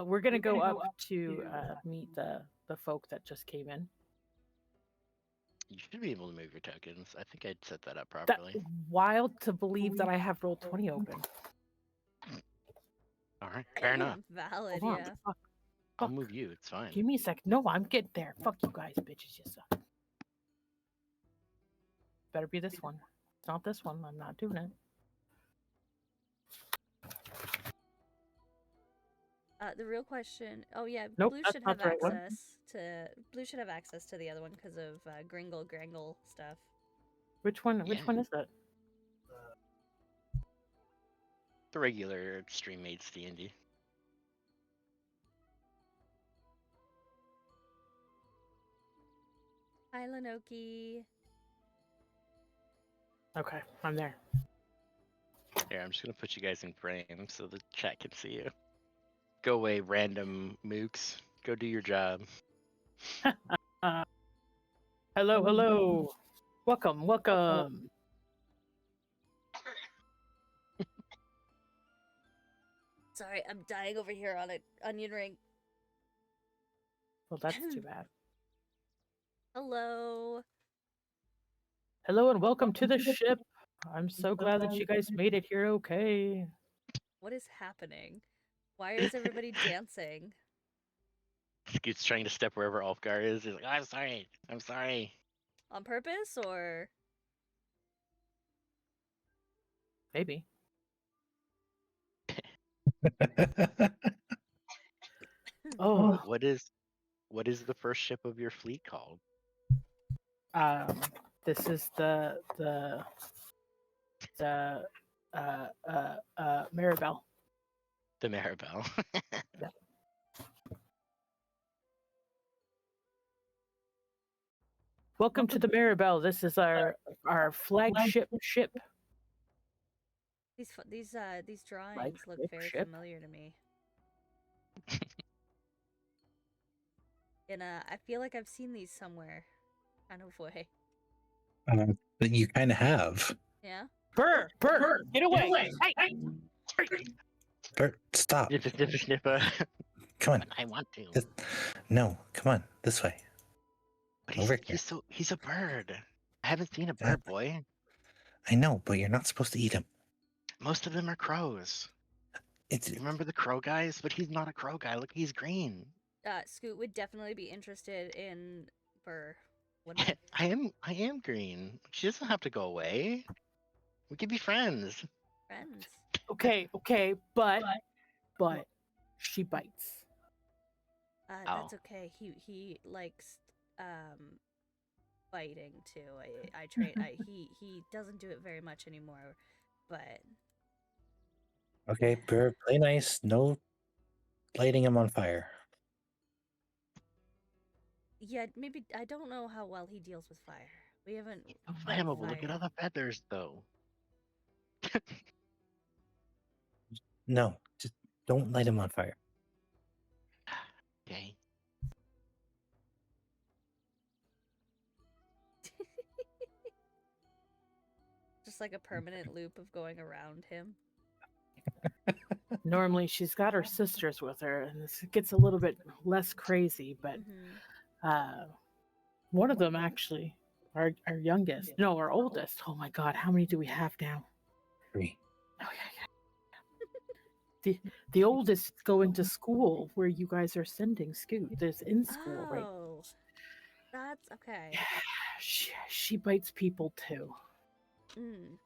We're gonna go up to meet the folk that just came in. You should be able to move your tokens. I think I'd set that up That properly. wild to believe that I have Roll20 open. All right, fair enough. Valid, Hold on. yeah. Fuck. I'll move you. It's fine. Give me a sec. No, I'm getting there. Fuck you guys, bitches. You suck. Better be this one. It's not this one. I'm not doing it. The real question. Oh yeah, Nope, Blue that's should not have the right one. access to the other one because of Gringle Grangle stuff. Which one? Which Yeah. one is that? The regular stream mates D&D. Hi, Lenoki. Okay, I'm there. Here, I'm just gonna put you guys in frame so the chat can see you. Go away, random mooks. Go do your job. Hello. Welcome. Sorry, I'm dying over here on an onion ring. Well, that's too bad. Hello. Hello and welcome to the ship. I'm so glad that you guys made it here okay. What is happening? Why is everybody dancing? Scoot's trying to step wherever Ulfgar is. He's like, I'm sorry. On purpose or? Maybe. Oh, What is the first ship of your fleet called? this is the Maribel. The Maribel. Welcome to the Maribel. This is our flagship ship. These drawings look very ship. familiar to me. And I feel like I've seen these somewhere, kind of way. But you kind of have. Yeah. Burr, get away! Hey. Bert, stop. Snipper. Come on. I want to. No, come on. This way. But Over here. he's a bird. I haven't seen a bird, boy. I know, but you're not supposed to eat him. Most of them are crows. It's You remember the crow guys? But he's not a crow guy. Look, he's green. Scoot would definitely be interested in Burr. I am green. She doesn't have to go away. We could be friends. Friends. Okay, but she bites. That's okay. He likes biting too. I train. He doesn't do it very much anymore, but okay, Bert, play nice. No lighting him on fire. Yeah, maybe I don't know how well he deals with fire. We haven't fought Flammable. Look at fire. all the feathers, though. No, just don't light him on fire. Okay. Just like a permanent loop of going around him. Normally, she's got her sisters with her, and this gets a little bit less crazy. But Mm-hmm. one of them, actually, our youngest, no, our oldest. Oh my God, how many do we have now? 3. Oh yeah. The oldest is going to school where you guys are sending Scoot. There's in school, right? Oh, that's okay. Yeah, she bites people too. Mm.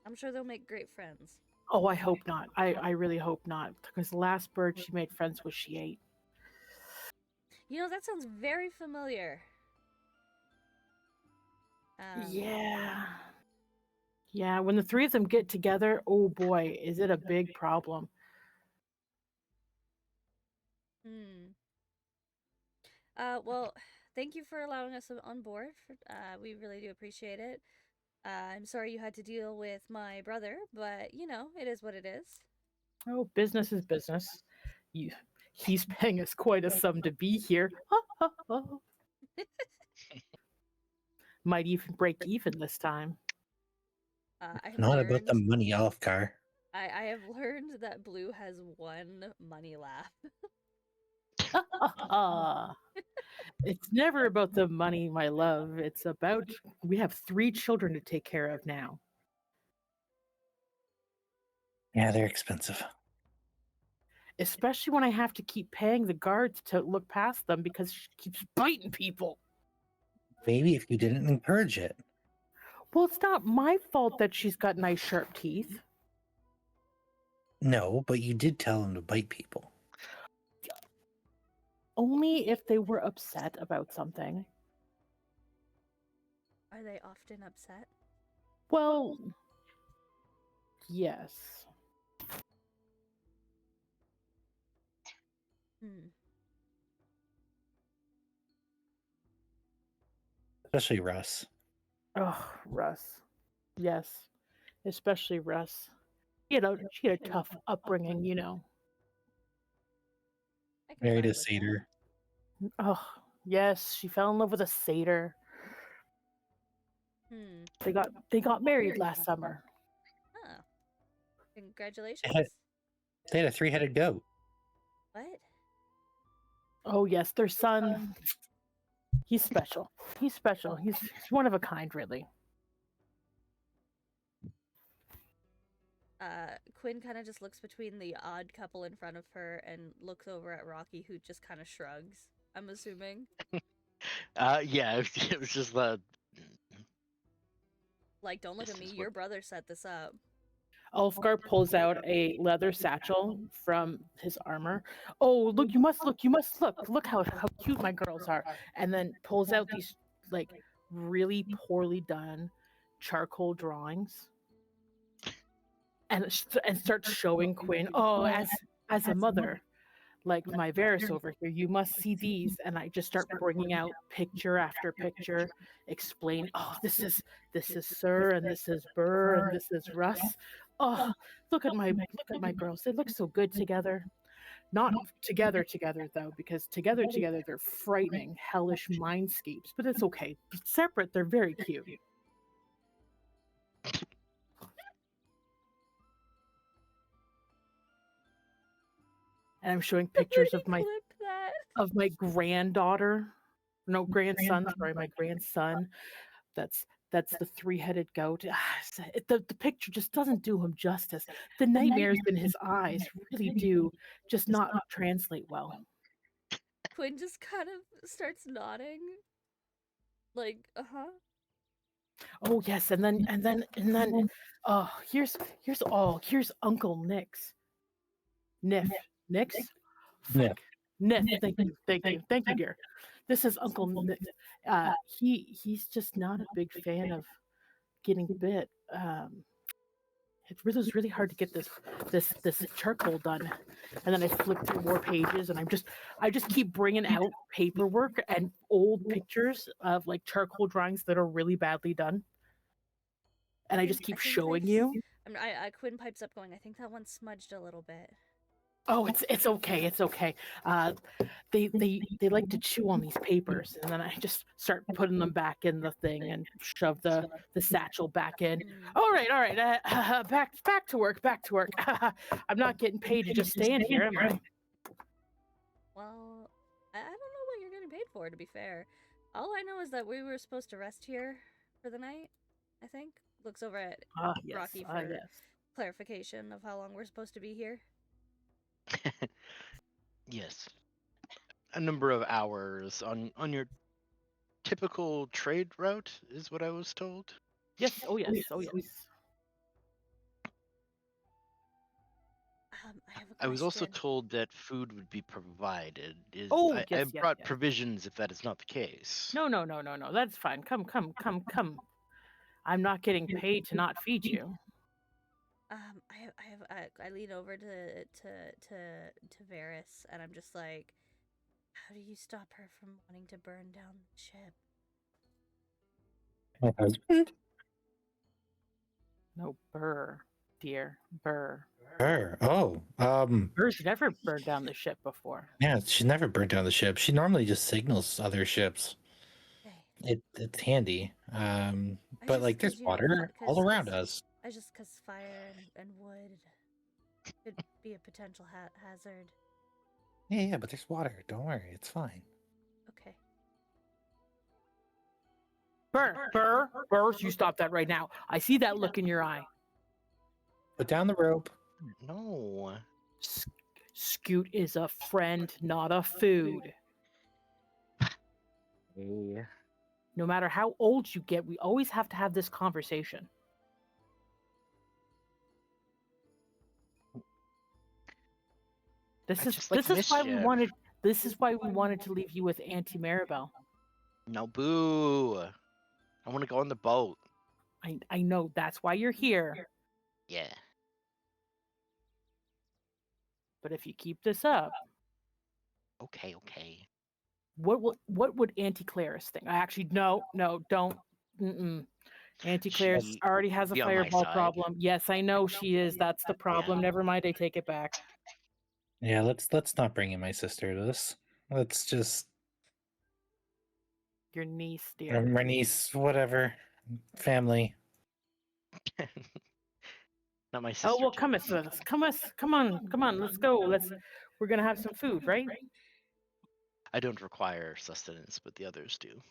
I'm sure they'll make great friends. Oh, I hope not. I really hope not. Because the last bird she made friends with, she ate. You know, that sounds very familiar. Yeah. Yeah, when the three of them get together, oh boy, is it a big problem. Hmm. Well, thank you for allowing us on board. We really do appreciate it. I'm sorry you had to deal with my brother, but you know, it is what it is. Oh, business is business. He's paying us quite a sum to be here. Might even break even this time. I have Not about learned. the money, Alfgar. I have learned that Blue has one money laugh. It's never about the money, my love. It's about we have 3 children to take care of now. Yeah, they're expensive. Especially when I have to keep paying the guards to look past them because she keeps biting people. Maybe if you didn't encourage it. Well, it's not my fault that she's got nice sharp teeth. No, but you did tell him to bite people. Only if they were upset about something. Are they often upset? Well, yes. Hmm. Especially Russ. Oh, Russ. Yes. Especially Russ. She had a tough upbringing, you know. I can Married vibe a with that. satyr. Oh, yes, she fell in love with a satyr. Hmm. They got married last summer. Oh. Congratulations. They had a 3-headed goat. What? Oh, yes, their son. He's special. He's special. He's one of a kind, really. Quinn kind of just looks between the odd couple in front of her and looks over at Rocky, who just kind of shrugs. I'm assuming. Yeah, it was just the. Like, don't look This at me. is Your what- brother set this up. Ulfgar pulls out a leather satchel from his armor. Oh, look, you must look, you must look. Look how cute my girls are. And then pulls out these like really poorly done charcoal drawings. And starts showing Quinn, oh, as a mother, like my Varys over here, you must see these. And I just start bringing out picture after picture, explain, oh, this is Sir, and this is Burr, and this is Russ. Oh, look at my girls. They look so good together. Not together though, because together they're frightening, hellish mindscapes. But it's okay. Separate, they're very cute. And I'm showing pictures of my granddaughter. No, grandson, sorry, my grandson. That's the 3-headed goat. The picture just doesn't do him justice. The nightmares in his eyes really do just not translate well. Quinn just kind of starts nodding. Like, uh-huh. Oh yes, and then oh, here's Uncle Nix. Nix? Yeah. Nix, thank you, dear. This is Uncle Nix. He's just not a big fan of getting bit. it really was really hard to get this charcoal done. And then I flip through more pages, and I just keep bringing out paperwork and old pictures of like charcoal drawings that are really badly done. And I just keep showing you. Quinn pipes up going, I think that one smudged a little bit. Oh, it's okay. It's okay. They like to chew on these papers, and then I just start putting them back in the thing and shove the satchel back in. All right. Back to work. Back to work. I'm not getting paid to just stand here, am I? Well, I don't know what you're getting paid for, to be fair. All I know is that we were supposed to rest here for the night, I think. Looks over at Yes, Rocky for yes. clarification of how long we're supposed to be here. Yes. A number of hours on your typical trade route is what I was told. Yes. Oh yes. Oh yes. I have a question. I was also told that food would be provided. Oh, I yes, brought yes. provisions if that is not the case. No. That's fine. Come. I'm not getting paid to not feed you. I lean over to Varys, and I'm just like, how do you stop her from wanting to burn down the ship? My husband? No, Burr, dear, Burr. Her. Oh, Burr's never burned down the ship before. yeah, she never burnt down the ship. She normally just signals other ships. Okay. It's handy. But like there's water all around us. I just because fire and wood could be a potential hazard. Yeah, but there's water. Don't worry, it's fine. Okay. Burr, you stop that right now. I see that look in your eye. Put down the rope. No. Scoot is a friend, not a food. Hey. No matter how old you get, we always have to have this conversation. This is why we wanted. This is why we wanted to leave you with Auntie Maribel. No, boo. I want to go on the boat. I know that's why you're here. Yeah. But if you keep this up, Okay. what would Auntie Claris think? Actually, no, don't. Auntie Claris She already has a be on my fireball side. problem. Yes, I know she is. That's the problem. Never mind, I take it back. Yeah, let's not bring in my sister to this. Let's just Your niece, dear. my niece, whatever, family. Not my sister. Oh well, too. come on, let's go. We're gonna have some food, right? I don't require sustenance, but the others do.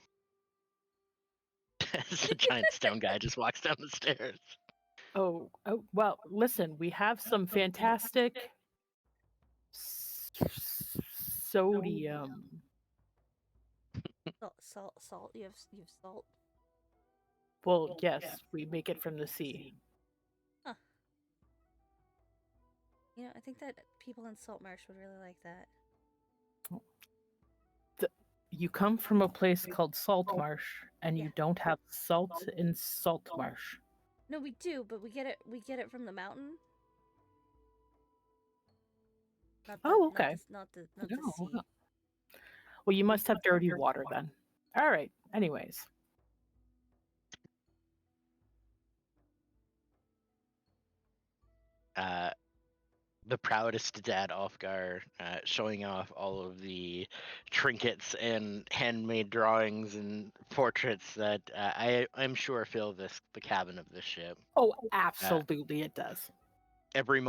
As a giant stone guy just walks down the stairs. Oh well, listen, we have some fantastic sodium. Salt. You have salt. Well, yes, we make it from the sea. Huh. You know, I think that people in Saltmarsh would really like that. You come from a place called Saltmarsh, and you don't have salt in Saltmarsh. No, we do, but we get it from the mountain. Okay. Not the No. sea. Well, you must have dirty water then. All right. Anyways. The proudest dad Ulfgar, showing off all of the trinkets and handmade drawings and portraits that I'm sure fill the cabin of this ship. Oh, absolutely, it does. Every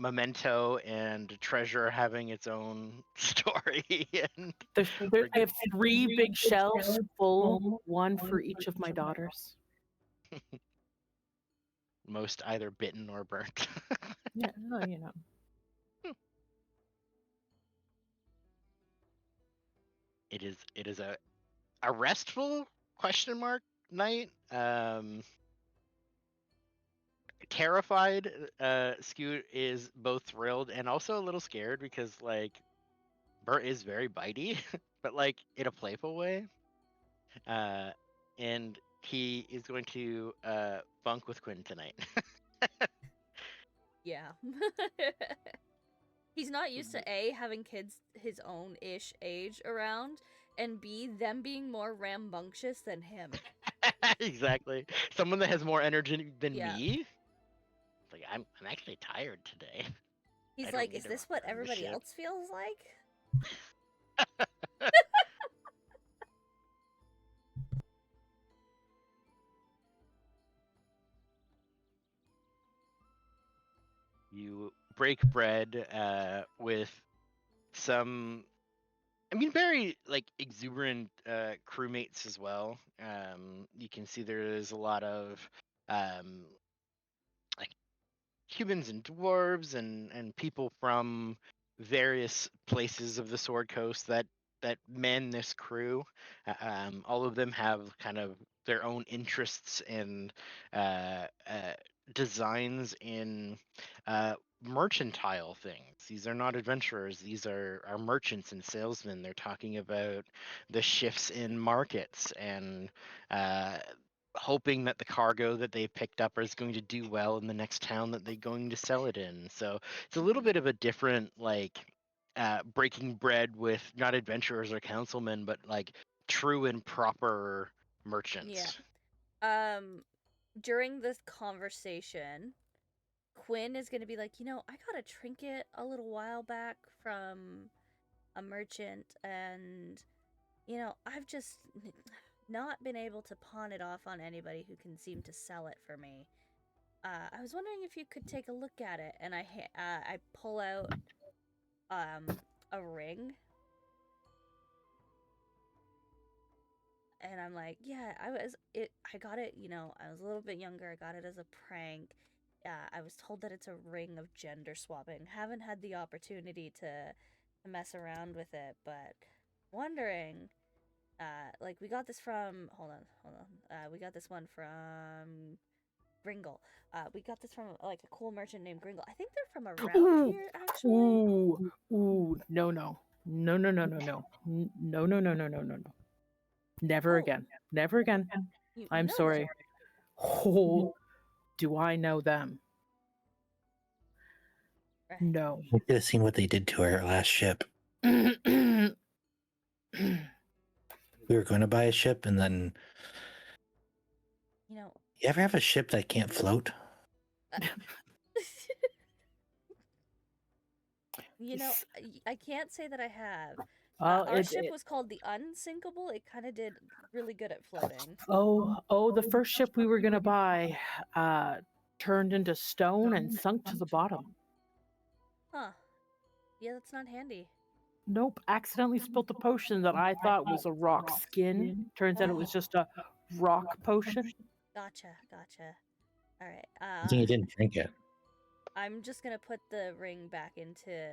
memento and treasure having its own story. And I have 3 big shelves full, one for each of my daughters. most either bitten or burnt. Yeah, no, you know. It is a restful night. Terrified. Scoot is both thrilled and also a little scared because like Bert is very bitey, but like in a playful way. And he is going to bunk with Quinn tonight. Yeah. He's not used to A, having kids his own-ish age around, and B, them being more rambunctious than him. Exactly. Someone that has more energy than Yeah. me. It's like I'm actually tired today. He's I don't like, need is to this what run the everybody ship." else feels like? You break bread with some, I mean, very like exuberant crewmates as well. You can see there is a lot of like humans and dwarves and people from various places of the Sword Coast that man this crew. All of them have kind of their own interests and designs in mercantile things. These are not adventurers. These are merchants and salesmen. They're talking about the shifts in markets and hoping that the cargo that they picked up is going to do well in the next town that they're going to sell it in. So it's a little bit of a different like breaking bread with not adventurers or councilmen, but like true and proper merchants. Yeah. During this conversation, Quinn is going to be like, I got a trinket a little while back from a merchant, and, I've just not been able to pawn it off on anybody who can seem to sell it for me. I was wondering if you could take a look at it, and I pull out a ring, and I'm like, yeah, I got it, I was a little bit younger, I got it as a prank. I was told that it's a ring of gender swapping. Haven't had the opportunity to mess around with it, but wondering, like, we got this from, hold on, we got this one from Gringle. We got this from, like, a cool merchant named Gringle. I think they're from around here, actually. Ooh, no. No. Never Oh. again. Never again. You I'm know sorry. them. Oh, do I know them? Right. No. We could have seen what they did to our last ship. Oh, We were going to buy a ship, and then You you ever have a ship that can't float? I can't say that I have. Our ship was called the Unsinkable. It kind of did really good at floating. the first ship we were gonna buy turned into stone and sunk to the bottom. Huh. Yeah, that's not handy. Nope, accidentally spilled a potion that I thought was a rock skin. Turns out it was just a rock potion. Gotcha. All right. I think you didn't drink it. I'm just gonna put the ring back into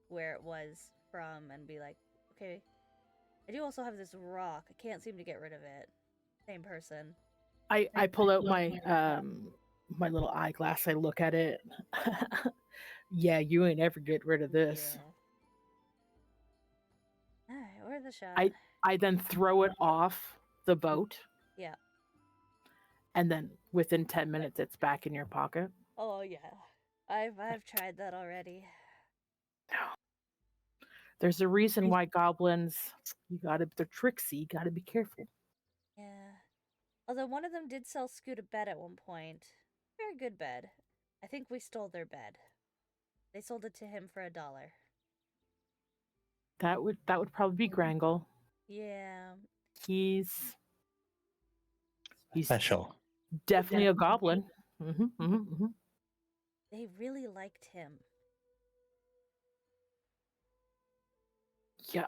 where it was from and be like, okay. I do also have this rock. I can't seem to get rid of it. Same person. I pull out my my little eyeglass. I look at it. Yeah, you ain't ever get rid of this. Yeah. All right, where's the shot? I then throw it off the boat. Yeah. And then within 10 minutes, it's back in your pocket. Oh yeah, I've tried that already. There's a reason why goblins, they're tricksy. You gotta be careful. Yeah. Although one of them did sell Scoot a bed at one point. Very good bed. I think we stole their bed. They sold it to him for $1. That would probably be Grangle. Yeah. He's Special. definitely a goblin. They really liked him. Yeah,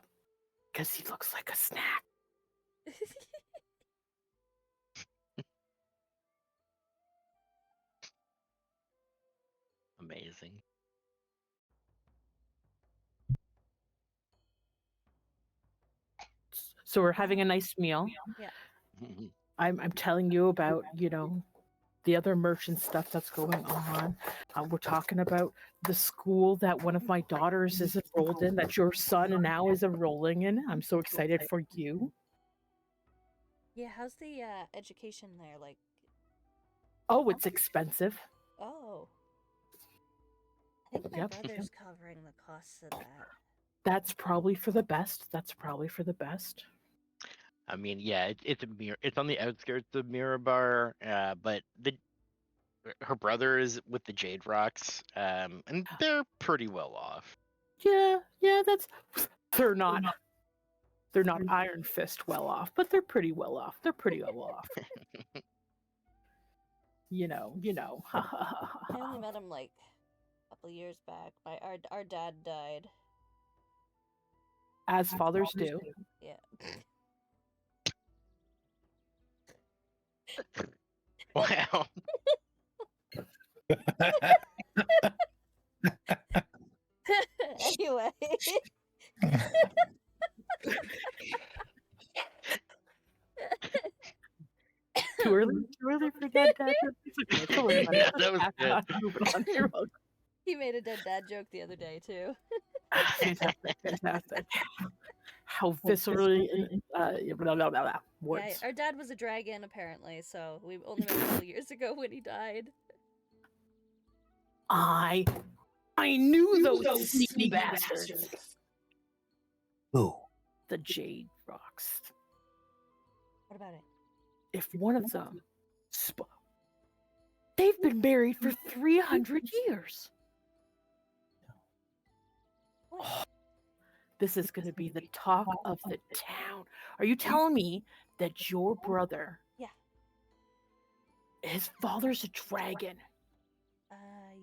because he looks like a snack. Amazing. So we're having a nice meal. Yeah. I'm telling you about, the other merchant stuff that's going on. We're talking about the school that one of my daughters is enrolled in, that your son now is enrolling in. I'm so excited for you. Yeah, how's the education there? Like, Oh, it's expensive. oh, I think my Yep. brother's covering the costs of that. That's probably for the best. That's probably for the best. I mean, yeah, it's it's on the outskirts of Mirabar, but her brother is with the Jade Rocks, and they're pretty well off. Yeah, that's they're not Iron Fist well off, but they're pretty well off. They're pretty well off. You know. I only met him like a couple years back. Our dad died. As fathers do. Yeah. Wow. Anyway. Too early for dad jokes. It's okay. It's already Yeah, that was good. Moving on. You're welcome. He made a dead dad joke the other day too. Fantastic. How viscerally blah, blah, blah, blah. Words. Yeah, our dad was a dragon apparently, so we only met a couple years ago when he died. I knew those sneaky bastards. Ooh. The Jade Rocks. What about it? If one of them, they've been married for 300 years. What? This is going to be the talk of the town. Are you telling me that your brother, Yeah. his father's a dragon?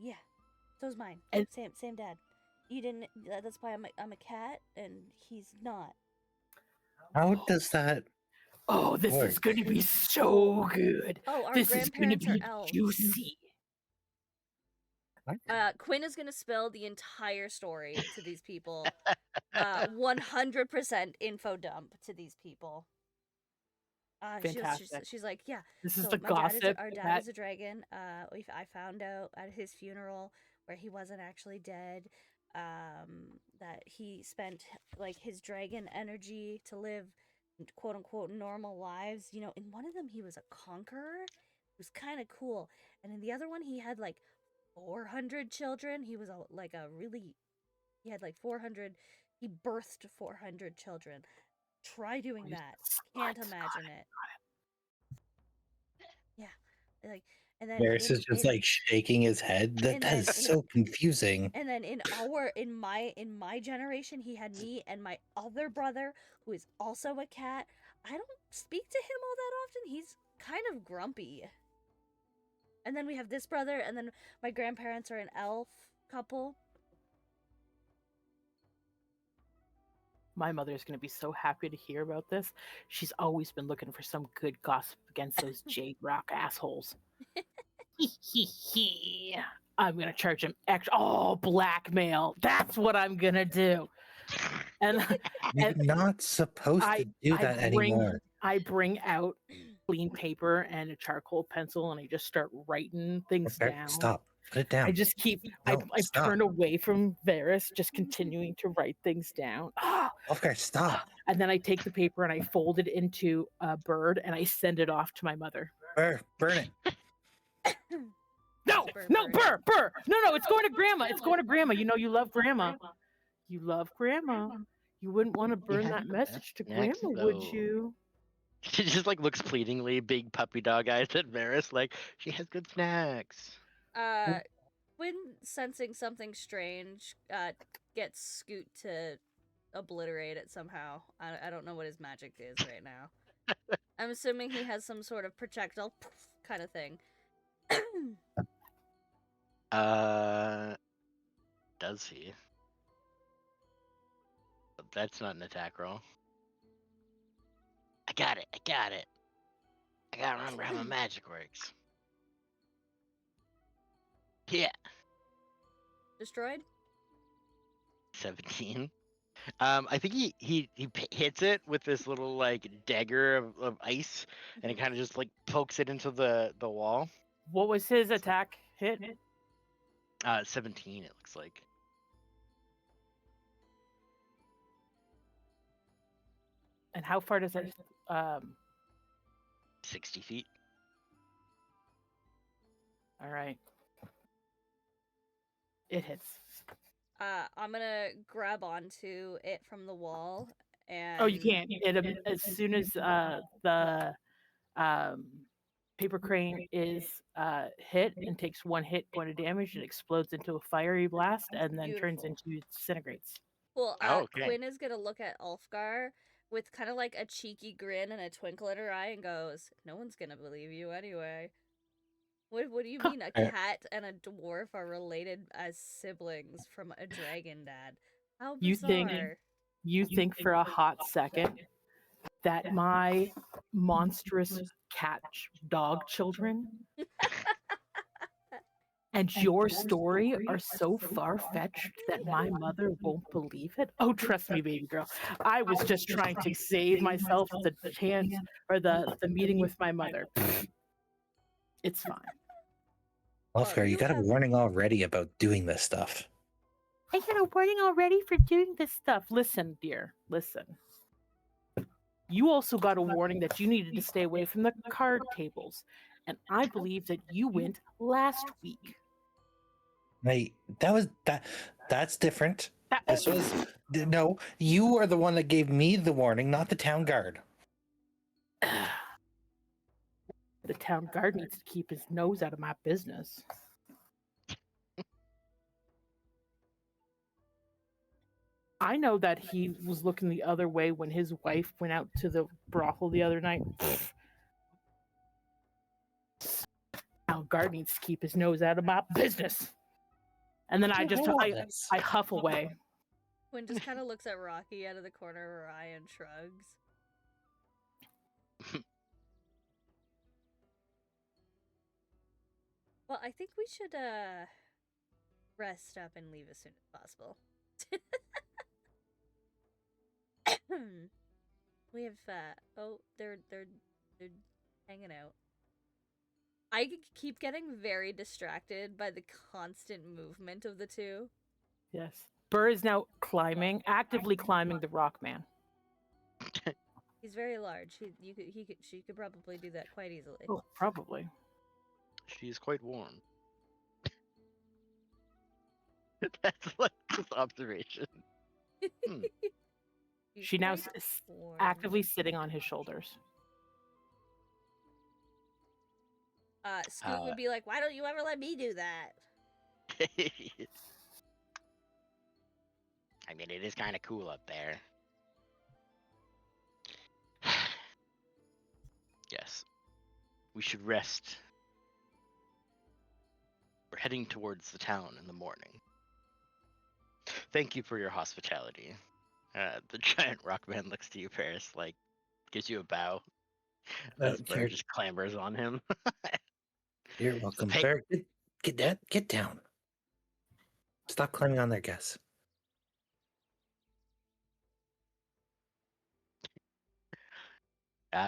Yeah. So's mine. And- Same dad. You didn't. That's why I'm a cat and he's not. How does that? Oh, this is going to be so good. Oh, our This is going to grandparents be are elves. juicy. Quinn is gonna spill the entire story to these people. 100% info dump to these people. Fantastic. She's like, yeah. This is So the gossip. Our dad is a dragon. I found out at his funeral where he wasn't actually dead. That he spent like his dragon energy to live quote unquote normal lives. You know, in one of them he was a conqueror. It was kind of cool, and in the other one he had like 400 children. He was he had like 400. He birthed 400 children. Try doing that. Can't imagine it. Yeah, like, and then Varys is just like shaking his head. That is so confusing. And then in my generation, he had me and my other brother, who is also a cat. I don't speak to him all that often. He's kind of grumpy. And then we have this brother, and then my grandparents are an elf couple. My mother is going to be so happy to hear about this. She's always been looking for some good gossip against those Jade Rock assholes. I'm going to charge him extra. Oh, blackmail. That's what I'm going to do. And You're not supposed to do that anymore. I bring out clean paper and a charcoal pencil, and I just start writing things down. Stop. Put it down. I just keep. I turn away from Varys, just continuing to write things down. Okay, stop. And then I take the paper and I fold it into a bird and I send it off to my mother. Burn it. No, burr. No, it's going to grandma. It's going to grandma. You know, you love grandma. You love grandma. You wouldn't want to burn that message to grandma, would you? She just like looks pleadingly, big puppy dog eyes at Varys, like she has good snacks. When sensing something strange, gets Scoot to obliterate it somehow. I don't know what his magic is right now. I'm assuming he has some sort of projectile kind of thing. Does he? But that's not an attack roll. I got it. I gotta remember how my magic works. Yeah. Destroyed? 17. I think he hits it with this little like dagger of ice, and it kind of just like pokes it into the wall. What was his attack hit? 17 it looks like. And how far does it 60 feet. All right. It hits. I'm gonna grab onto it from the wall and. Oh, you can't. It as soon as the paper crane is hit and takes 1 hit point of damage, it explodes into a fiery blast and then turns Beautiful. into disintegrates. Well, Oh, okay. Quinn is gonna look at Ulfgar with kind of like a cheeky grin and a twinkle in her eye and goes, "No one's gonna believe you anyway." What do you mean a cat and a dwarf are related as siblings from a dragon dad? How You bizarre. think for a hot second that my monstrous dog children and your story are so far-fetched that my mother won't believe it? Oh, trust me, baby girl. I was just trying to save myself the chance or the meeting with my mother. It's fine. Oscar, you you got a have- warning already about doing this stuff. I got a warning already for doing this stuff. Listen, dear, listen. You also got a warning that you needed to stay away from the card tables. And I believe that you went last week. Wait, that's different. That- This was no, you are the one that gave me the warning, not the town guard. The town guard needs to keep his nose out of my business. I know that he was looking the other way when his wife went out to the brothel the other night. Town guard needs to keep his nose out of my business. And then I huff away. Quinn just kind of looks at Rocky out of the corner of her eye and shrugs. Well, I think we should rest up and leave as soon as possible. We have they're hanging out. I keep getting very distracted by the constant movement of the two. Yes. Burr is now actively climbing the rock man. He's very large. She could probably do that quite easily. Oh, probably. She's quite warm. That's like this observation. She's She now quite is warm. actively sitting on his shoulders. Scoot would be like, "Why don't you ever let me do that?" I mean, it is kind of cool up there. Yes. We should rest. We're heading towards the town in the morning. Thank you for your hospitality. The giant rock man looks to you, Paris, like, gives you a bow. As Burr just clambers on him. You're welcome, Hey. sir. Get down. Stop climbing on their guests.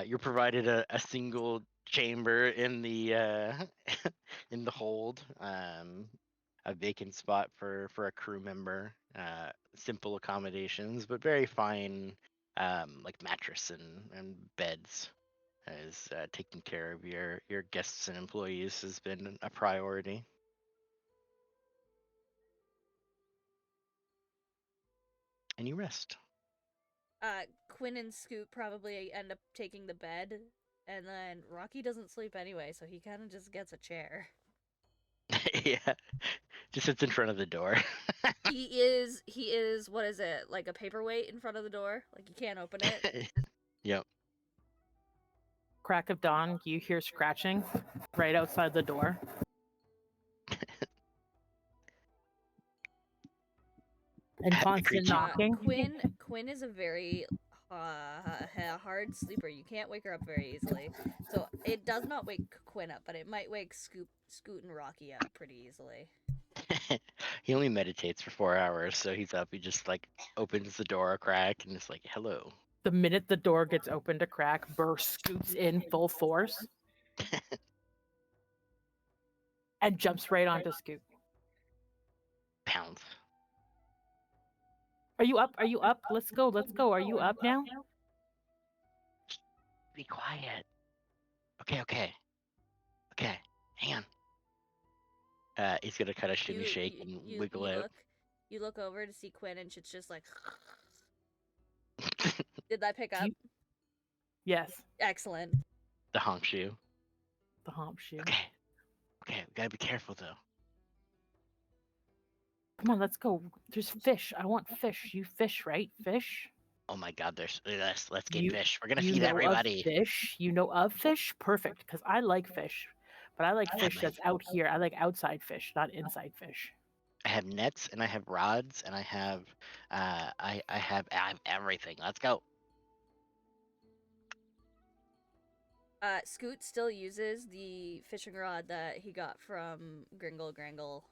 You're provided a single chamber in the in the hold, a vacant spot for a crew member. Simple accommodations, but very fine, like mattress and beds. As taking care of your guests and employees has been a priority. And you rest. Quinn and Scoot probably end up taking the bed, and then Rocky doesn't sleep anyway, so he kind of just gets a chair. Yeah, just sits in front of the door. He is what is it, like a paperweight in front of the door? Like you can't open it. Yep. Crack of dawn, you hear scratching right outside the door. And constant knocking. Quinn is a very hard sleeper. You can't wake her up very easily. So it does not wake Quinn up, but it might wake Scoot and Rocky up pretty easily. He only meditates for 4 hours, so he's up. He just like opens the door a crack and is like, "Hello." The minute the door gets opened a crack, Burr scoots in full force and jumps right onto Scoot. Pounce. Are you up? Are you up? Let's go. Let's go. Are you up now? Be quiet. Okay. Hang on. He's gonna kind of shimmy shake and wiggle out. You look over to see Quinn, and it's just like. Did that pick Do up? you- Yes, Excellent. The honk shoe. the hump shoe. Okay, we gotta be careful though. Come on, let's go. There's fish. I want fish. You fish, right? Fish. Oh my God, let's get You- fish. We're gonna you feed know everybody. Of fish. You know of fish? Perfect, because I like fish, but I like fish like- that's out here. I like outside fish, not inside fish. I have nets and I have rods and I have I have everything. Let's go. Scoot still uses the fishing rod that he got from Gringle Grangle.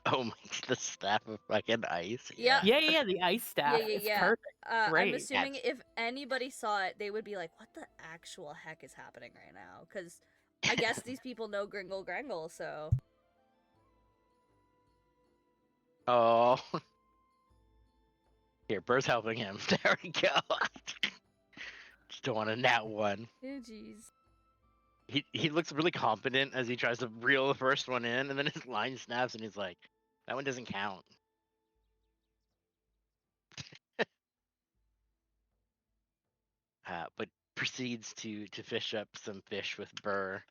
Oh my, the staff of fucking ice. Yeah. Yeah, the ice staff. Yeah. It's perfect. I'm Great. assuming That's- if anybody saw it, they would be like, "What the actual heck is happening right now?" Because I guess these people know Gringle Grangle, so. Oh. Here, Burr's helping him. There we go. Just don't want a nat one. Oh, jeez. He looks really confident as he tries to reel the first one in, and then his line snaps, and he's like, "That one doesn't count." But proceeds to fish up some fish with Burr.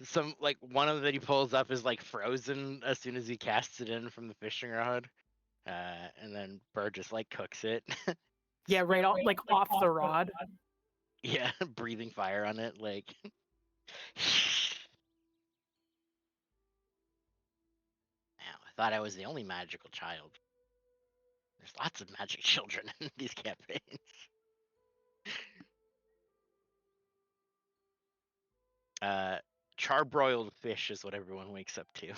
Some like one of them that he pulls up is like frozen as soon as he casts it in from the fishing rod. And then Burr just like cooks it. Yeah, right off, like off the rod. Yeah, breathing fire on it, like. Now, I thought I was the only magical child. There's lots of magic children in these campaigns. Charbroiled fish is what everyone wakes up to.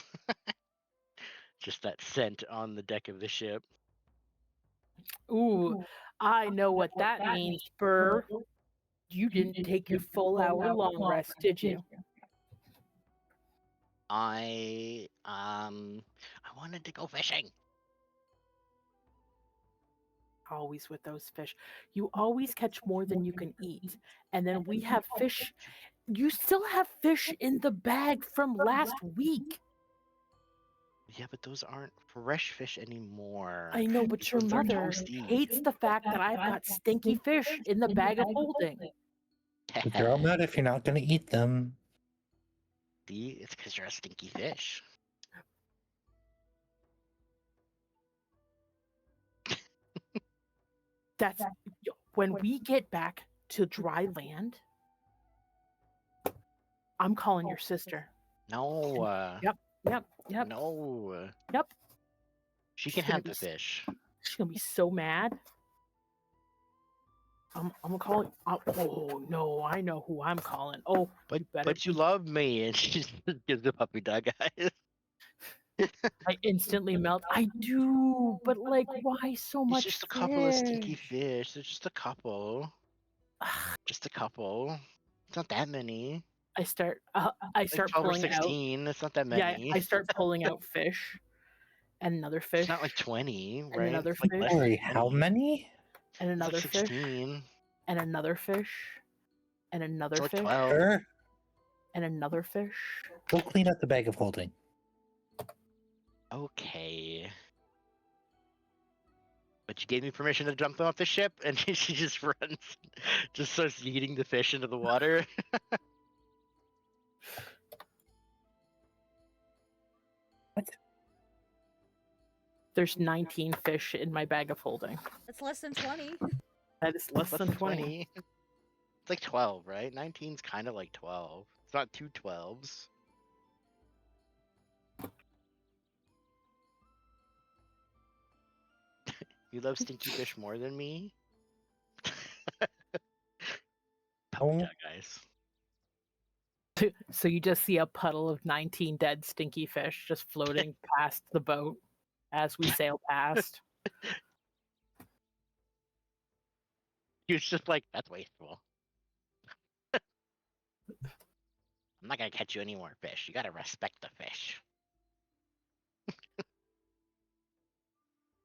Just that scent on the deck of the ship. Ooh, I know what that means, Burr. You didn't take your full hour long rest, did you? I wanted to go fishing. Always with those fish. You always catch more than you can eat. And then we have fish. You still have fish in the bag from last week. Yeah, but those aren't fresh fish anymore. I know, but your Those are mother toasty. hates the fact that I've got stinky fish in the bag of holding. Throw them out if you're not going to eat them. See, it's because you're a stinky fish. That's when we get back to dry land. I'm calling your sister. No. Yep. No. Yep. She can She's gonna have be the fish. She's gonna be so mad. I'm gonna call. Oh no, I know who I'm calling. Oh, But you love me, and she just gives the puppy dog eyes. I instantly melt. I do, but like, why so It's much? just a couple of stinky fish? fish. There's just a couple. Just a couple. It's not that many. I start. Like 12 or pulling out. 16. It's not that many. Yeah, I start pulling out fish, and another fish. It's not like 20, right? another It's like fish. less than Sorry, how 20. many? and It's like another fish, 16. and another fish, and another It's like fish, 12. Sure. and another fish. Go clean up the bag of holding. Okay. But you gave me permission to jump them off the ship, and she just runs, just starts eating the fish into the water. There's 19 fish in my bag of holding. That's less than 20. That is less than 20. It's like 12, right? 19's kind of like 12. It's not two 12s. You love stinky fish more than me? Puppy dog guys. So you just see a puddle of 19 dead stinky fish just floating past the boat as we sail past. He was just like, that's wasteful. I'm not gonna catch you any more fish. You gotta respect the fish.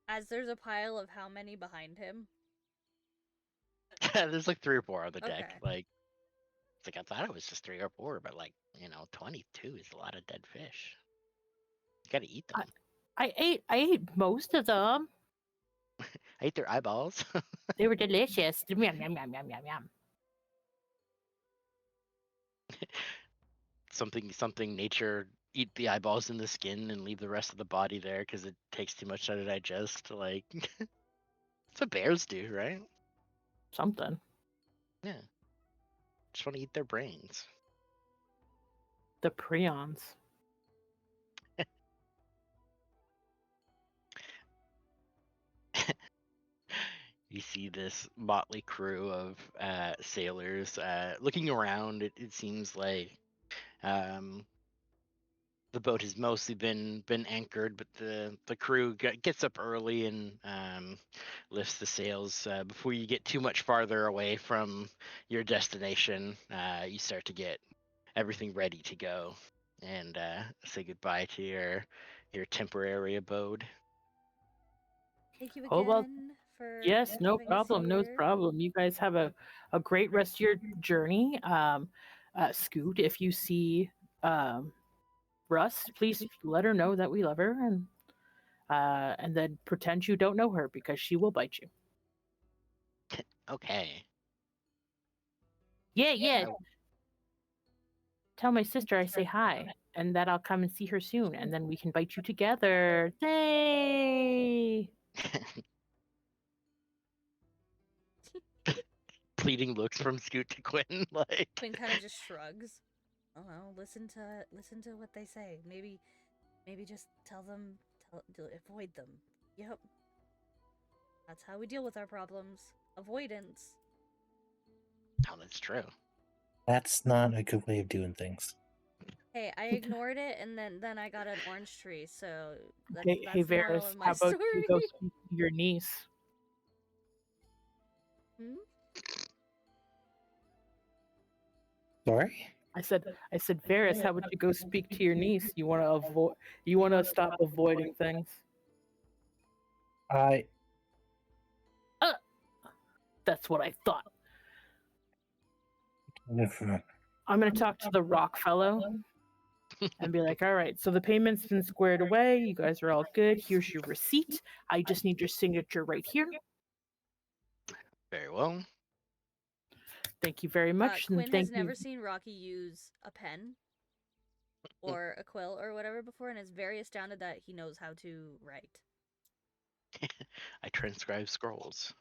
As there's a pile of how many behind him? There's like 3 or 4 on the deck. Okay. Like, It's like, I thought it was just 3 or 4, but 22 is a lot of dead fish. You gotta eat them. I ate most of them. I ate their eyeballs. They were delicious. Yum, yum, yum, yum, yum, yum. something nature eat the eyeballs and the skin and leave the rest of the body there because it takes too much time to digest. Like, that's what bears do, right? Something. Yeah. Just want to eat their brains. The prions. You see this motley crew of sailors looking around. It seems like the boat has mostly been anchored, but the crew gets up early and lifts the sails. Before you get too much farther away from your destination, you start to get everything ready to go and say goodbye to your temporary abode. Thank you Oh, well, again for yes, no having us problem. No here. problem. You guys have a great rest of your journey. Scoot, if you see Russ, please let her know that we love her, and then pretend you don't know her because she will bite you. Okay. Yeah. Tell my sister I say hi, and that I'll come and see her soon, and then we can bite you together. Yay! Pleading looks from Scoot to Quinn, like. Quinn kind of just shrugs. Oh well, listen to what they say. Maybe just avoid them. Yep. That's how we deal with our problems. Avoidance. Oh, that's true. That's not a good way of doing things. Hey, I ignored it, and then I got an orange tree. So that's Hey, the moral Varys, of my how about story. you go speak to your niece? Hmm? Sorry? I said, Varys, how about you go speak to your niece? You want to avoid? You want to stop avoiding things? I That's what I thought. never. I'm gonna talk to the rock fellow and be like, all right, so the payment's been squared away. You guys are all good. Here's your receipt. I just need your signature right here. Very well. Thank you very much. and Quinn thank has never you. seen Rocky use a pen or a quill or whatever before, and is very astounded that he knows how to write. I transcribe scrolls.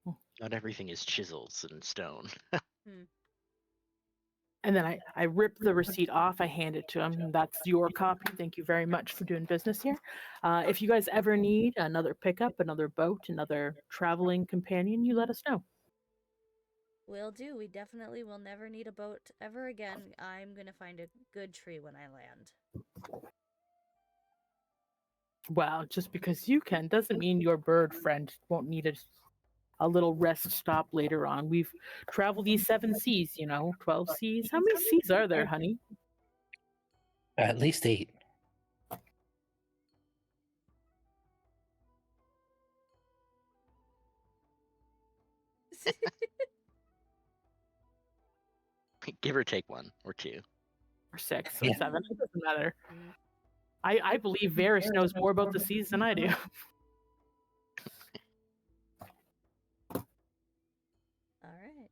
Oh. Not everything is chisels and stone. And then I rip the receipt off. I hand it to him. That's your copy. Thank you very much for doing business here. If you guys ever need another pickup, another boat, another traveling companion, you let us know. Will do. We definitely will never need a boat ever again. I'm gonna find a good tree when I land. Wow, just because you can doesn't mean your bird friend won't need a little rest stop later on. We've traveled these 7 seas, 12 seas. How many seas are there, honey? At least 8. Give or take 1 or 2. Or 6 or Yeah. 7. It doesn't matter. I believe Varys knows more about the seas than I do. Alright.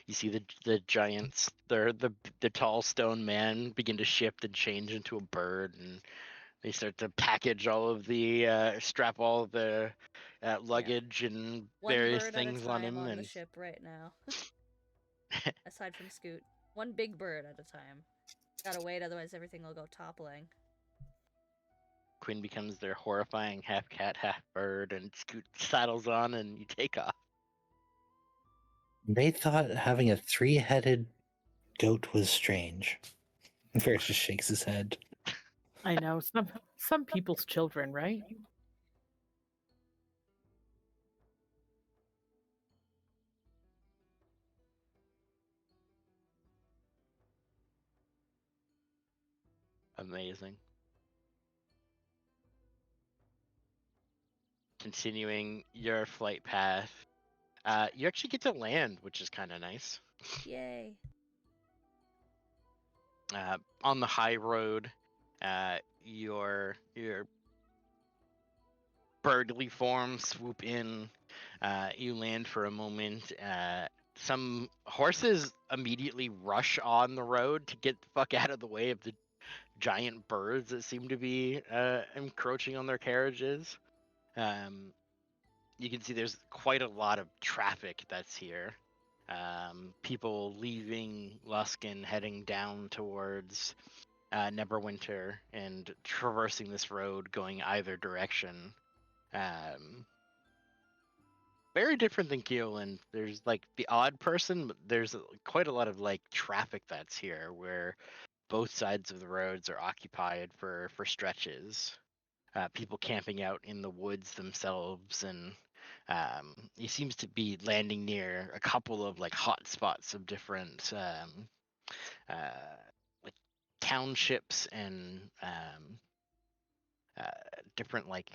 You see the giants, the tall stone man begin to shift and change into a bird, and they start to package all of the strap all of the luggage and One various bird things at a on time him, on and the ship right now. Aside from Scoot. One big bird at a time. Gotta wait, otherwise everything will go toppling. Quinn becomes their horrifying half cat, half bird, and Scoot saddles on, and you take off. They thought having a 3-headed goat was strange. Ferris just shakes his head. I know, some people's children, right? Amazing. Continuing your flight path, You actually get to land, which is kind of nice. Yay. On the high road, your birdly form swoop in. You land for a moment. Some horses immediately rush on the road to get the fuck out of the way of the giant birds that seem to be encroaching on their carriages. You can see there's quite a lot of traffic that's here. People leaving Luskin, heading down towards Neverwinter, and traversing this road going either direction. Very different than Keoland. There's like the odd person, but there's quite a lot of like traffic that's here, where both sides of the roads are occupied for stretches. People camping out in the woods themselves, and he seems to be landing near a couple of like hot spots of different like townships and different like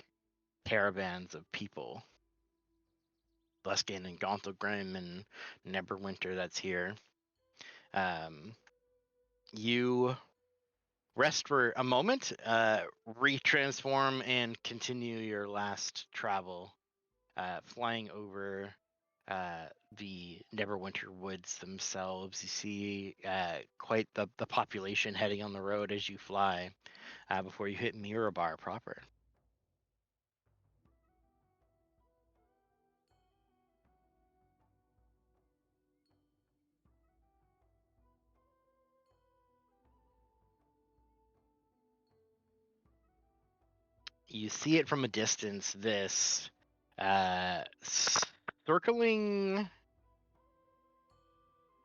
caravans of people. Luskin and Gauntlegrim and Neverwinter that's here. You rest for a moment, retransform, and continue your last travel, flying over the Neverwinter woods themselves. You see quite the population heading on the road as you fly before you hit Mirabar proper. You see it from a distance, this circling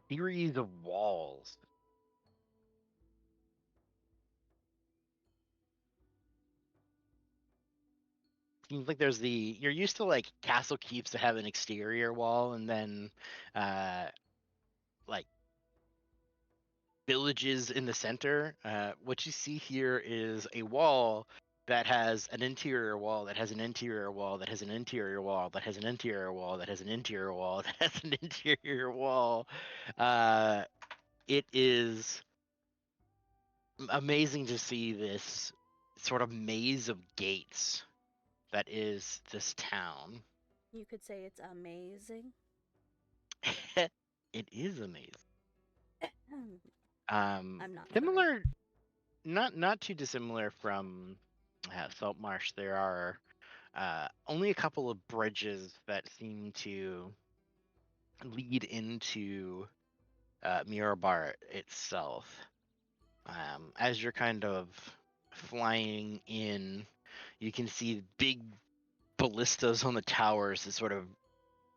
series of walls. Seems like there's you're used to like castle keeps to have an exterior wall, and then like villages in the center. What you see here is a wall that has an interior wall, that has an interior wall, that has an interior wall, that has an interior wall, that has an interior wall, that has an interior wall. It is amazing to see this sort of maze of gates that is this town. You could say it's amazing. It is amazing. I'm not similar, not too dissimilar from Saltmarsh. There are only a couple of bridges that seem to lead into Mirabar itself. As you're kind of flying in, you can see big ballistas on the towers that sort of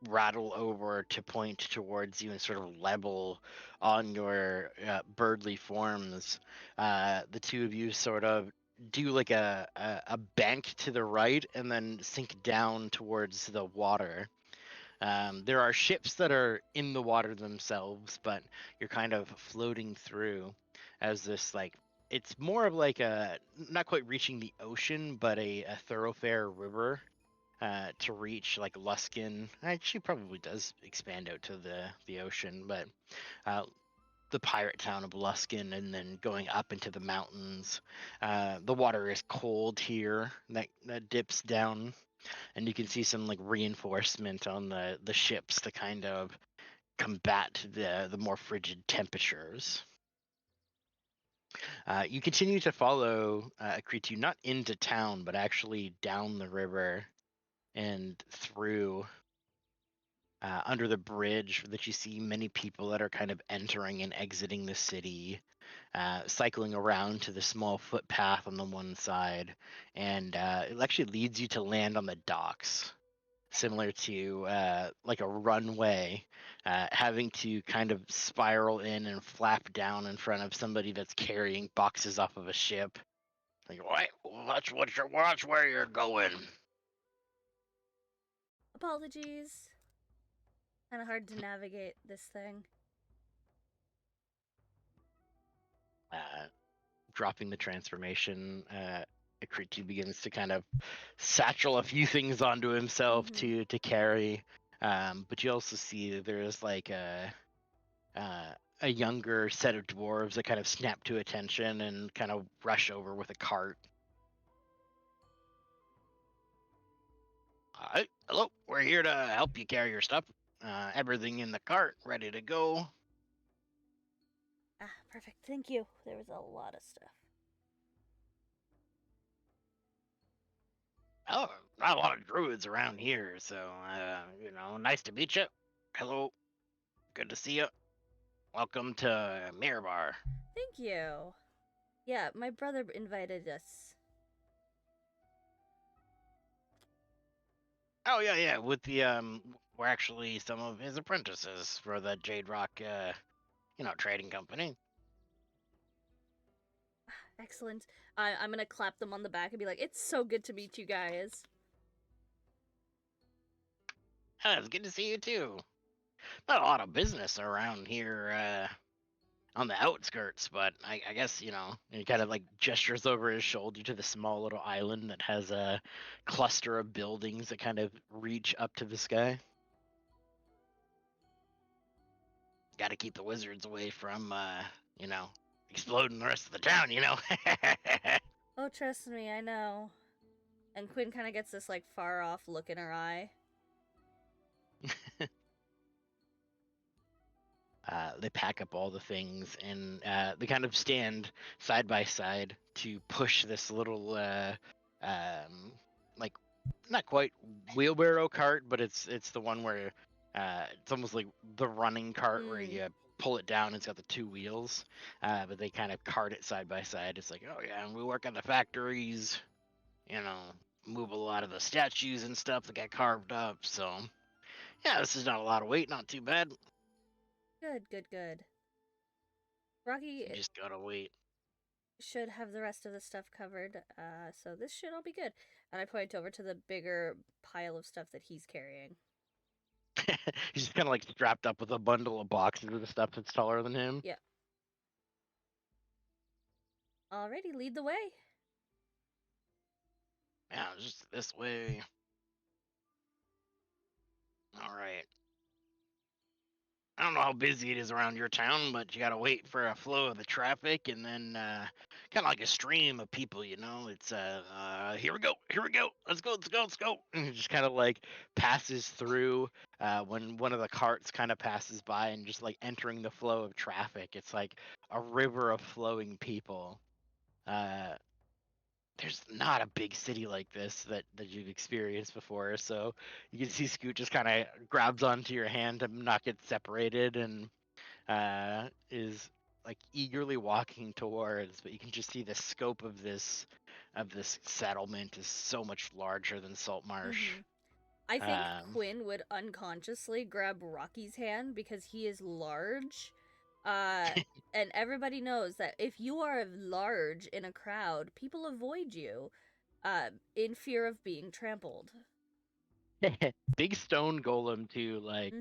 rattle over to point towards you and sort of level on your birdly forms. The two of you sort of do like a bank to the right and then sink down towards the water. There are ships that are in the water themselves, but you're kind of floating through as this like, it's more of like a, not quite reaching the ocean, but a thoroughfare river to reach like Luskin. Actually, probably does expand out to the ocean, but the pirate town of Luskin, and then going up into the mountains. The water is cold here. That dips down, and you can see some like reinforcement on the ships to kind of combat the more frigid temperatures. You continue to follow Akritu not into town, but actually down the river and through under the bridge that you see many people that are kind of entering and exiting the city, cycling around to the small footpath on the one side, and it actually leads you to land on the docks, similar to like a runway, having to kind of spiral in and flap down in front of somebody that's carrying boxes off of a ship. Like, watch where you're going. Apologies. Kind of hard to navigate this thing. Dropping the transformation, Akritu begins to kind of satchel a few things onto himself to carry. But you also see there's like a younger set of dwarves that kind of snap to attention and kind of rush over with a cart. Hi, hello. We're here to help you carry your stuff. Everything in the cart ready to go. Ah, perfect. Thank you. There was a lot of stuff. Oh, not a lot of druids around here, so nice to meet you. Hello, good to see you. Welcome to Mirabar. Thank you. Yeah, my brother invited us. Oh yeah. With the we're actually some of his apprentices for the Jade Rock, trading company. Excellent. I'm gonna clap them on the back and be like, "It's so good to meet you guys." It's good to see you too. Not a lot of business around here on the outskirts, but I guess and he kind of like gestures over his shoulder to the small little island that has a cluster of buildings that kind of reach up to the sky. Got to keep the wizards away from exploding the rest of the town. Oh, trust me, I know. And Quinn kind of gets this like far off look in her eye. They pack up all the things and they kind of stand side by side to push this little like not quite wheelbarrow cart, but it's the one where it's almost like the running cart where you pull it down. It's got the two wheels, but they kind of cart it side by side. It's like, oh yeah, we work on the factories, move a lot of the statues and stuff that get carved up. So yeah, this is not a lot of weight, not too bad. Good. Rocky You just gotta wait. should have the rest of the stuff covered, so this should all be good. And I point over to the bigger pile of stuff that he's carrying. He's just kind of like strapped up with a bundle of boxes of the stuff that's taller than him. Yeah. Alrighty, lead the way. Yeah, just this way. All right. I don't know how busy it is around your town, but you gotta wait for a flow of the traffic, and then kind of like a stream of people. It's here we go, let's go. And it just kind of like passes through when one of the carts kind of passes by, and just like entering the flow of traffic. It's like a river of flowing people. There's not a big city like this that you've experienced before, so you can see Scoot just kind of grabs onto your hand to not get separated, and is like eagerly walking towards, but you can just see the scope of this settlement is so much larger than Saltmarsh. I think Quinn would unconsciously grab Rocky's hand because he is large. And everybody knows that if you are large in a crowd, people avoid you in fear of being trampled. Big stone golem too, like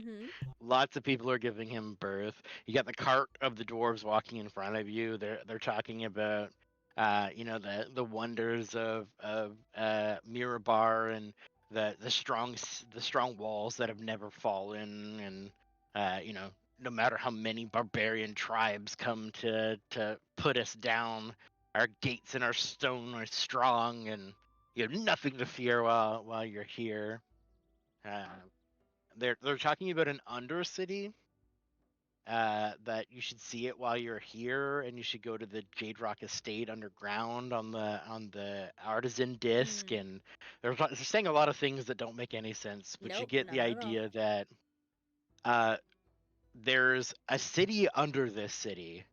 lots of people are giving him birth. You got the cart of the dwarves walking in front of you. They're talking about the wonders of Mirabar and the strong walls that have never fallen, and no matter how many barbarian tribes come to put us down, our gates and our stone are strong, and you have nothing to fear while you're here. They're talking about an undercity that you should see it while you're here, and you should go to the Jade Rock Estate underground on the artisan disc, and they're saying a lot of things that don't make any sense, but you get the idea that there's a city under this city,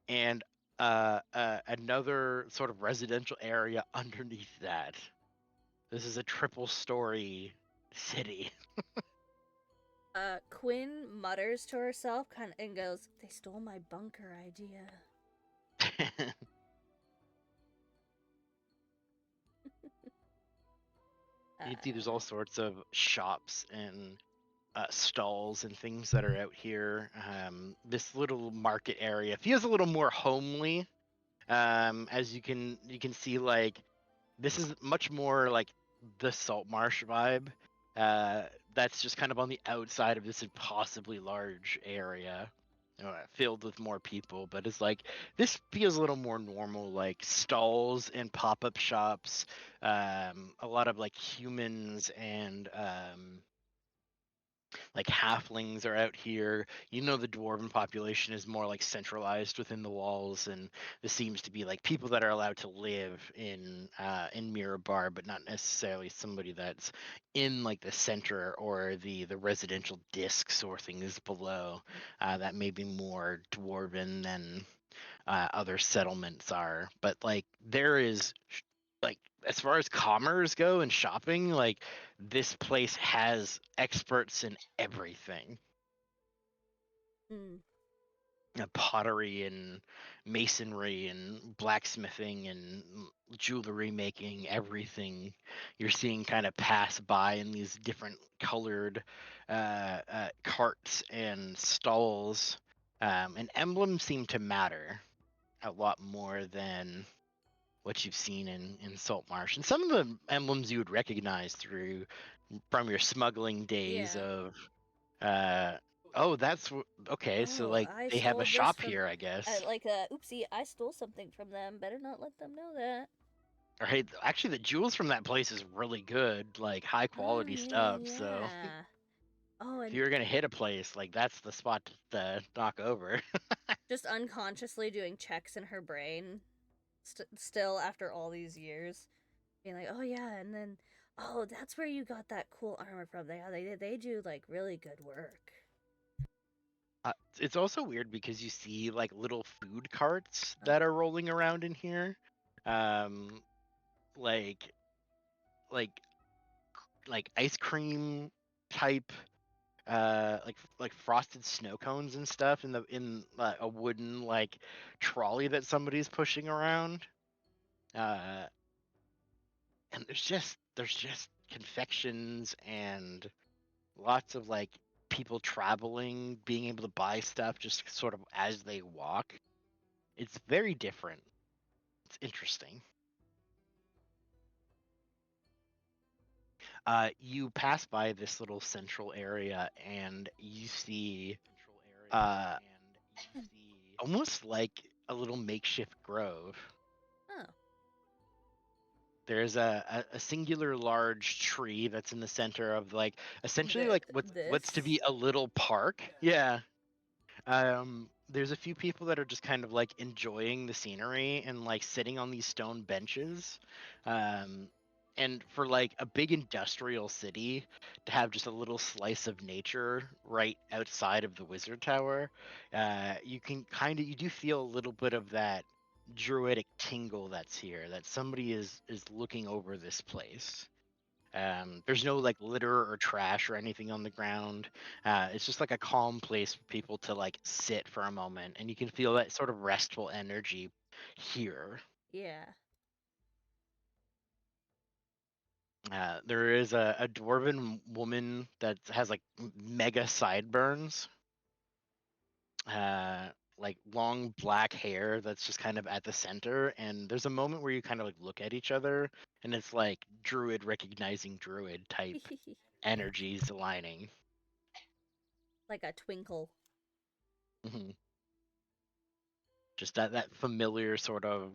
and another sort of residential area underneath that. This is a triple-story city. Quinn mutters to herself and goes, "They stole my bunker idea." You can see there's all sorts of shops and stalls and things that are out here. This little market area feels a little more homely. As you can see, like this is much more like the Saltmarsh vibe. That's just kind of on the outside of this impossibly large area, filled with more people. But it's like this feels a little more normal, like stalls and pop-up shops, a lot of like humans and like halflings are out here. You know, the dwarven population is more like centralized within the walls, and this seems to be like people that are allowed to live in Mirabar, but not necessarily somebody that's in like the center or the residential discs or things below that may be more dwarven than other settlements are. But like there is like as far as commerce go and shopping, like this place has experts in everything. Mm. Pottery and masonry and blacksmithing and jewelry making, everything you're seeing kind of pass by in these different colored carts and stalls. And emblems seem to matter a lot more than what you've seen in Saltmarsh. And some of the emblems you would recognize from your smuggling days Yeah. of that's okay, so Oh, like I they have a stole this shop from here, I guess. like oopsie, I stole something from them. Better not let them know that. Right, actually the jewels from that place is really good, like high Oh, quality stuff. So yeah. Oh, if and you're gonna hit a place, like that's the spot to knock over. just unconsciously doing checks in her brain, still after all these years, being like, oh yeah, and then oh, that's where you got that cool armor from. They do like really good work. It's also weird because you see like little food carts that are rolling around in here, um, like like like ice cream type like frosted snow cones and stuff in a wooden like trolley that somebody's pushing around, uh and there's just confections and lots of like people traveling being able to buy stuff just sort of as they walk. It's very different. It's interesting. You pass by this little central area and you see uh almost like a little makeshift grove. Oh. There's a singular large tree that's in the center of like essentially like what's to This? be a little park. Yeah. There's a few people that are just kind of like enjoying the scenery and like sitting on these stone benches. Um, and for like a big industrial city to have just a little slice of nature right outside of the wizard tower, you do feel a little bit of that druidic tingle that's here, that somebody is looking over this place. There's no like litter or trash or anything on the ground. It's just like a calm place for people to like sit for a moment, and you can feel that sort of restful energy here. Yeah. There is a dwarven woman that has like mega sideburns, like long black hair that's just kind of at the center. And there's a moment where you kind of like look at each other, and it's like druid recognizing druid type energies aligning. Like a twinkle. Hmm. Just that familiar sort of.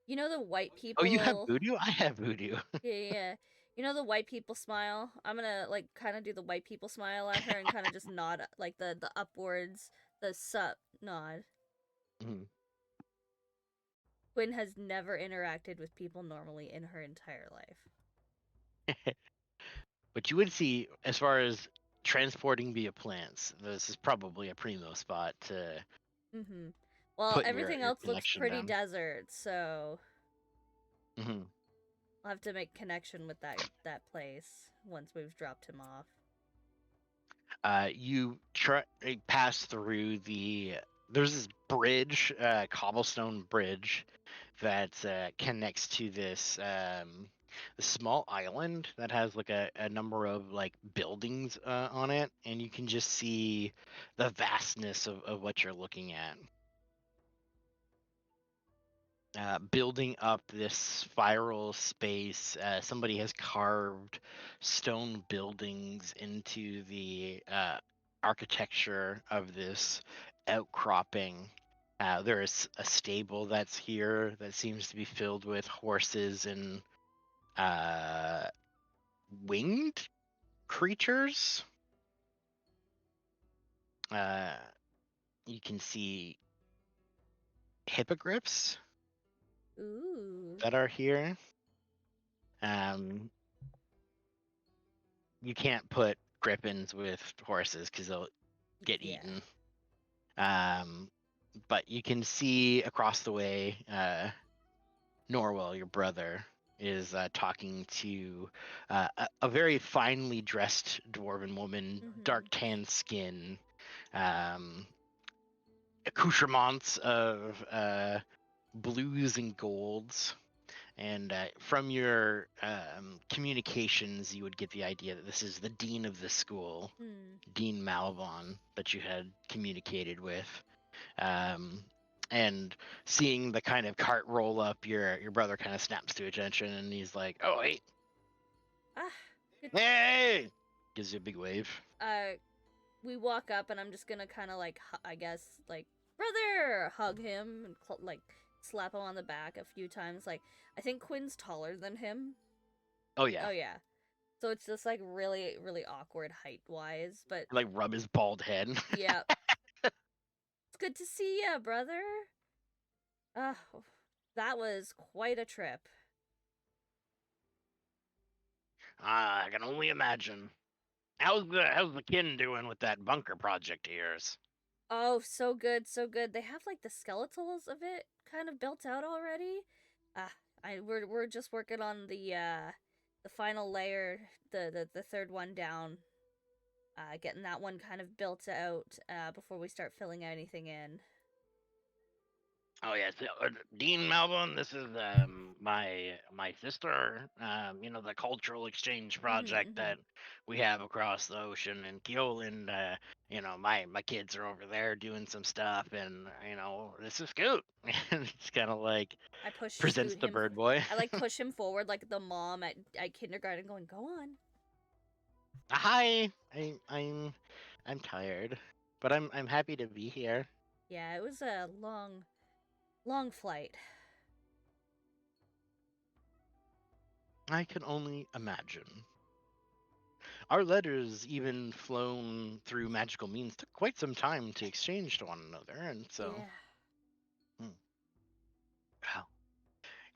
You know the white Oh, people. you have voodoo? I have voodoo. Yeah. You know the white people smile? I'm gonna like kind of do the white people smile at her and kind of just nod like the upwards, the sup nod. Mhm. Quinn has never interacted with people normally in her entire life. But you would see, as far as transporting via plants, this is probably a primo spot to Mm-hmm. Well, put everything your else looks connection pretty down. desert, so Hmm. I'll have to make connection with that place once we've dropped him off. You pass through there's this bridge, cobblestone bridge, that connects to this small island that has like a number of like buildings on it, and you can just see the vastness of what you're looking at. building up this spiral space. Somebody has carved stone buildings into the architecture of this outcropping. There is a stable that's here that seems to be filled with horses and winged creatures. You can see hippogriffs Ooh. that are here. You can't put griffins with horses because they'll get Yeah. eaten. But you can see across the way, Norwell, your brother, is talking to a very finely dressed dwarven woman, dark tan skin, accoutrements of blues and golds. And from your communications, you would get the idea that this is the dean of the school, Dean Malvon, that you had communicated with. And seeing the kind of cart roll up, your brother kind of snaps to attention, and he's like, "Oh, hey, hey!" Gives you a big wave. We walk up, and I'm just gonna kind of like, I guess, like, brother, hug him and like slap him on the back a few times. Like, I think Quinn's taller than him. Oh yeah. Oh yeah. So it's just like really, really awkward height wise, but like rub his bald head. Yeah. It's good to see ya, brother. That was quite a trip. I can only imagine. How's the kin doing with that bunker project of yours? Oh, so good, so good. They have like the skeletals of it kind of built out already. We're just working on the final layer, the third one down. Getting that one kind of built out before we start filling anything in. Oh yes, Dean Malvin. This is my sister. The cultural exchange project that we have across the ocean in Keoland. My kids are over there doing some stuff, and this is Scoot. It's kind of like I push presents Scoot the him. bird boy. I like push him forward like the mom at kindergarten, going, "Go on." Hi, I'm tired, but I'm happy to be here. Yeah, it was a long flight. I can only imagine. Our letters, even flown through magical means, took quite some time to exchange to one another, and so. Yeah. Well,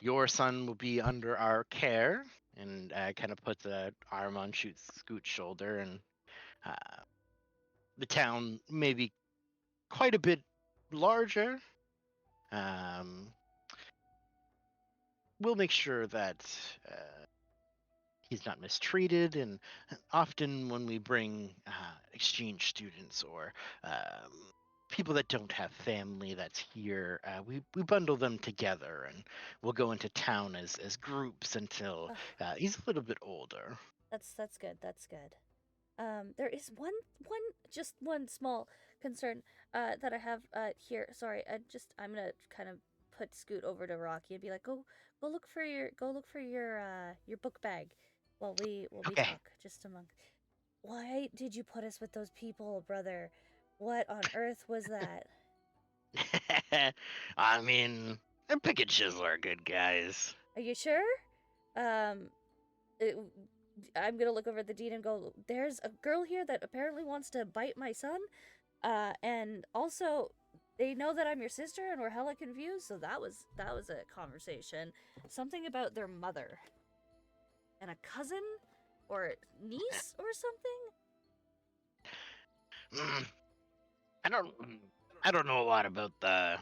your son will be under our care, and kind of puts an arm on Scoot's shoulder, and the town may be quite a bit larger. We'll make sure that he's not mistreated, and often when we bring exchange students or people that don't have family that's here, we bundle them together, and we'll go into town as groups until he's a little bit older. That's good. That's good. There is one small concern that I have here. Sorry, I'm gonna kind of put Scoot over to Rocky and be like, go look for your book bag while we Okay. talk just among. Why did you put us with those people, brother? What on earth was that? I mean, Pick and Chisel are good guys. Are you sure? I'm gonna look over at the dean and go, there's a girl here that apparently wants to bite my son. And also, they know that I'm your sister and we're hella confused, so that was a conversation. Something about their mother. And a cousin? Or niece or something? I don't know a lot about the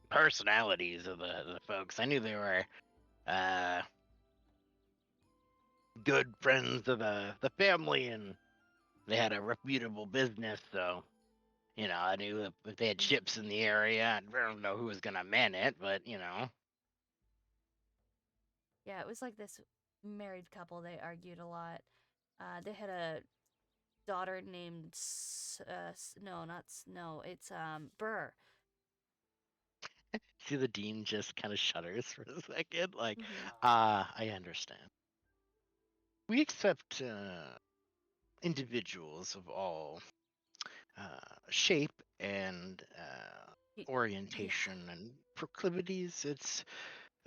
personalities of the folks. I knew they were good friends of the family, and they had a reputable business, so I knew if they had ships in the area, I don't know who was gonna man it, but Yeah, it was like this married couple. They argued a lot. They had a daughter named it's Burr. See, the dean just kind of shudders for a second, like, Mhm. I understand. We accept individuals of all shape and Y- orientation and proclivities. It's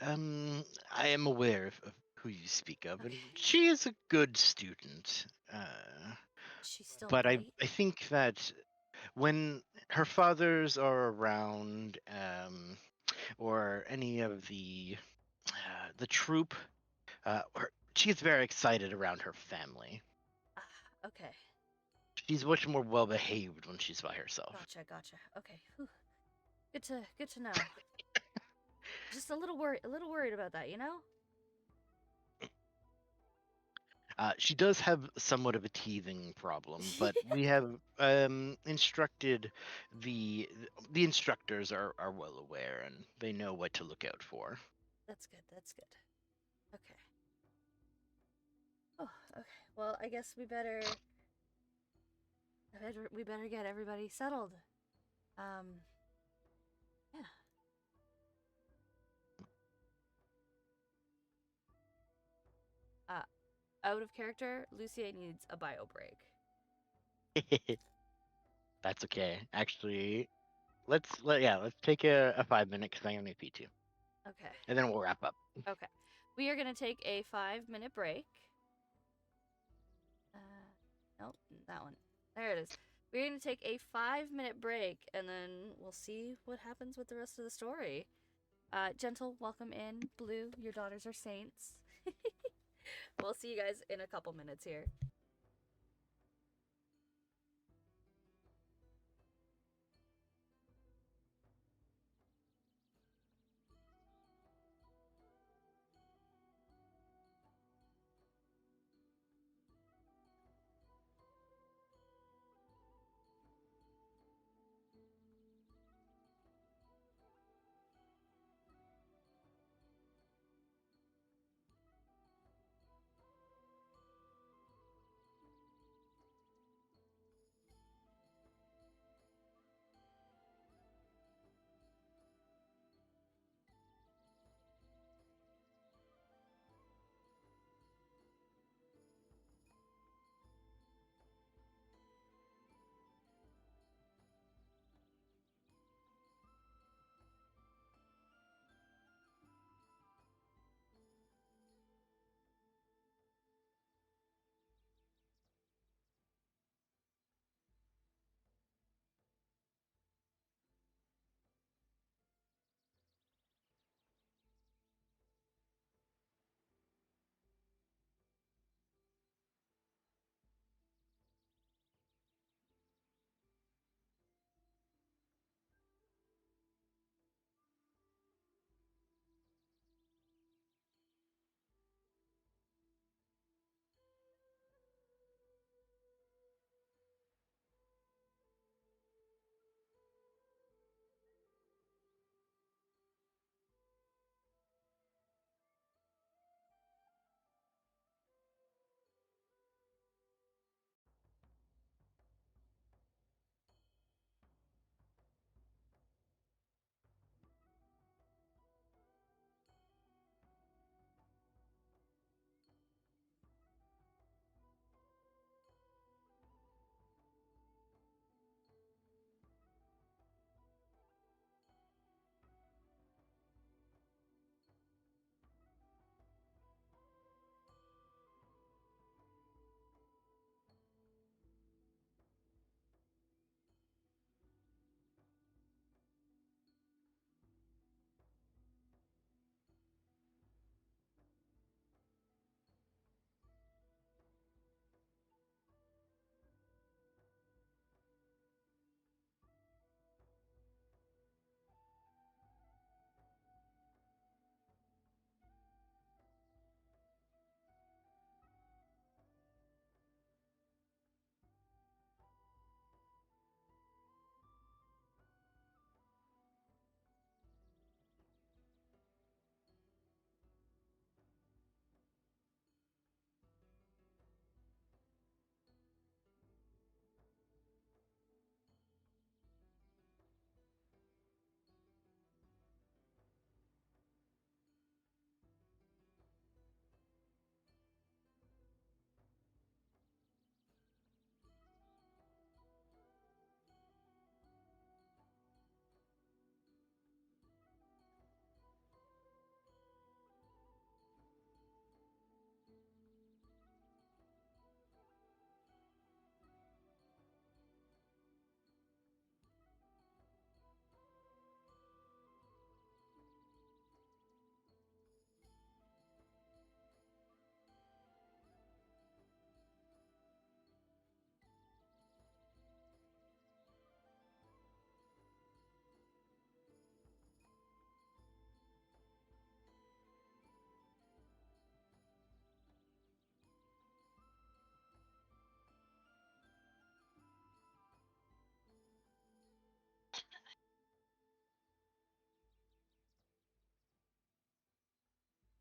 I am aware of who you speak of, and Okay. she is a good student. She's still But bright. I think that when her fathers are around, or any of the troop, she gets very excited around her family. Okay. She's much more well behaved when she's by herself. Gotcha. Okay. Whew. Good to know. Just a little worried about that, you know? She does have somewhat of a teething problem, but we have instructed the instructors are well aware and they know what to look out for. That's good. Okay. Oh, okay. Well, I guess we better get everybody settled. Um, yeah. Uh, Out of character, Lucia needs a bio break. That's okay. Actually, let's take a 5 minute because I'm gonna pee too, Okay. and then we'll wrap up. Okay. We are gonna take a 5-minute break. Nope, that one. There it is. We're gonna take a 5-minute break, and then we'll see what happens with the rest of the story. Gentle, welcome in. Blue, your daughters are saints. We'll see you guys in a couple minutes here.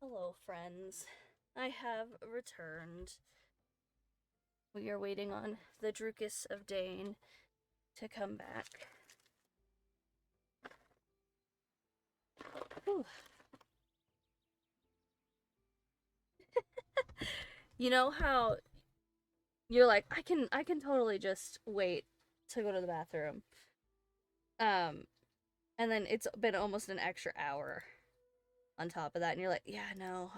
Hello, friends. I have returned. We are waiting on the Drukus of Dane to come back. Whew. You know how you're like, I can totally just wait to go to the bathroom. And then it's been almost an extra hour on top of that, and you're like, yeah, no,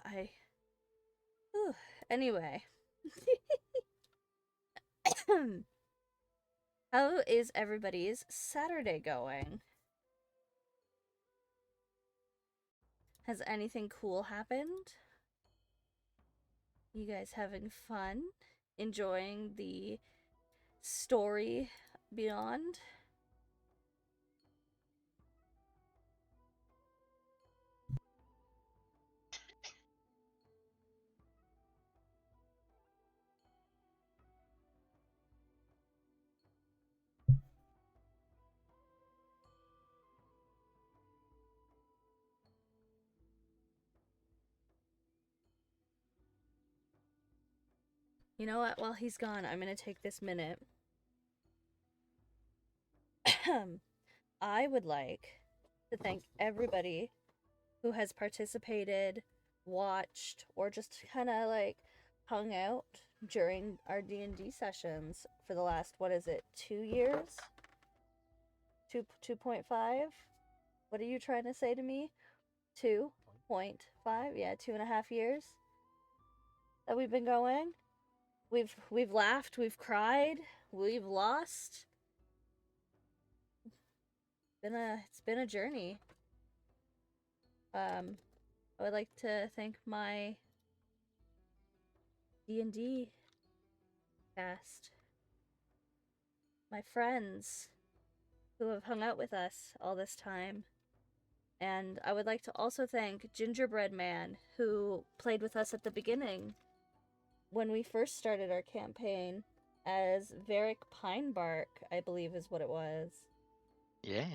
Whew. Anyway. How is everybody's Saturday going? Has anything cool happened? You guys having fun? Enjoying the story beyond? You know what? While he's gone, I'm gonna take this minute. I would like to thank everybody who has participated, watched, or just kind of like hung out during our D&D sessions for the last, what is it, 2 years? 2.5? What are you trying to say to me? 2.5? Yeah, 2.5 years that we've been going. We've laughed, we've cried, we've lost. It's been a journey. I would like to thank my D&D cast, my friends who have hung out with us all this time. And I would like to also thank Gingerbread Man, who played with us at the beginning when we first started our campaign as Varric Pinebark, I believe is what it was. Yeah.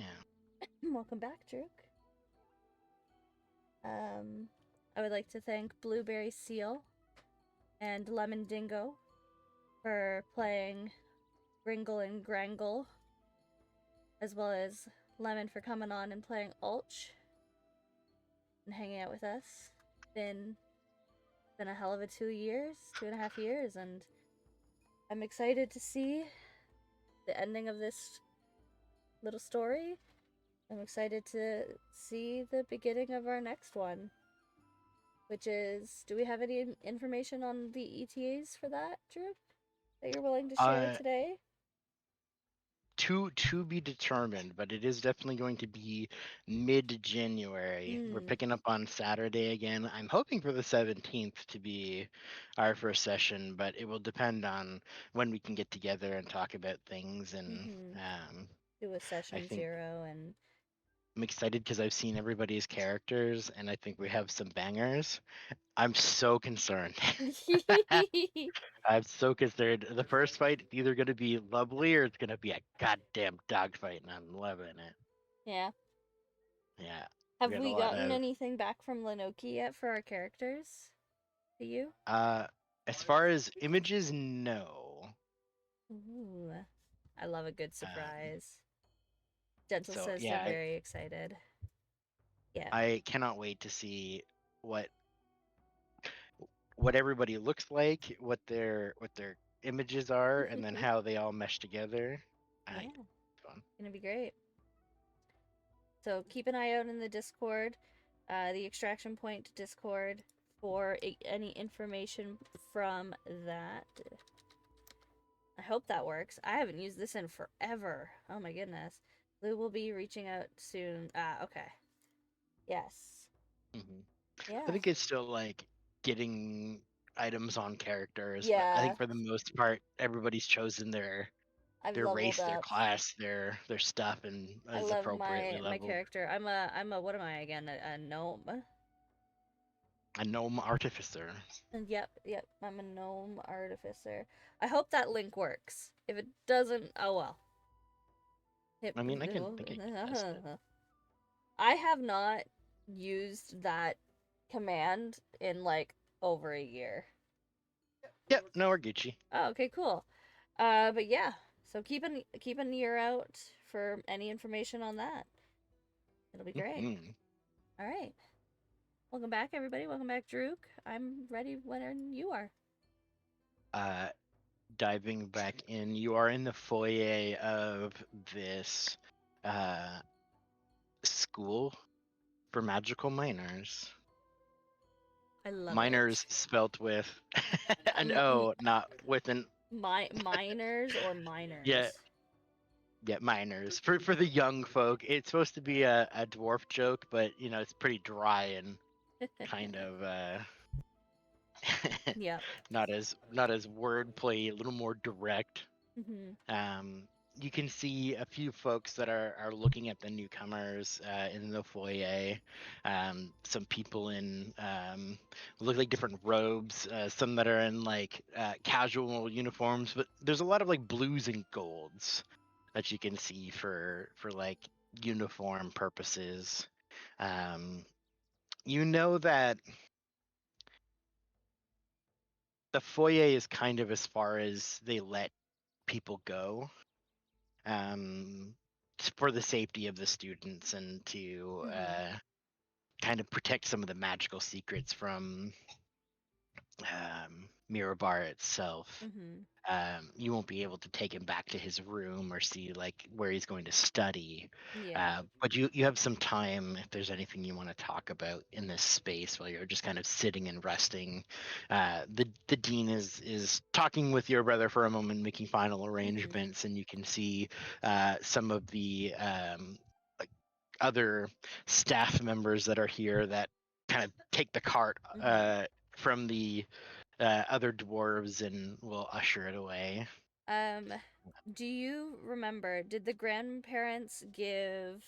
Welcome back, Druk. I would like to thank Blueberry Seal and Lemon Dingo for playing Gringle and Grangle, as well as Lemon for coming on and playing Ulch and hanging out with us. Been a hell of a 2 years, 2.5 years, and I'm excited to see the ending of this little story. I'm excited to see the beginning of our next one, which is, do we have any information on the ETAs for that, Drew, that you're willing to share today? To be determined, but it is definitely going to be mid-January. We're picking up on Saturday again. I'm hoping for the 17th to be our first session, but it will depend on when we can get together and talk about things. And do a session I think 0 and I'm excited because I've seen everybody's characters, and I think we have some bangers. I'm so concerned. I'm so concerned. The first fight is either going to be lovely or it's going to be a goddamn dogfight, and I'm loving it. Yeah. Yeah. Have we gotten anything back from Lenoki yet for our characters? To you? As far as images, no. Ooh. I love a good surprise. Gentle says they're very excited. Yeah. I cannot wait to see what everybody looks like, what their images are, and then how they all mesh together. Yeah. It's fun. Gonna be great. So keep an eye out in the Discord, the Extraction Point Discord, for any information from that. I hope that works. I haven't used this in forever. Oh my goodness. Lou will be reaching out soon. Okay. Yes. Yeah. I think it's still like getting items on characters. Yeah. But I think for the most part, everybody's chosen their race, their class, their stuff, and is appropriately leveled. My character. I'm a what am I again? A gnome. A gnome artificer. Yep. I'm a gnome artificer. I hope that link works. If it doesn't, oh well. I mean, I can test it. I have not used that command in like over a year. Yep, no, we're Gucci. Oh, okay, cool. But yeah, so keep an ear out for any information on that. It'll be great. Mhm. All right. Welcome back, everybody. Welcome back, Drook. I'm ready when you are. Diving back in, you are in the foyer of this school for magical minors. I love Minors it. spelt with an M- O, not with an Minors or minors? yeah. Yeah, minors. For the young folk, it's supposed to be a dwarf joke, but you know it's pretty dry and kind of Yep. not as wordplay, a little more direct. You can see a few folks that are looking at the newcomers in the foyer. Some people in look like different robes. Some that are in like casual uniforms, but there's a lot of like blues and golds that you can see for like uniform purposes. You know that the foyer is kind of as far as they let people go. For the safety of the students and to kind of protect some of the magical secrets from Mirabar itself. You won't be able to take him back to his room or see like where he's going to study. Yeah. But you have some time if there's anything you want to talk about in this space while you're just kind of sitting and resting. The dean is talking with your brother for a moment, making final arrangements, and you can see some of the like other staff members that are here that kind of take the cart from the other dwarves and will usher it away. Do you remember, did the grandparents give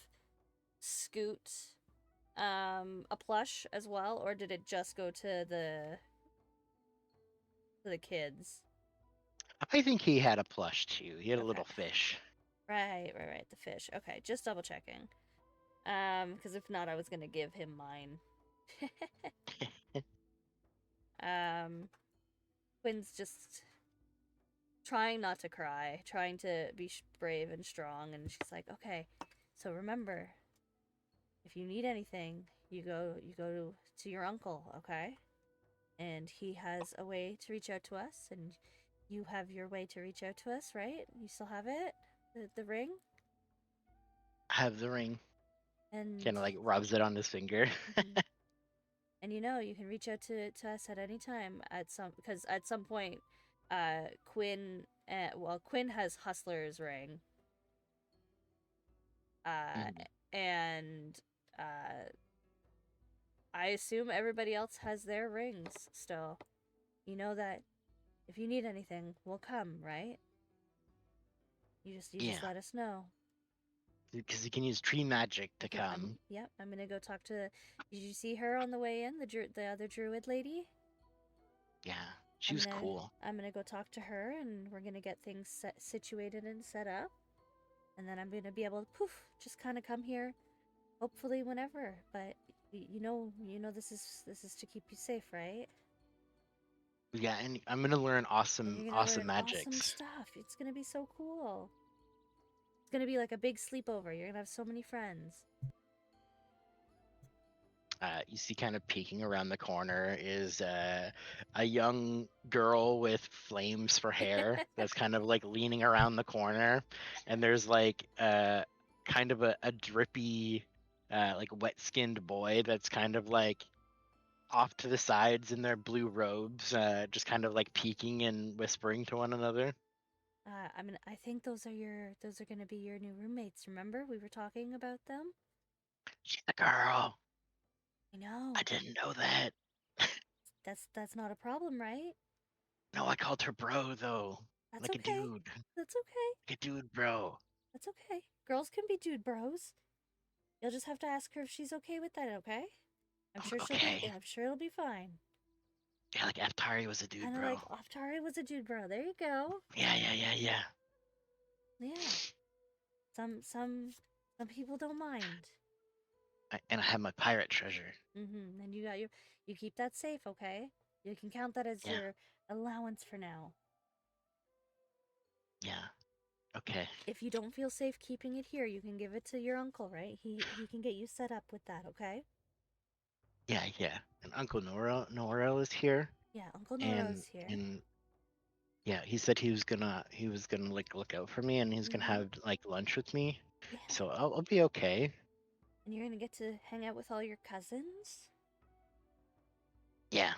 Scoot a plush as well, or did it just go to the kids? I think he had a plush too. He had a Okay. little fish. Right, the fish. Okay, just double checking. Because if not, I was gonna give him mine. Quinn's just trying not to cry, trying to be brave and strong, and she's like, "Okay, so remember, if you need anything, you go to your uncle, okay? And he has a way to reach out to us, and you have your way to reach out to us, right? You still have it, the ring, I have the ring. and Kind of like rubs it on his finger. and you can reach out to us at any time because at some point, Quinn Quinn has Hustler's ring, and I assume everybody else has their rings still. You know that if you need anything, we'll come, right? You just let us know. Because you can use tree magic to come. Yep, I'm gonna go talk to. Did you see her on the way in? The other druid lady. Yeah, she was cool. I'm gonna go talk to her, and we're gonna get things situated and set up, and then I'm gonna be able to just kind of come here, hopefully whenever. But you know, this is to keep you safe, right? Yeah, and I'm gonna learn awesome magics. Awesome stuff. It's gonna be so cool. It's gonna be like a big sleepover. You're gonna have so many friends. You see kind of peeking around the corner is a young girl with flames for hair that's kind of like leaning around the corner, and there's like kind of a drippy like wet-skinned boy that's kind of like off to the sides in their blue robes, just kind of like peeking and whispering to one another. I think those are gonna be your new roommates. Remember, we were talking about them. She's a girl. I know. I didn't know that. That's not a problem, right? No, I called her bro though. That's like okay. a dude. That's okay. Like a dude bro. That's okay. Girls can be dude bros. You'll just have to ask her if she's okay with that, okay? I'm sure it'll be fine. Yeah, like Aftari was a dude Kinda bro. like Aftari was a dude bro. There you go. Yeah. Yeah. Some people don't mind. And I have my pirate treasure. Mm-hmm. And you keep that safe, okay? You can count that as Yeah. your allowance for now. Yeah. Okay. If you don't feel safe keeping it here, you can give it to your uncle, right? He can get you set up with that, okay? Yeah, yeah. And Uncle Norel is here. Yeah, Uncle And Noro's here. and yeah, he said he was gonna like look out for me, and he's gonna Mhm. have like lunch with me. Yeah. So I'll be okay. And you're gonna get to hang out with all your cousins. Yeah.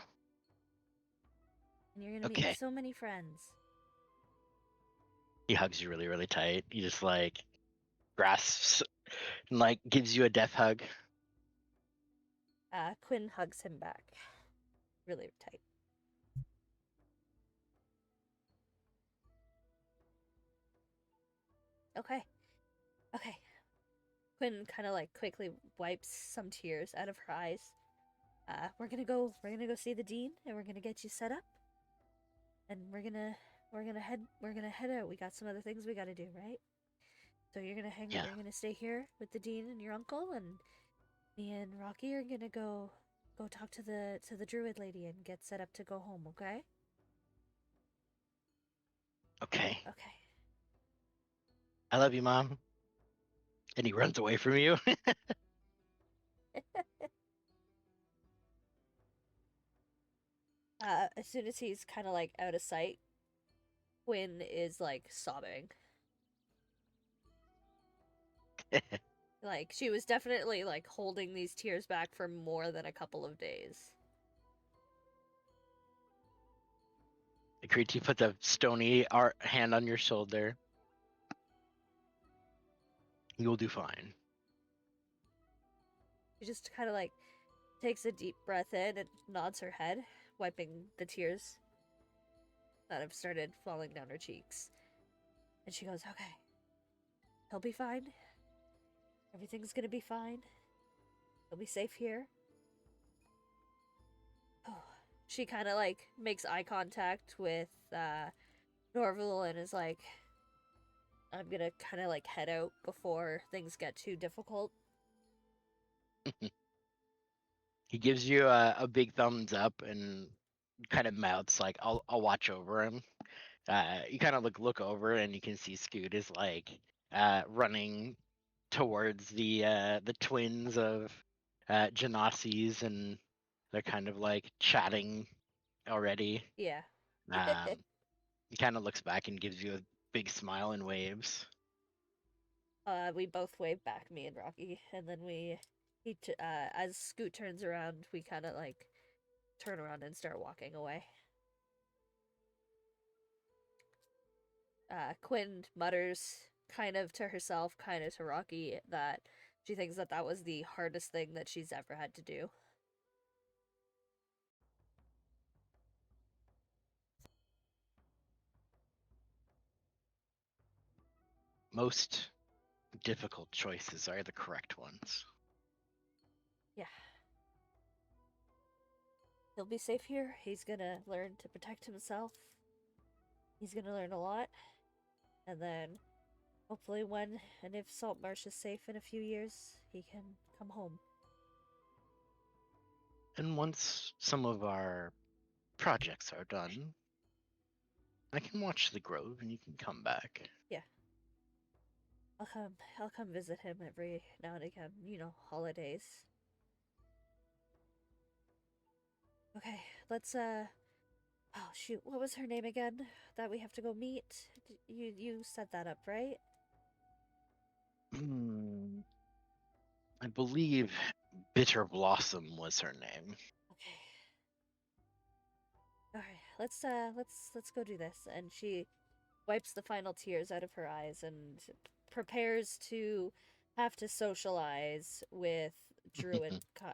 And you're gonna meet Okay. so many friends. He hugs you really, really tight. He just like grasps and like gives you a death hug. Quinn hugs him back. Really tight. Okay. Okay. Quinn kind of like quickly wipes some tears out of her eyes. We're gonna go see the dean, and we're gonna get you set up. And we're gonna head out. We got some other things we gotta do, right? So you're Yeah. you're gonna stay here with the dean and your uncle, and me and Rocky are gonna go talk to the druid lady and get set up to go home, okay? Okay. Okay. I love you, Mom. And he runs away from you. As soon as he's kind of like out of sight, Quinn is like sobbing. Like she was definitely like holding these tears back for more than a couple of days. Akriti puts a stony hand on your shoulder. You'll do fine. She just kind of like takes a deep breath in and nods her head, wiping the tears that have started falling down her cheeks. And she goes, "Okay, he'll be fine. Everything's gonna be fine. He'll be safe here." Oh. She kind of like makes eye contact with Norval and is like, "I'm gonna kind of like head out before things get too difficult." He gives you a big thumbs up and kind of mouths like, "I'll watch over him." You kind of look over and you can see Scoot is like running towards the twins of Genasi's, and they're kind of like chatting already. Yeah. He kind of looks back and gives you a big smile and waves. We both wave back, me and Rocky, and then as Scoot turns around, we kind of like turn around and start walking away. Quinn mutters kind of to herself, kind of to Rocky, that she thinks that was the hardest thing that she's ever had to do. Most difficult choices are the correct ones. Yeah. He'll be safe here. He's gonna learn to protect himself. He's gonna learn a lot. And then, hopefully when and if Saltmarsh is safe in a few years, he can come home. And once some of our projects are done, I can watch the grove and you can come back. Yeah. I'll come visit him every now and again, holidays. Okay, let's oh shoot, what was her name again that we have to go meet? You set that up, right? I believe Bitter Blossom was her name. Okay. All right, let's go do this. And she wipes the final tears out of her eyes and prepares to have to socialize with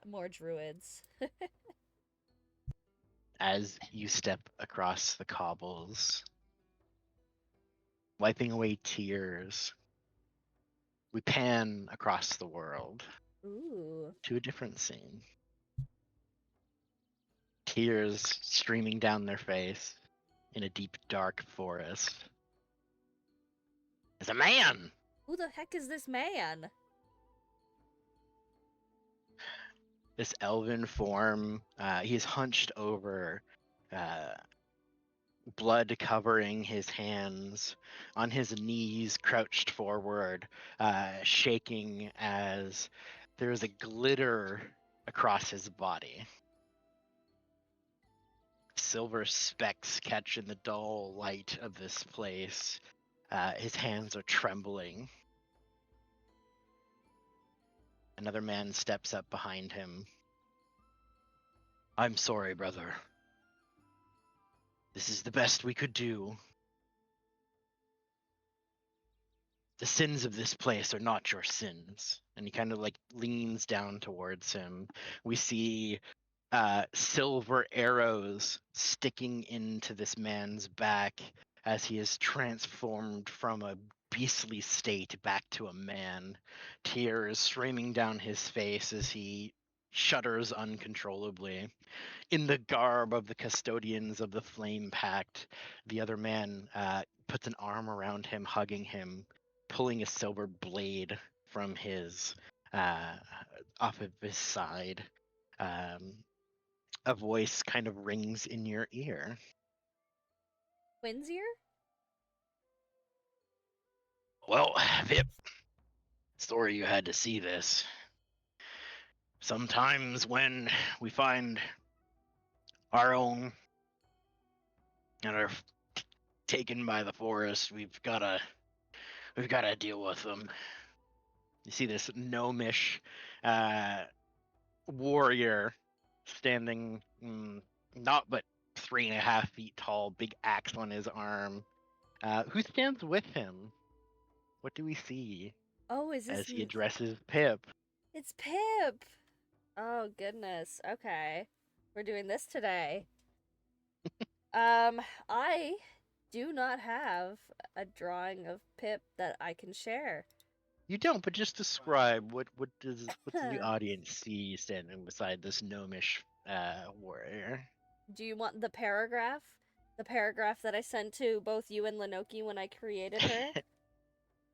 more druids. As you step across the cobbles, wiping away tears, we pan across the world Ooh. to a different scene. Tears streaming down their face in a deep, dark forest. There's a man! Who the heck is this man? this elven form. He's hunched over, blood covering his hands, on his knees, crouched forward, shaking as there's a glitter across his body. Silver specks catch in the dull light of this place. His hands are trembling. Another man steps up behind him. I'm sorry, brother. This is the best we could do. The sins of this place are not your sins. And he kind of like leans down towards him. We see silver arrows sticking into this man's back as he is transformed from a beastly state back to a man. Tears streaming down his face as he shudders uncontrollably. In the garb of the custodians of the Flame Pact, the other man puts an arm around him, hugging him, pulling a silver blade from his off of his side. A voice kind of rings in your ear. Twinsier? Well, Vip, sorry you had to see this. Sometimes when we find our own and are taken by the forest, we've gotta deal with them. You see this gnomish warrior standing, not but 3.5 feet tall, big axe on his arm. Who stands with him? What do we see Oh, is this as he addresses Pip? It's Pip! Oh, goodness. Okay. We're doing this today. I do not have a drawing of Pip that I can share. You don't, but just describe what does the audience see standing beside this gnomish warrior? Do you want the paragraph? The paragraph that I sent to both you and Lenoki when I created her?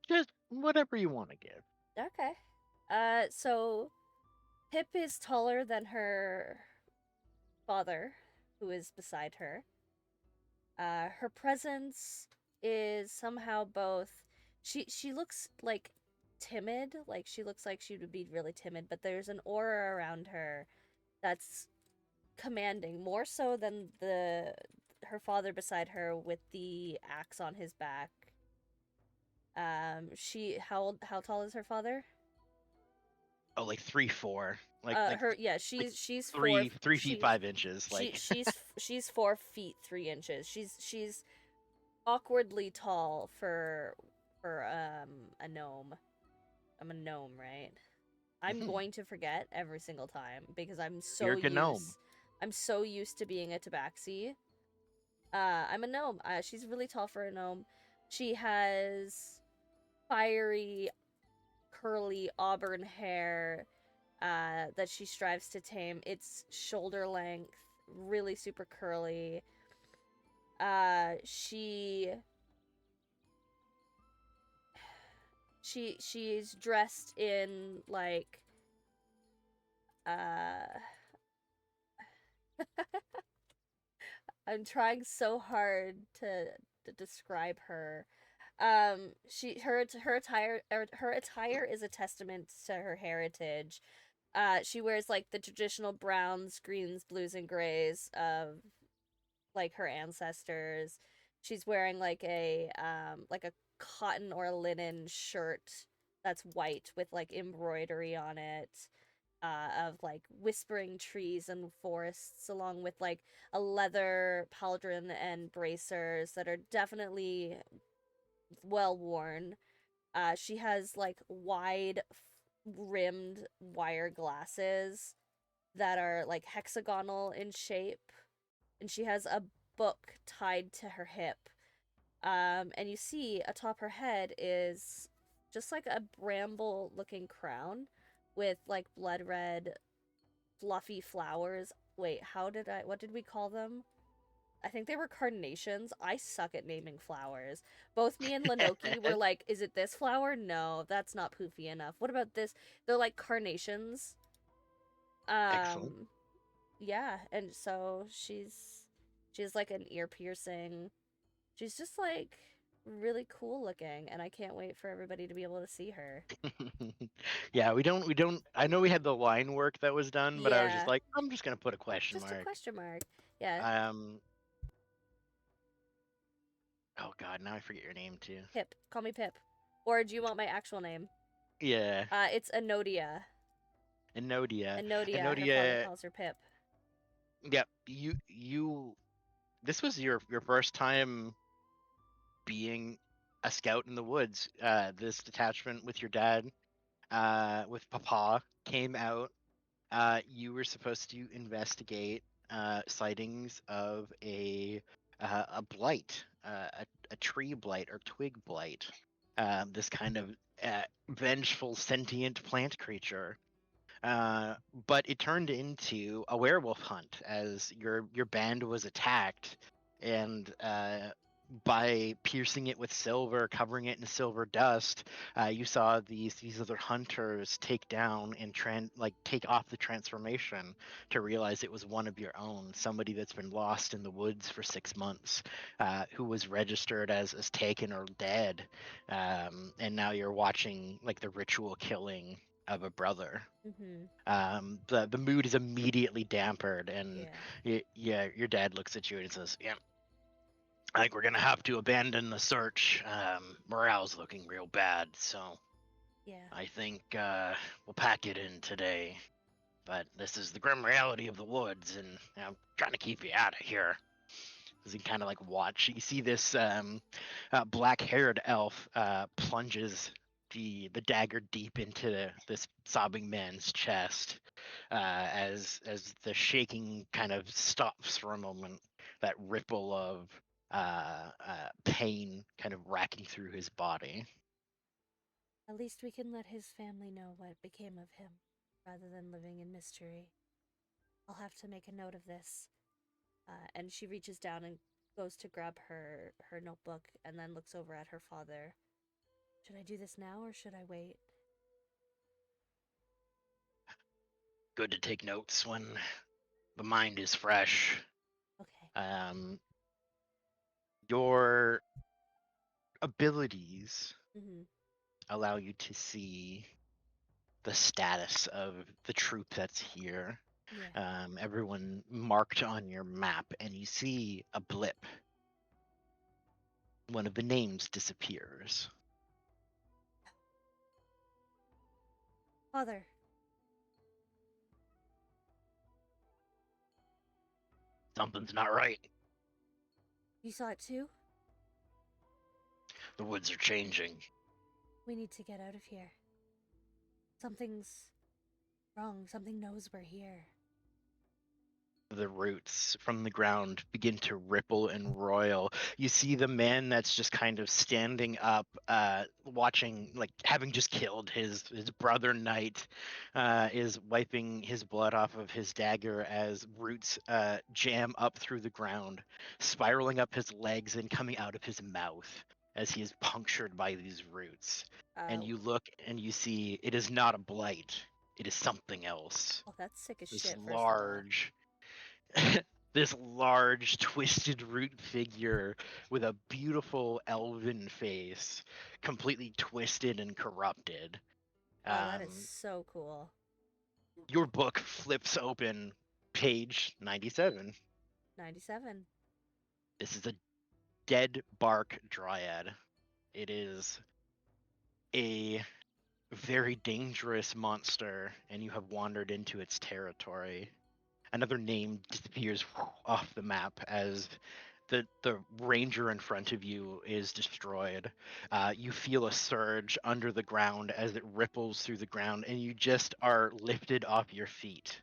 Just whatever you want to give. Okay. So Pip is taller than her father, who is beside her. Her presence is somehow both. She looks like timid, like she looks like she would be really timid, but there's an aura around her that's commanding, more so than her father beside her with the axe on his back. How tall is her father? Oh, like 3'4". She's 3 feet 5 inches. She's 4 feet 3 inches. She's awkwardly tall for a gnome. I'm a gnome, right? I'm going to forget every single time because I'm so used to being a tabaxi. I'm a gnome. She's really tall for a gnome. She has fiery, curly auburn hair that she strives to tame. It's shoulder length, really super curly. She's dressed in like I'm trying so hard to describe her. Her attire is a testament to her heritage. She wears like the traditional browns, greens, blues, and grays of like her ancestors. She's wearing like a cotton or linen shirt that's white with like embroidery on it. Of like whispering trees and forests, along with like a leather pauldron and bracers that are definitely well worn. She has like wide rimmed wire glasses that are like hexagonal in shape, and she has a book tied to her hip. And you see atop her head is just like a bramble looking crown with like blood red fluffy flowers. Wait, what did we call them? I think they were carnations. I suck at naming flowers. Both me and Lenoki were like, is it this flower? No, that's not poofy enough. What about this? They're like carnations. Excellent. Yeah, and so she's like an ear piercing. She's just like really cool looking, and I can't wait for everybody to be able to see her. Yeah, we don't. I know we had the line work that was done, but I was just Yeah. like, I'm just gonna put a question Just a mark. question mark. Yeah. Oh God, now I forget your name too. Pip. Call me Pip. Or do you want my actual name? Yeah, It's Enodia. Enodia. Enodia. Her father Enodia. calls her Pip. Yeah, you. This was your first time being a scout in the woods. This detachment with your dad, with Papa, came out. You were supposed to investigate sightings of a blight, a tree blight or twig blight. This kind of vengeful sentient plant creature. But it turned into a werewolf hunt as your band was attacked, and by piercing it with silver, covering it in silver dust, you saw these other hunters take down and take off the transformation to realize it was one of your own, somebody that's been lost in the woods for 6 months, who was registered as taken or dead, and now you're watching like the ritual killing of a brother. The mood is immediately dampered, and your dad looks at you and says, "Yeah, I think we're gonna have to abandon the search. Morale's looking real bad, so Yeah. I think we'll pack it in today. But this is the grim reality of the woods, and I'm trying to keep you out of here." As you kind of like watch, you see this black-haired elf plunges the dagger deep into this sobbing man's chest, as the shaking kind of stops for a moment. That ripple of pain kind of racking through his body. At least we can let his family know what became of him, rather than living in mystery. I'll have to make a note of this. And she reaches down and goes to grab her notebook, and then looks over at her father. Should I do this now, or should I wait? Good to take notes when the mind is fresh. Okay. Your abilities Mm-hmm. allow you to see the status of the troop that's here. Yeah. Everyone marked on your map, and you see a blip. One of the names disappears. Father. Something's not right. You saw it too? The woods are changing. We need to get out of here. Something's wrong. Something knows we're here. The roots from the ground begin to ripple and roil. You see the man that's just kind of standing up, watching, like having just killed his brother knight, is wiping his blood off of his dagger as roots jam up through the ground, spiraling up his legs and coming out of his mouth as he is punctured by these roots. And you look and you see it is not a blight. It is something else. Oh, that's sick as This shit, first large this large twisted root figure with a beautiful elven face, completely twisted and corrupted. of all. Oh, that is so cool. Your book flips open, page 97. 97. This is a dead bark dryad. It is a very dangerous monster, and you have wandered into its territory. Another name disappears off the map as the ranger in front of you is destroyed. You feel a surge under the ground as it ripples through the ground, and you just are lifted off your feet.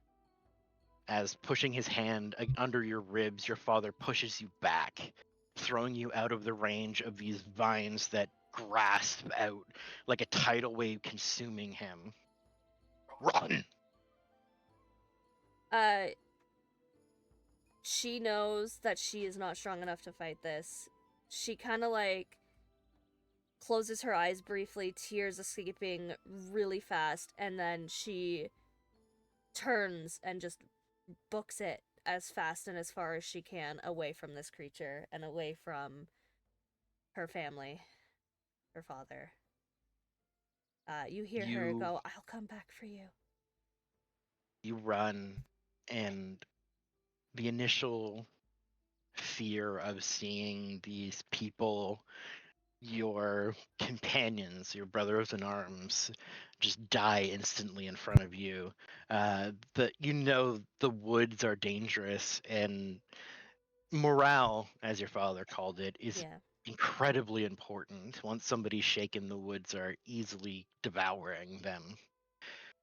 As pushing his hand under your ribs, your father pushes you back, throwing you out of the range of these vines that grasp out like a tidal wave consuming him. Run! She knows that she is not strong enough to fight this. She kind of like closes her eyes briefly, tears escaping really fast, and then she turns and just books it as fast and as far as she can away from this creature and away from her family, her father. You hear her go, "I'll come back for you." You run, and the initial fear of seeing these people, your companions, your brothers in arms, just die instantly in front of you. The woods are dangerous, and morale, as your father called it, is Yeah. incredibly important. Once somebody's shaken, the woods are easily devouring them.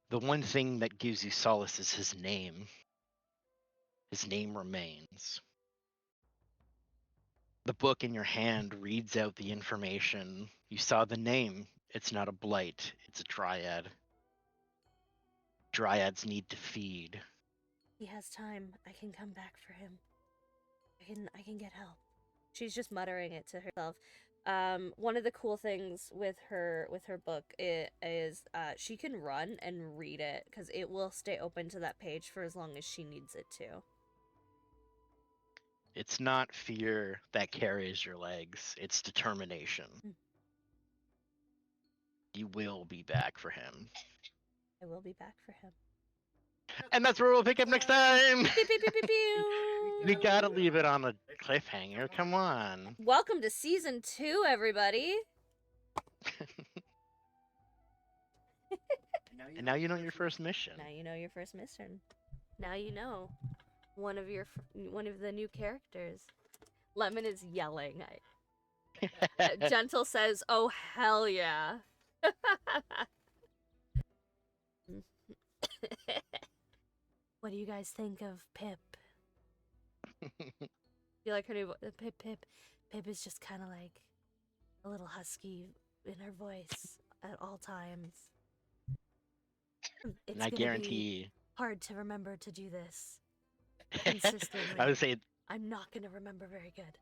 The one thing that gives you solace is his name. His name remains. The book in your hand reads out the information. You saw the name. It's not a blight, it's a dryad. Dryads need to feed. He has time. I can come back for him. I can get help. She's just muttering it to herself. One of the cool things with her book is she can run and read it because it will stay open to that page for as long as she needs it to. It's not fear that carries your legs, it's determination. You will be back for him. I will be back for him. And that's where we'll pick up next time! Pew, pew, pew, pew, pew. We gotta leave it on a cliffhanger, come on. Welcome to season 2, everybody. And now you know your first mission. Now you know your first mission. Now you know one of the new characters. Lemon is yelling. Gentle says, "Oh hell yeah." What do you guys think of Pip? You like her new Pip? Pip is just kind of like a little husky in her voice at all times. It's And I guarantee hard to remember to do this consistently. I would say I'm not gonna remember very good.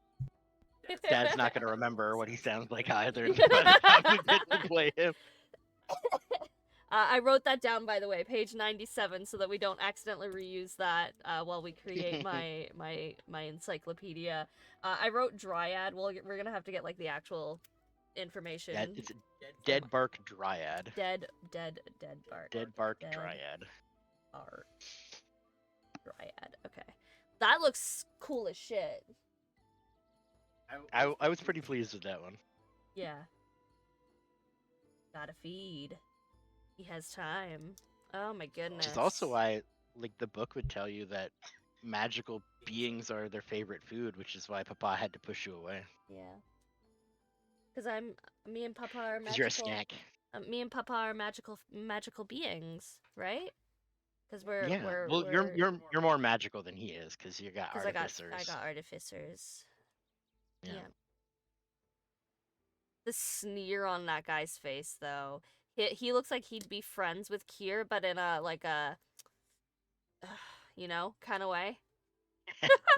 Dad's not gonna remember what he sounds like either by the time we get to play him. I wrote that down, by the way, page 97, so that we don't accidentally reuse that while we create my encyclopedia. I wrote dryad. We're gonna have to get like the actual information. Yeah, it's a dead bark dryad. Dead bark. Dead bark Dead dryad. bark dryad. Okay, that looks cool as shit. I was pretty pleased with that one. Yeah. Gotta feed. He has time. Oh my goodness. Which is also why, like, the book would tell you that magical beings are their favorite food, which is why Papa had to push you away. Yeah. Because me and Papa are magical. Because you're a snack. Me and Papa are magical beings, right? Because we're you're more magical than he is, because you got artificers. I got artificers. Yeah. The sneer on that guy's face, though. He looks like he'd be friends with Kier, but in a kind of way.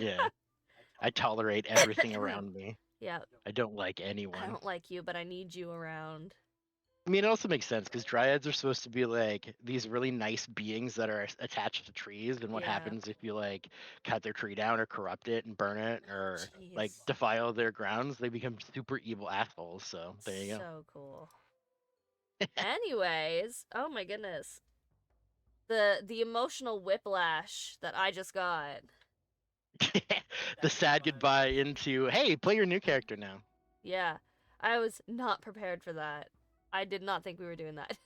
Yeah. I tolerate everything around me. Yeah. I don't like anyone. I don't like you, but I need you around. I mean, it also makes sense because dryads are supposed to be like these really nice beings that are attached to trees, and what happens if you like cut their tree down or corrupt it and burn it or like defile their grounds? They become super evil assholes. So there you go. So cool. Anyways, oh my goodness, the emotional whiplash that I just got. The sad goodbye into, hey, play your new character now. Yeah, I was not prepared for that. I did not think we were doing that.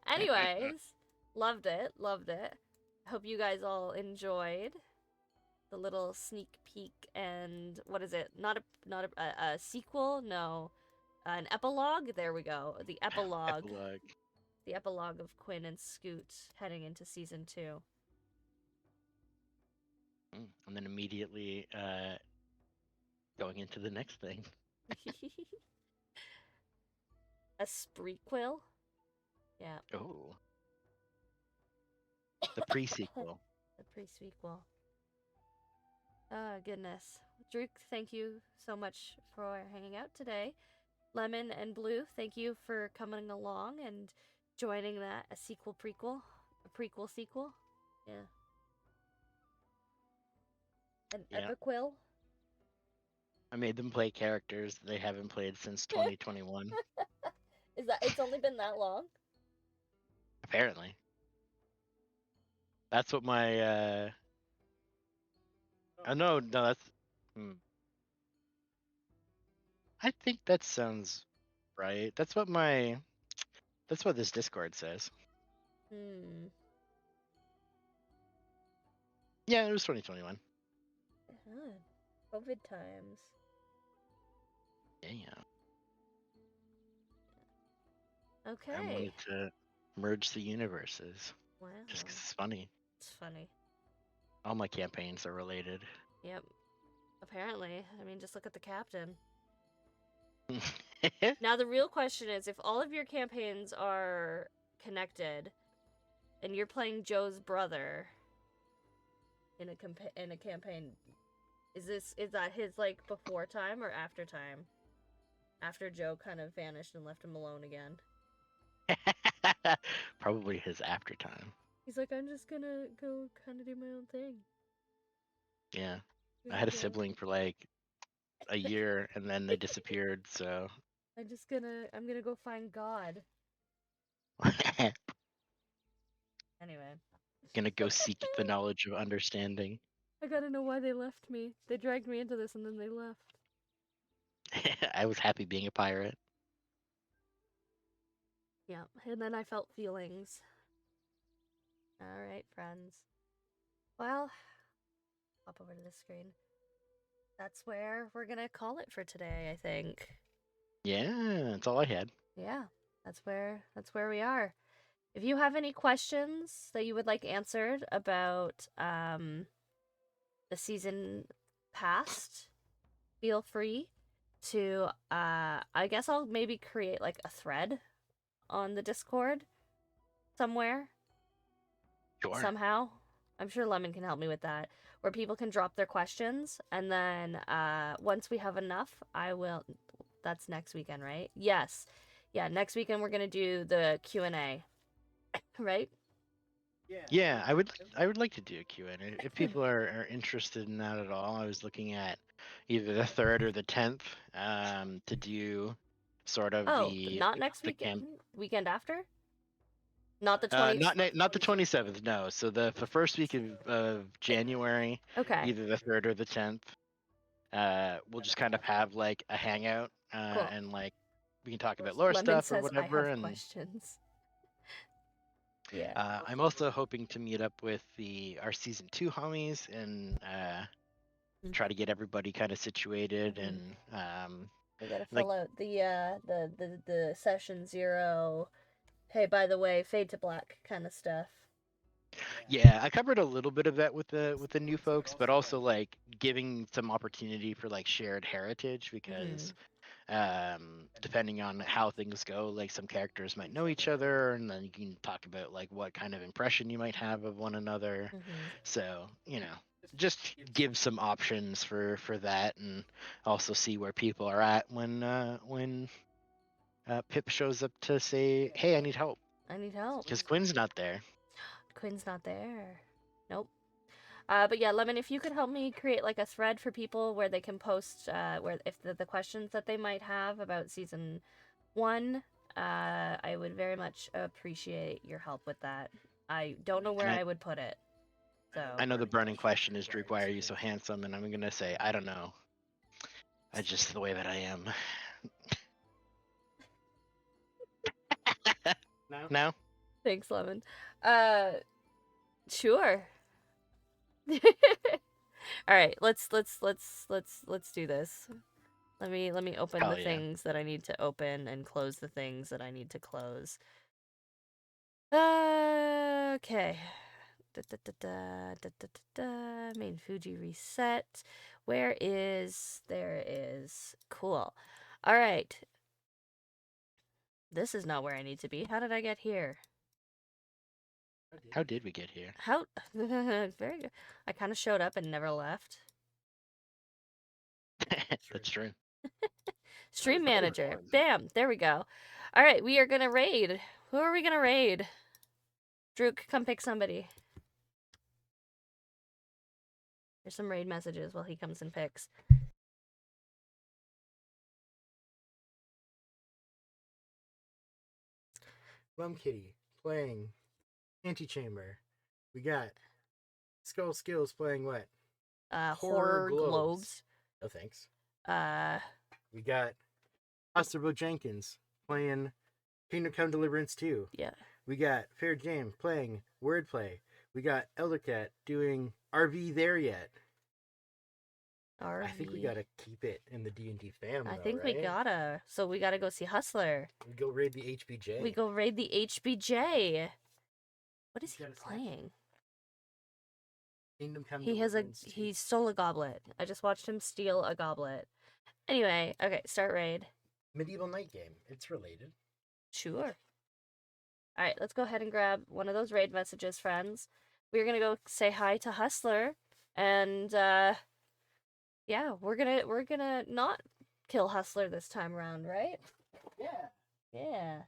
Anyways, loved it. Hope you guys all enjoyed the little sneak peek. And what is it? Not a sequel? No, an epilogue. There we go. The epilogue. The epilogue of Quinn and Scoot heading into season 2. And then immediately going into the next thing. A sprequel? Yeah. Oh. The pre-sequel. The pre-sequel. Oh, goodness. Drew, thank you so much for hanging out today. Lemon and Blue, thank you for coming along and joining that, a sequel prequel. prequel sequel. Yeah. An Yeah. epiquil. I made them play characters they haven't played since 2021. Is that it's only been that long? Apparently. That's what my oh no, that's I think that sounds right. That's what this Discord says. Hmm. Yeah, it was 2021. COVID times. Yeah. Okay. I wanted to merge the universes. Wow. Just 'cause it's funny. It's funny. All my campaigns are related. Yep. Apparently. I mean, just look at the captain. Now the real question is, if all of your campaigns are connected, and you're playing Joe's brother in a campaign, is that his like before time or after time? After Joe kind of vanished and left him alone again. Probably his after time. He's like, I'm just gonna go kind of do my own thing. Yeah. I had a sibling for like a year and then they disappeared, so I'm gonna go find God. Anyway. gonna go seek the knowledge of understanding. I gotta know why they left me. They dragged me into this and then they left. I was happy being a pirate. Yeah, and then I felt feelings. Alright, friends. Well, pop over to the screen. That's where we're gonna call it for today, I think. Yeah, that's all I had. Yeah, that's where we are. If you have any questions that you would like answered about the season past, feel free to I guess I'll maybe create like a thread on the Discord somewhere. Sure. Somehow. I'm sure Lemon can help me with that. Where people can drop their questions, and then once we have enough, I will. That's next weekend, right? Yes. Yeah, next weekend we're gonna do the Q&A. Right? Yeah, I would like to do a Q&A if people are interested in that at all. I was looking at either the 3rd or the 10th to do sort of not next the weekend. camp. Weekend after? Not the 20th. Not the 27th. No. So the first week of January, Okay. either the 3rd or the 10th. We'll just kind of have like a hangout Cool. and like we can talk about lore Lemon stuff says or whatever. I have And questions. Yeah. I'm also hoping to meet up with our season 2 homies and try to get everybody kind of situated and we gotta like fill out the session 0. Hey, by the way, fade to black kind of stuff. yeah, I covered a little bit of that with the new folks, but also like giving some opportunity for like shared heritage because depending on how things go, like some characters might know each other, and then you can talk about like what kind of impression you might have of one another. So just give some options for that, and also see where people are at when Pip shows up to say, "Hey, I need help." I need help. Because Quinn's not there. Quinn's not there. Nope. But yeah, Lemon, if you could help me create like a thread for people where they can post where if the questions that they might have about season 1, I would very much appreciate your help with that. I don't know where I would put it. So I know the burning question is, Drake, why are you so handsome? And I'm gonna say, I don't know. I just the way that I am. No? Thanks, Lemon. Sure. All right, let's do this. Let me open Hell the yeah. things that I need to open and close the things that I need to close. Okay. Main Fuji reset. There it is. Cool. All right. This is not where I need to be. How did I get here? How did we get here? How? Very good. I kind of showed up and never left. That's true. Stream manager. Bam. There we go. All right. We are going to raid. Who are we going to raid? Druk, come pick somebody. There's some raid messages while he comes and picks. Bum Kitty playing Antechamber. We got Skull Skills playing what? Horror globes. No thanks. Uh, We got Osterbo Jenkins playing Kingdom Come Deliverance 2. yeah. We got Fair Game playing Wordplay. We got Eldercat doing RV There Yet. RV. I think we gotta keep it in the D&D family. I think we gotta. So we gotta go see Hustler. We go raid the HBJ. We go raid the HBJ. What is he Gotta snap. playing? Kingdom Come He has Deliverance 2. he stole a goblet. I just watched him steal a goblet. Anyway, okay, start raid. Medieval Night Game. It's related. Sure. All right, let's go ahead and grab one of those raid messages, friends. We're gonna go say hi to Hustler, and yeah, we're gonna not kill Hustler this time around, right? Yeah. Yeah.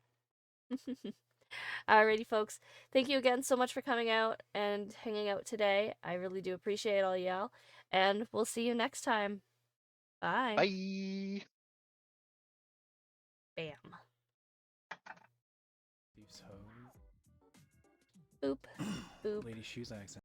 Alrighty, folks. Thank you again so much for coming out and hanging out today. I really do appreciate all y'all, and we'll see you next time. Bye. Bye. Bam. Thieves' hose. Boop. Boop. Lady shoes accent.